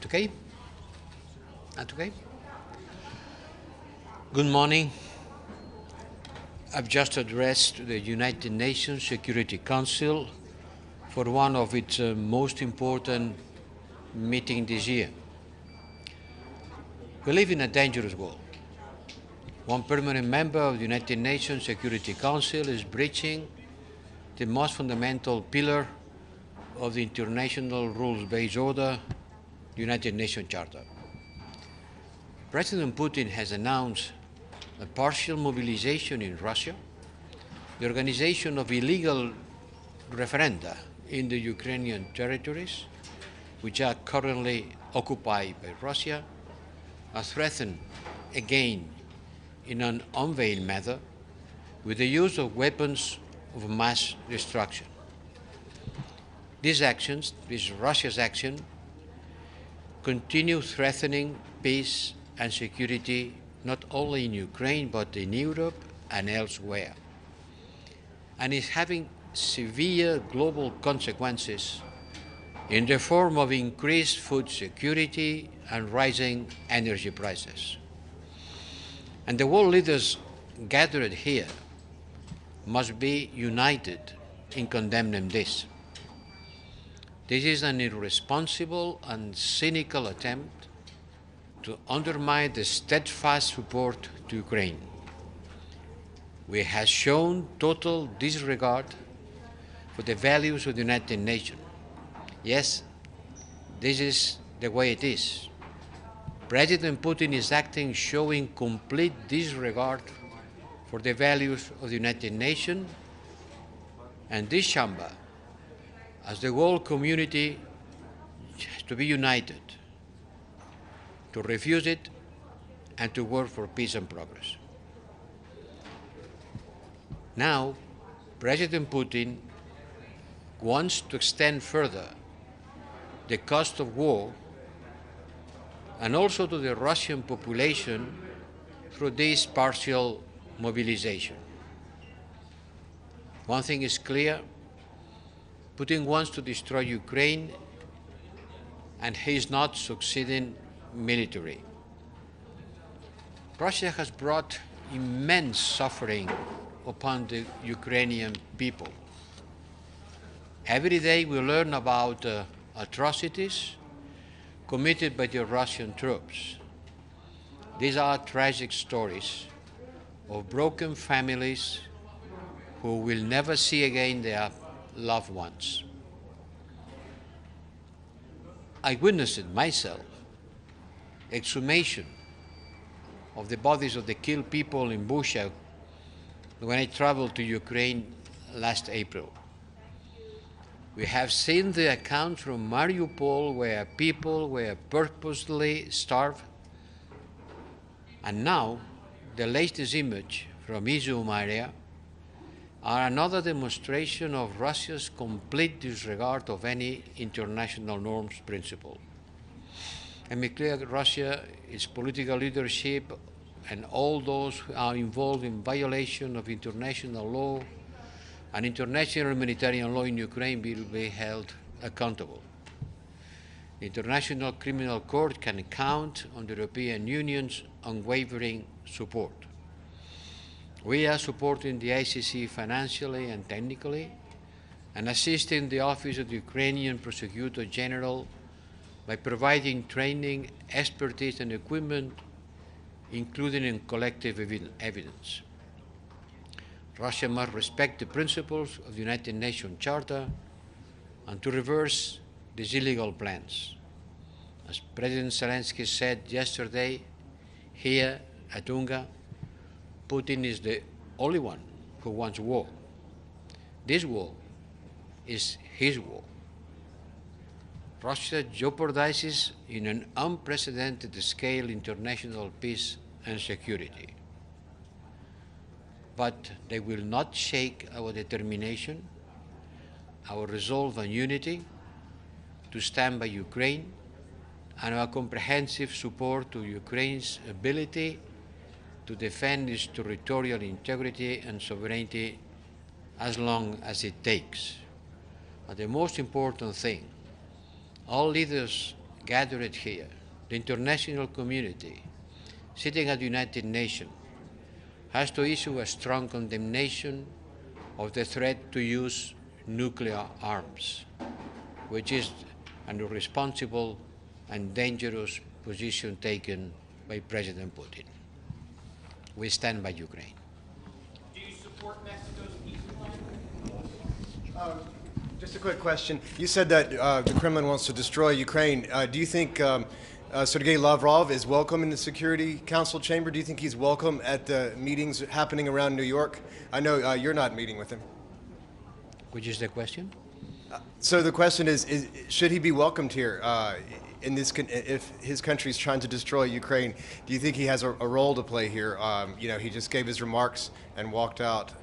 okay? That okay? Good morning. I've just addressed the United Nations Security Council for one of its most important meetings this year. We live in a dangerous world. One permanent member of the United Nations Security Council is breaching the most fundamental pillar of the international rules-based order, the United Nations Charter. President Putin has announced a partial mobilization in Russia, the organization of illegal referenda in the Ukrainian territories, which are currently occupied by Russia, are threatened again in an unveiled manner with the use of weapons of mass destruction. These actions, this Russia's action, continue threatening peace and security not only in Ukraine but in Europe and elsewhere, and is having severe global consequences in the form of increased food security and rising energy prices. And the world leaders gathered here must be united in condemning this. This is an irresponsible and cynical attempt to undermine the steadfast support to Ukraine. We have shown total disregard for the values of the United Nations. Yes, this is the way it is. President Putin is acting showing complete disregard for the values of the United Nations, and this chamber, as the world community, has to be united to refuse it and to work for peace and progress. Now, President Putin wants to extend further the cost of war and also to the Russian population through this partial mobilization. One thing is clear, Putin wants to destroy Ukraine, and he is not succeeding militarily. Russia has brought immense suffering upon the Ukrainian people. Every day we learn about atrocities committed by the Russian troops. These are tragic stories of broken families who will never see again their loved ones. I witnessed it myself, exhumation of the bodies of the killed people in Bucha when I traveled to Ukraine last April. We have seen the accounts from Mariupol where people were purposely starved, and now the latest image from Izium area are another demonstration of Russia's complete disregard of any international norms principle. And make clear that Russia, its political leadership, and all those who are involved in violation of international law and international humanitarian law in Ukraine will be held accountable. The International Criminal Court can count on the European Union's unwavering support. We are supporting the ICC financially and technically, and assisting the Office of the Ukrainian Prosecutor General by providing training, expertise, and equipment, including in collective evidence. Russia must respect the principles of the United Nations Charter and to reverse these illegal plans. As President Zelensky said yesterday here at UNGA, Putin is the only one who wants war. This war is his war. Russia jeopardizes in an unprecedented scale international peace and security. But they will not shake our determination, our resolve and unity to stand by Ukraine, and our comprehensive support to Ukraine's ability to defend its territorial integrity and sovereignty as long as it takes. But the most important thing, all leaders gathered here, the international community, sitting at the United Nations, has to issue a strong condemnation of the threat to use nuclear arms, which is an irresponsible and dangerous position taken by President Putin. We stand by Ukraine. Do you support Mexico's peace plan? Just a quick question. You said that the Kremlin wants to destroy Ukraine. Do you think Sergei Lavrov is welcome in the Security Council chamber? Do you think he's welcome at the meetings happening around New York? I know you're not meeting with him. Which is the question? So the question is should he be welcomed here in this? If his country is trying to destroy Ukraine, do you think he has a role to play here? You know, he just gave his remarks and walked out.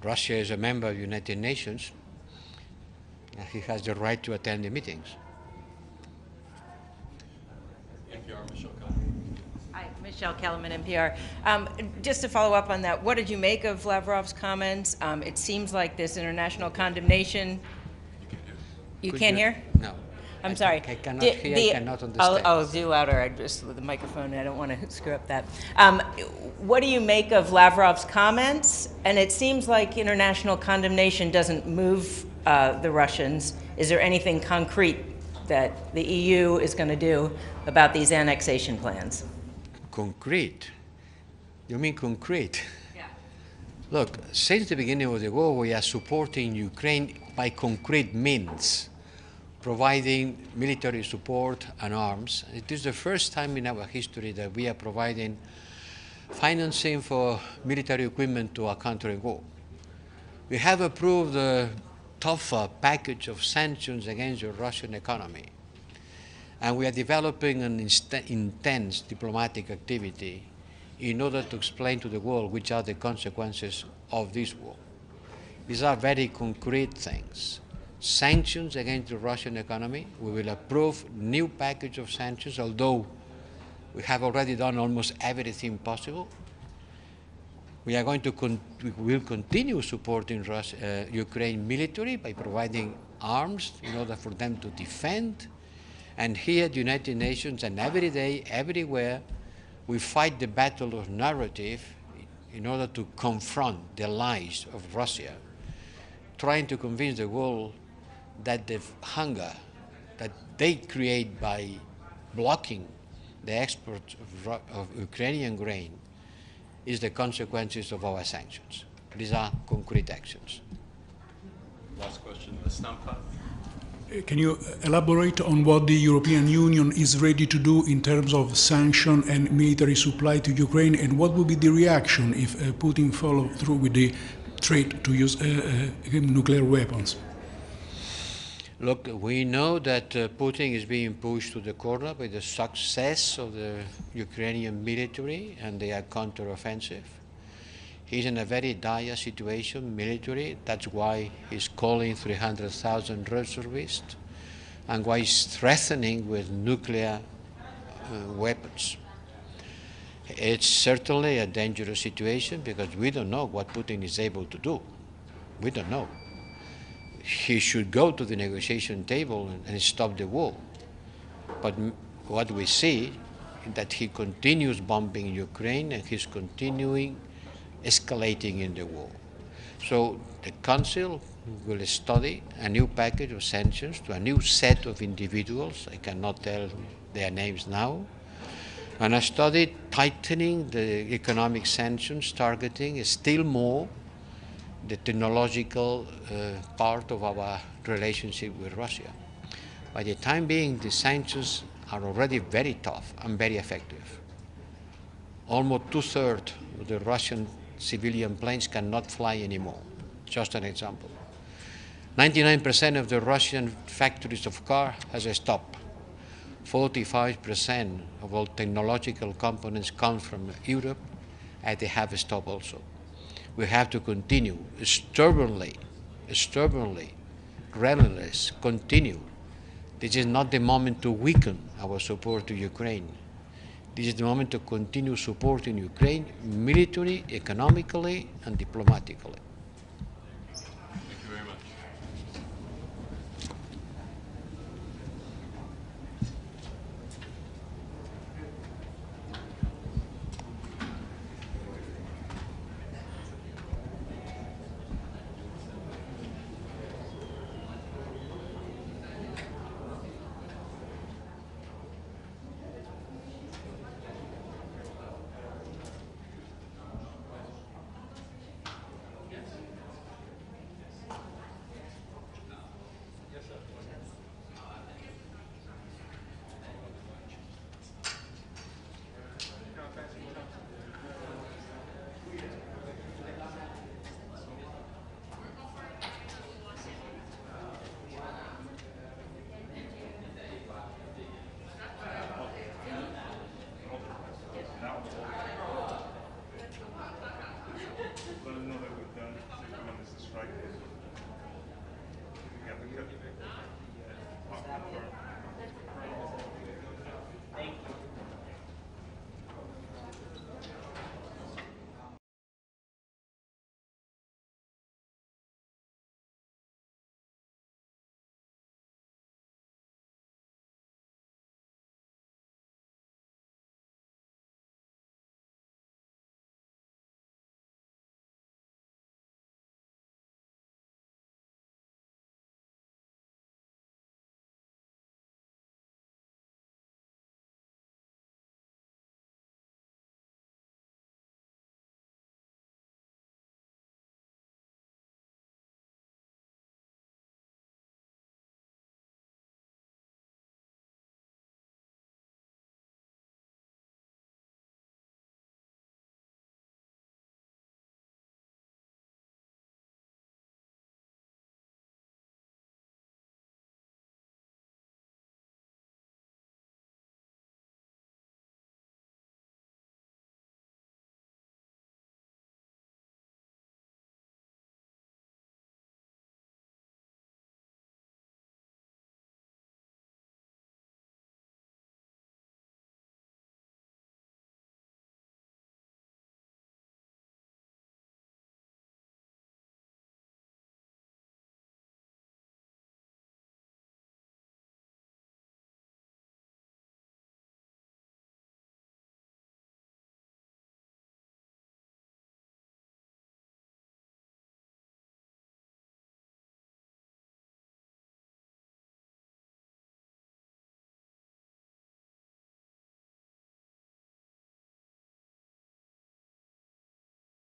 Russia is a member of the United Nations. He has the right to attend the meetings. Hi, Michelle Kellerman, NPR. Just to follow up on that, what did you make of Lavrov's comments? It seems like this international condemnation. You can't hear? No. I'm sorry. I cannot hear, I cannot understand. I'll do louder. I just with the microphone. I don't want to screw up that. What do you make of Lavrov's comments? And it seems like international condemnation doesn't move the Russians. Is there anything concrete that the EU is going to do about these annexation plans? Concrete? You mean concrete? Yeah. Look, since the beginning of the war, we are supporting Ukraine by concrete means, providing military support and arms. It is the first time in our history that we are providing financing for military equipment to a country in war. We have approved a tougher package of sanctions against the Russian economy. And we are developing an intense diplomatic activity in order to explain to the world which are the consequences of this war. These are very concrete things. Sanctions against the Russian economy. We will approve new package of sanctions, although we have already done almost everything possible. We are going to we will continue supporting Ukraine military by providing arms in order for them to defend. And here at the United Nations and every day, everywhere, we fight the battle of narrative in order to confront the lies of Russia, trying to convince the world that the hunger that they create by blocking the export of Ukrainian grain is the consequences of our sanctions. These are concrete actions. Last question, Stampa. Can you elaborate on what the European Union is ready to do in terms of sanction and military supply to Ukraine, and what will be the reaction if Putin follows through with the threat to use nuclear weapons? Look, we know that Putin is being pushed to the corner by the success of the Ukrainian military and their counteroffensive. He's in a very dire situation, military. That's why he's calling 300,000 reservists and why he's threatening with nuclear weapons. It's certainly a dangerous situation because we don't know what Putin is able to do. We don't know. He should go to the negotiation table and stop the war. But what we see is that he continues bombing Ukraine and he's continuing escalating in the war. So the Council will study a new package of sanctions to a new set of individuals. I cannot tell their names now. And I studied tightening the economic sanctions, targeting still more the technological part of our relationship with Russia. By the time being, the sanctions are already very tough and very effective. Almost 2/3 of the Russian civilian planes cannot fly anymore. Just an example. 99% of the Russian factories of cars has stopped. 45% of all technological components come from Europe, and they have stopped also. We have to continue stubbornly, relentless, continue. This is not the moment to weaken our support to Ukraine. This is the moment to continue supporting Ukraine militarily, economically, and diplomatically. Thank you very much.